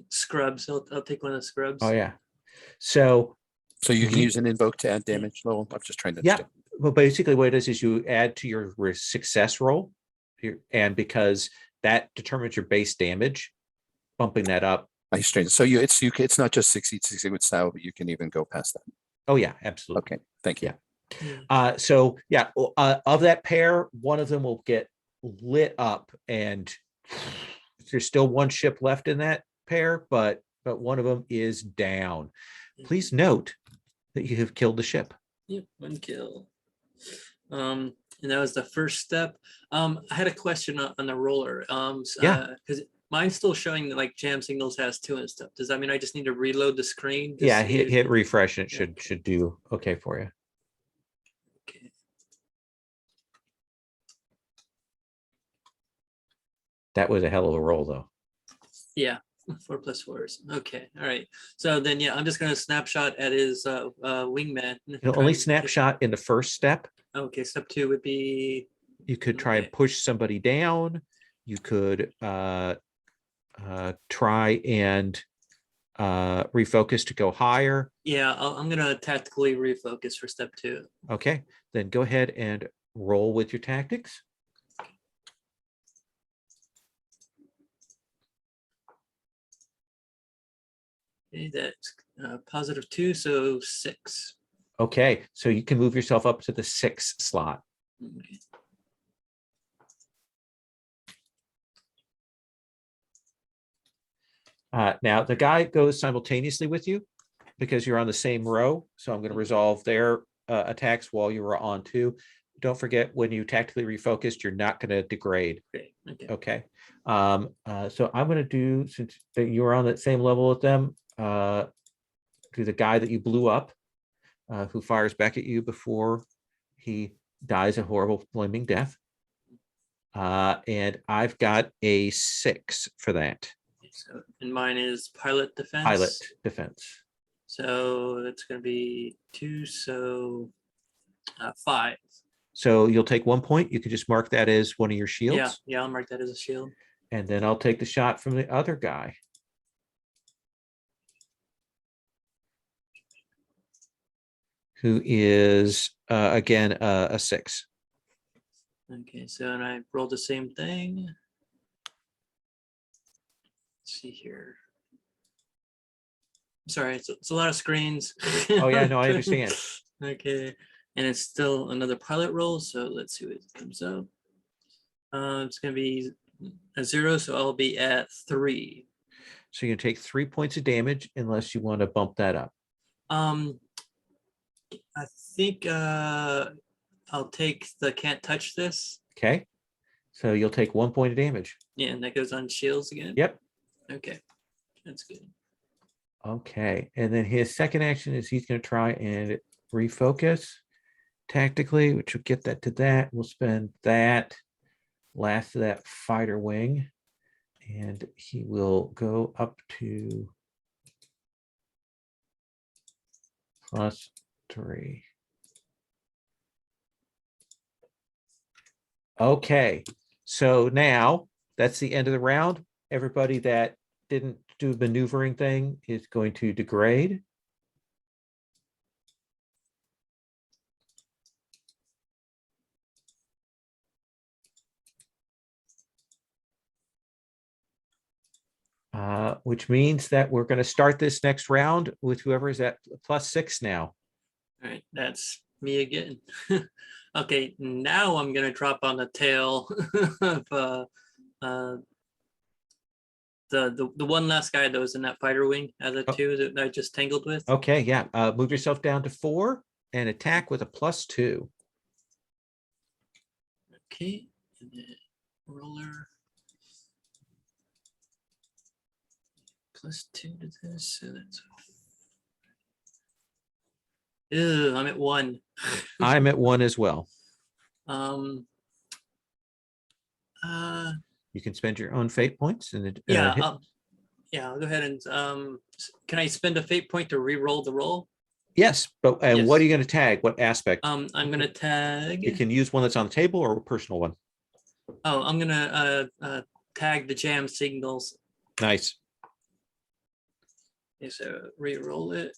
Scrubs. I'll take one of the scrubs. Oh yeah. So you can use an invoke to add damage level. I'm just trying to understand. Well, basically what it is you add to your success roll, and because that determines your base damage, bumping that up Nice train. So it's not just succeed with style, but you can even go past that. Oh yeah, absolutely. Okay, thank you. Yeah. So yeah, of that pair, one of them will get lit up, and there's still one ship left in that pair, but one of them is down. Please note that you have killed the ship. Yep, 1 kill. And that was the first step. I had a question on the roller. Yeah. Because mine's still showing that like jam signals has 2 and stuff. Does that mean I just need to reload the screen? to Yeah, see hit if- refresh and it Yeah. should do okay for you. Okay. That was a hell of a roll, though. Yeah, 4 + 4s. Okay, all right. So then, yeah, I'm just gonna snapshot at his wingman. You can only snapshot in the first step. Okay, step 2 would be. You could try and Okay. push somebody down. You could try and refocus to go higher. Yeah, I'm gonna tactically refocus for step 2. Okay, then go ahead and roll with your tactics. Okay, that's +2, so 6. Okay, so you can move yourself up to the 6 slot. Okay. Now the guy goes simultaneously with you because you're on the same row. So I'm going to resolve their attacks while you were on 2. Don't forget, when you tactically refocused, you're not going to degrade. Great. Okay. Okay. So I'm going to do, since you were on that same level with them, do the guy that you blew up, who fires back at you before he dies a horrible flaming death. And I've got a 6 for that. So, and mine is pilot defense. Pilot defense. So that's going to be 2, so 5. So you'll take 1 point. You could just mark that as one of your shields. Yeah, yeah, I'll mark that as a shield. And then I'll take the shot from the other guy. Who is, again, a 6. Okay, so and I rolled the same thing. Let's see here. Sorry, it's a lot of screens. Oh, yeah, no, I understand. Okay, and it's still another pilot roll, so let's see what comes up. It's going to be a 0, so I'll be at 3. So you take 3 points of damage unless you want to bump that up. I think I'll take the can't touch this. Okay. So you'll take 1 point of damage. Yeah, and that goes on shields again. Yep. Okay, that's good. Okay. And then his second action is he's going to try and refocus tactically, which will get that to that. We'll spend that last of that fighter wing. And he will go up to +3. Okay, so now that's the end of the round. Everybody that didn't do the maneuvering thing is going to degrade. Which means that we're going to start this next round with whoever is at +6 now. All right, that's me again. Okay, now I'm gonna drop on the tail of the one last guy that was in that fighter wing as a 2 that I just tangled with. Okay, yeah. Move yourself down to 4 and attack with a +2. Okay, and then roller +2 to this, so that's. Ew, I'm at 1. I'm at 1 as well. You can spend your own fate points and Yeah, hit. I'll go ahead and can I spend a fate point to re-roll the roll? Yes, but what Yes. are you going to tag? What aspect? I'm gonna tag. You can use one that's on the table or a personal one. Oh, I'm gonna tag the jam signals. Nice. Okay, so re-roll it.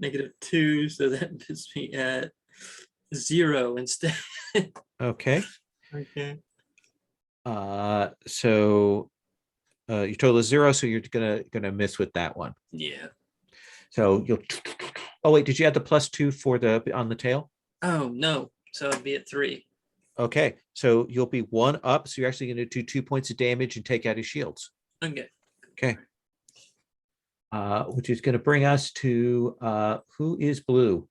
-2, so that puts me at 0 instead. Okay. Okay. So your total is 0, so you're gonna miss with that one. Yeah. So you'll. Oh wait, did you add the +2 for the on the tail? Oh no. So it'd be at 3. Okay, so you'll be 1 up. So you're actually going to do 2 points of damage and take out his shields. Okay. Okay. Which is going to bring us to who is blue?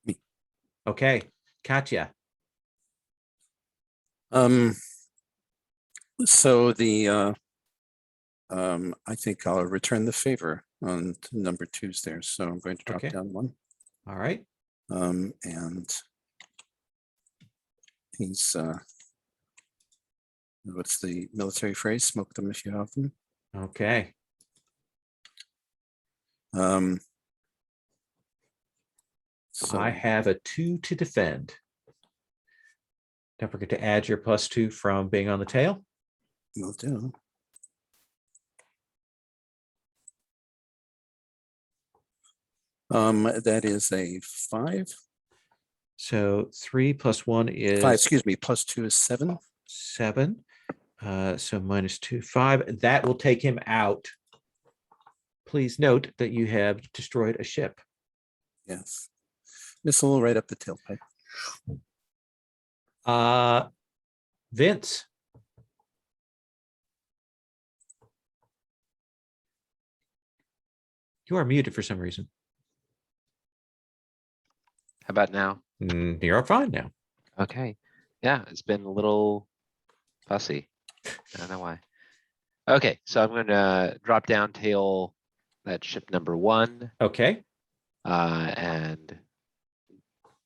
Me. Okay, Katya. So the I think I'll return the favor on number 2's there. So I'm going to drop Okay. down 1. All right. And he's what's the military phrase? Smoke them if you have them. Okay. So I have a 2 to defend. Don't forget to add your +2 from being on the tail. will do. That is a 5. So 3 + 1 is 5, excuse me, +2 is 7. 7. So -2, 5. That will take him out. Please note that you have destroyed a ship. Yes. Missile right up the tailpipe. Vince. You are muted for some reason. How about now? You're fine now. Okay. Yeah, it's been a little fussy. I don't know why. Okay, so I'm gonna drop down tail that ship number 1 Okay, and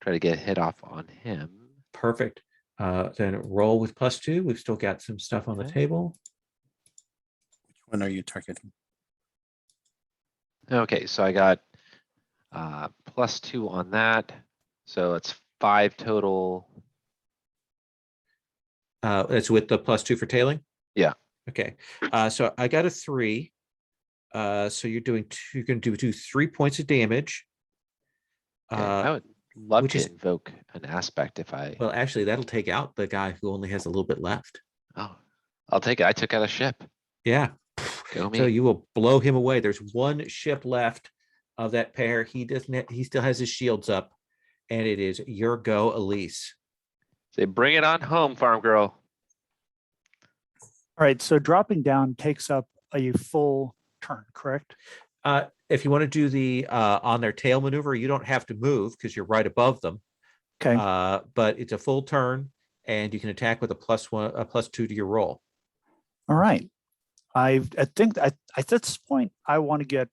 try to get a hit off on him. perfect. Then roll with +2. We've still got some stuff on the Okay. table. Which one are you targeting? Okay, so I got +2 on that. So it's 5 total. That's with the +2 for tailing? Yeah. Okay, so I got a 3. So you're going to do 3 points of damage. Okay, I would love which to is- invoke an aspect if I, Well, actually, that'll take out the guy who only has a little bit left. oh, I'll take it. I took out a ship. Yeah. Go So me. you will blow him away. There's 1 ship left of that pair. He still has his shields up, and it is your go, Elise. Say, bring it on home, farm girl. All right, so dropping down takes up a full turn, correct? If you want to do the on their tail maneuver, you don't have to move because you're right above them. Okay. But it's a full turn, and you can attack with a +1, a +2 to your roll. All right. I think at this point, I want to get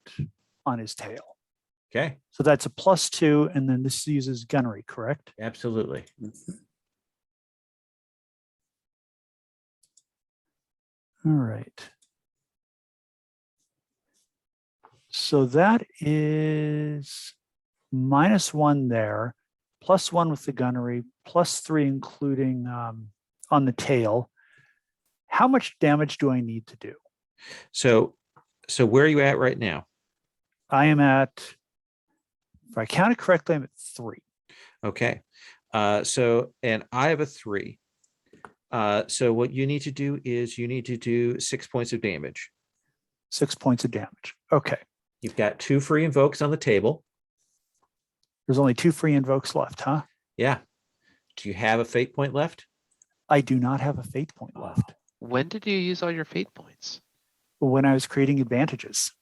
on his tail. Okay, So that's a +2, and then this uses gunnery, correct? absolutely. All right. So that is -1 there, +1 with the gunnery, +3 including on the tail. How much damage do I need to do? So where are you at right now? I am at, if I count it correctly, I'm at 3. Okay. And I have a 3. So what you need to do is you need to do 6 points of damage. 6 points of damage. Okay. You've got 2 free invokes on the table. There's only 2 free invokes left, huh? Yeah. Do you have a fate point left? I do not have a fate point left. When did you use all your fate points? When I was creating advantages.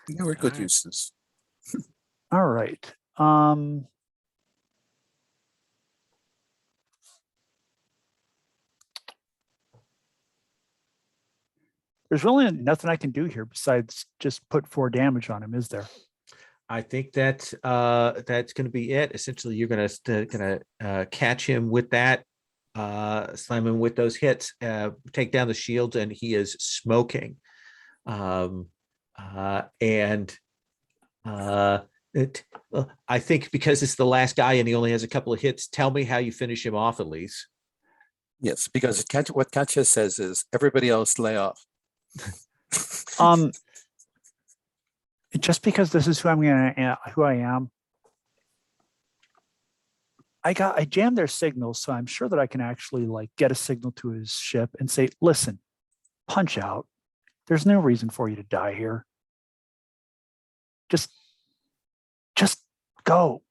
There were good Alright. uses. All right. There's really nothing I can do here besides just put 4 damage on him, is there? I think that's going to be it. Essentially, you're gonna catch him with that, slam him with those hits, take down the shields, and he is smoking. I think because it's the last guy and he only has a couple of hits, tell me how you finish him off, Elise. Yes, because what Katya says is everybody else lay off. Just because this is who I am, I jammed their signals, so I'm sure that I can actually like get a signal to his ship and say, listen, punch out. There's no reason for you to die here. Just go.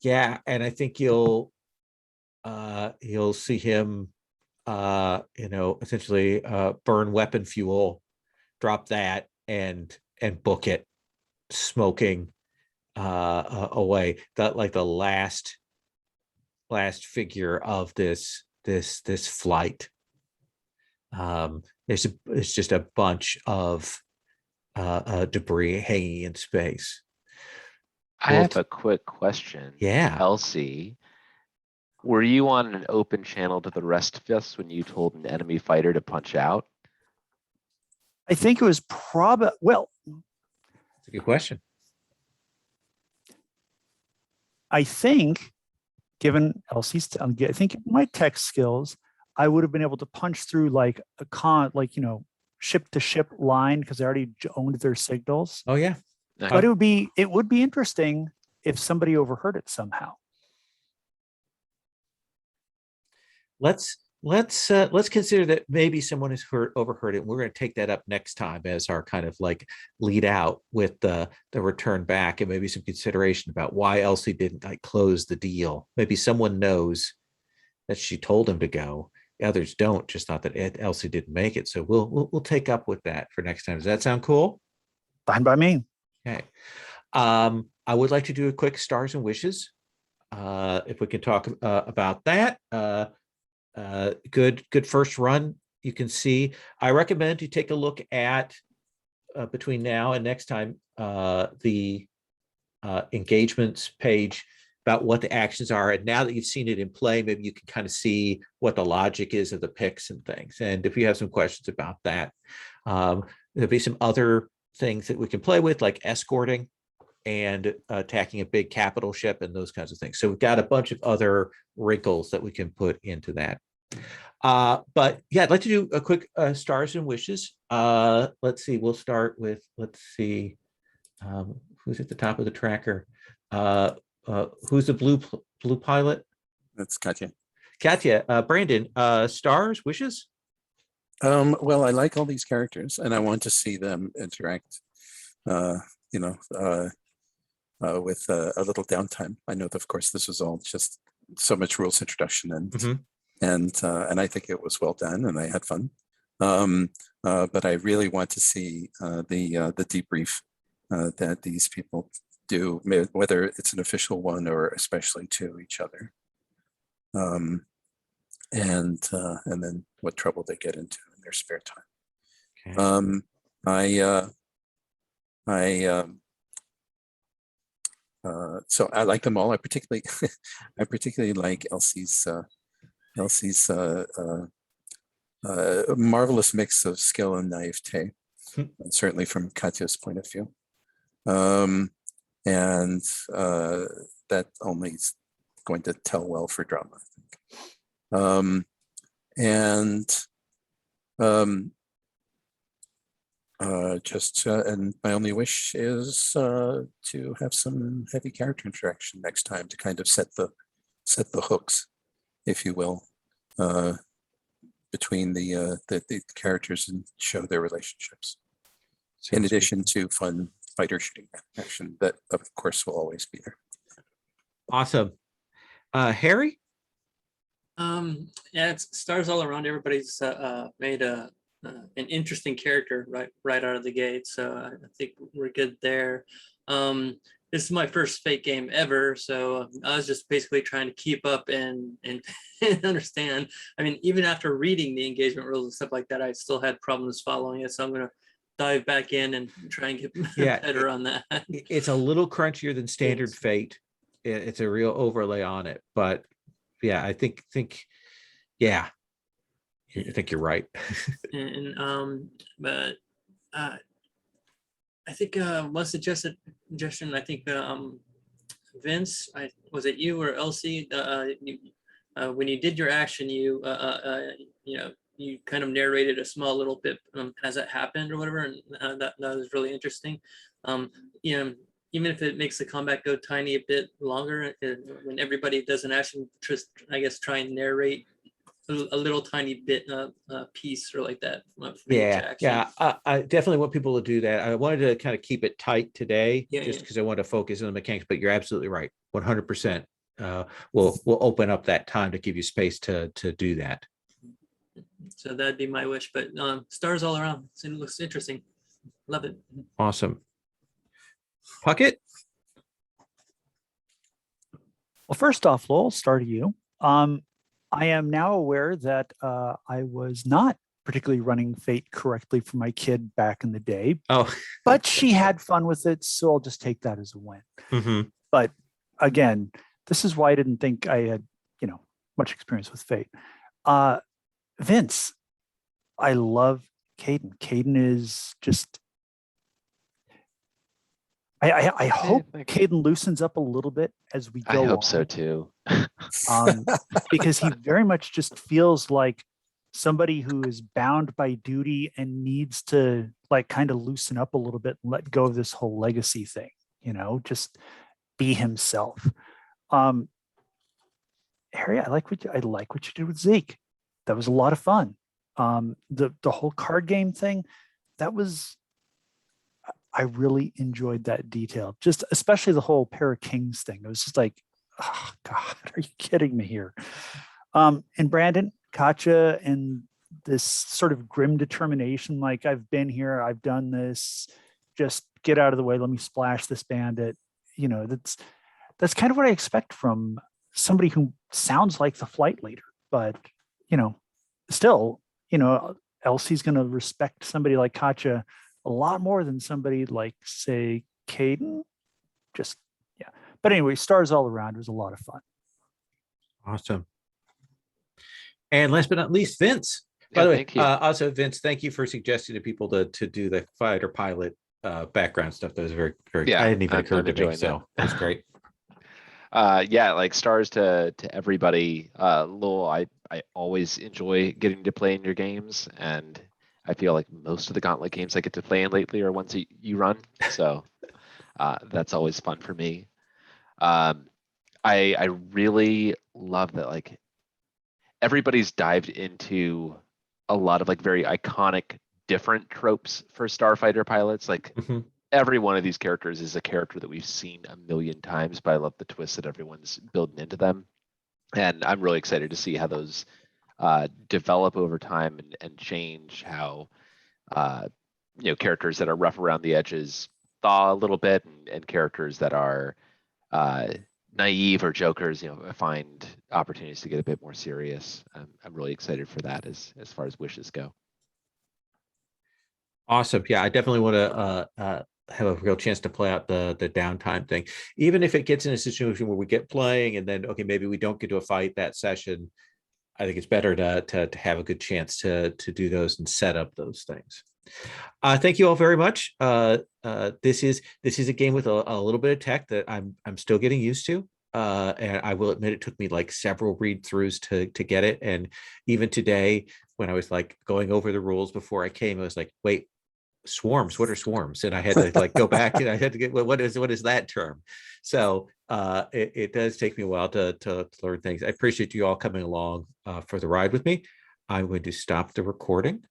Yeah, and I think you'll see him essentially burn weapon fuel, drop that, and book it, smoking away. That like the last figure of this flight. It's just a bunch of debris hanging in space. I Well, have a quick question. Yeah. Elsie, were you on an open channel to the rest of us when you told an enemy fighter to punch out? I think it was well, That's a good question. I think, given Elsie's, I think my tech skills, I would have been able to punch through like ship to ship line because I already owned their signals. Oh yeah. But it would be interesting if somebody overheard it somehow. Let's consider that maybe someone has overheard it. We're going to take that up next time as our kind of like lead out with the return back, and maybe some consideration about why Elsie didn't like close the deal. Maybe someone knows that she told him to go. The others don't, just not that Elsie didn't make it. So we'll take up with that for next time. Does that sound cool? Fine by me. Okay. I would like to do a quick stars and wishes. If we can talk about that. Good first run. You can see, I recommend you take a look at between now and next time the engagements page about what the actions are. And now that you've seen it in play, maybe you can kind of see what the logic is of the picks and things. And if you have some questions about that, there'll be some other things that we can play with, like escorting and attacking a big capital ship and those kinds of things. So we've got a bunch of other wrinkles that we can put into that. But yeah, I'd like to do a quick stars and wishes. Let's see, we'll start with, who's at the top of the tracker? Who's the blue pilot? That's Katya. Katya. Brandon, stars, wishes? Well, I like all these characters and I want to see them interact, with a little downtime. I know that, of course, this was all just so much rules introduction and I think it was well done and I had fun. But I really want to see the debrief that these people do, whether it's an official one or especially to each other. And then what trouble they get into in their spare time. Okay. So I like them all. I particularly like Elsie's marvelous mix of skill and naivete, certainly from Katya's point of view. And that only is going to tell well for drama, I think. And my only wish is to have some heavy character interaction next time to kind of set the hooks, if you will, between the characters and show their relationships. In addition to fun fighter shooting action that, of course, will always be there. Awesome. Harry? Yeah, it's stars all around. Everybody's made an interesting character right out of the gate, so I think we're good there. This is my first Fate game ever, so I was just basically trying to keep up and understand. I mean, even after reading the engagement rules and stuff like that, I still had problems following it, so I'm going to dive back in and try and get better on that. It's a little crunchier than standard Fate. It's a real overlay on it, but yeah, I think yeah, I think you're right. But I think one suggestion. I think Vince, was it you or Elsie? When you did your action, you you kind of narrated a small little bit as that happened or whatever, and that was really interesting. even if it makes the combat go tiny bit longer, when everybody does an action, just I guess try and narrate a little tiny bit piece or like that for each action. I definitely want people to do that. I wanted to kind of keep it tight today, Yeah, just yeah. because I want to focus on the mechanics. But you're absolutely right, 100%. We'll open up that time to give you space to do that. So that'd be my wish. But stars all around. It looks interesting. Love it. Awesome. Puckett? Well, first off, Lowell, start to you. I am now aware that I was not particularly running Fate correctly for my kid back in the day, Oh, but she had fun with it, so I'll just take that as a win. mhm. But again, this is why I didn't think I had, much experience with Fate. Vince, I love Caden. Caden is just. I hope thank Caden loosens up a little bit as we go I hope on. so too. Because he very much just feels like somebody who is bound by duty and needs to like kind of loosen up a little bit and let go of this whole legacy thing, just be himself. Harry, I like what you did with Zeke. That was a lot of fun. The whole card game thing, I really enjoyed that detail, just especially the whole pair of kings thing. It was just like, oh God, are you kidding me here? And Brandon, Katja, and this sort of grim determination, like I've been here, I've done this, just get out of the way, let me splash this bandit. That's kind of what I expect from somebody who sounds like the flight leader, but still, Elsie's going to respect somebody like Katja a lot more than somebody like, say, Caden. Just, yeah. But anyway, stars all around. It was a lot of fun. Awesome. And last but not least, Vince. By Yeah, the way, thank you. also Vince, thank you for suggesting to people to do the fighter pilot background stuff. That was very, very. Yeah, I hadn't even I'm occurred to me, enjoying so that's great. Yeah, like stars to everybody. Lowell, I always enjoy getting to play in your games, and I feel like most of the Gauntlet games I get to play in lately are ones that you run. So that's always fun for me. I really love that like everybody's dived into a lot of like very iconic different tropes for starfighter pilots. Like Mhm. every one of these characters is a character that we've seen a million times, but I love the twist that everyone's building into them. And I'm really excited to see how those develop over time and change how characters that are rough around the edges thaw a little bit, and characters that are naive or jokers, find opportunities to get a bit more serious. I'm really excited for that as far as wishes go. Awesome. Yeah, I definitely want to have a real chance to play out the downtime thing. Even if it gets in a situation where we get playing and then, okay, maybe we don't get to a fight that session, I think it's better to have a good chance to do those and set up those things. Thank you all very much. This is a game with a little bit of tech that I'm still getting used to. And I will admit it took me like several read throughs to get it. And even today, when I was like going over the rules before I came, I was like, wait, swarms, what are swarms? And I had to like go back and I had to get what is that term? So it does take me a while to learn things. I appreciate you all coming along for the ride with me. I'm going to stop the recording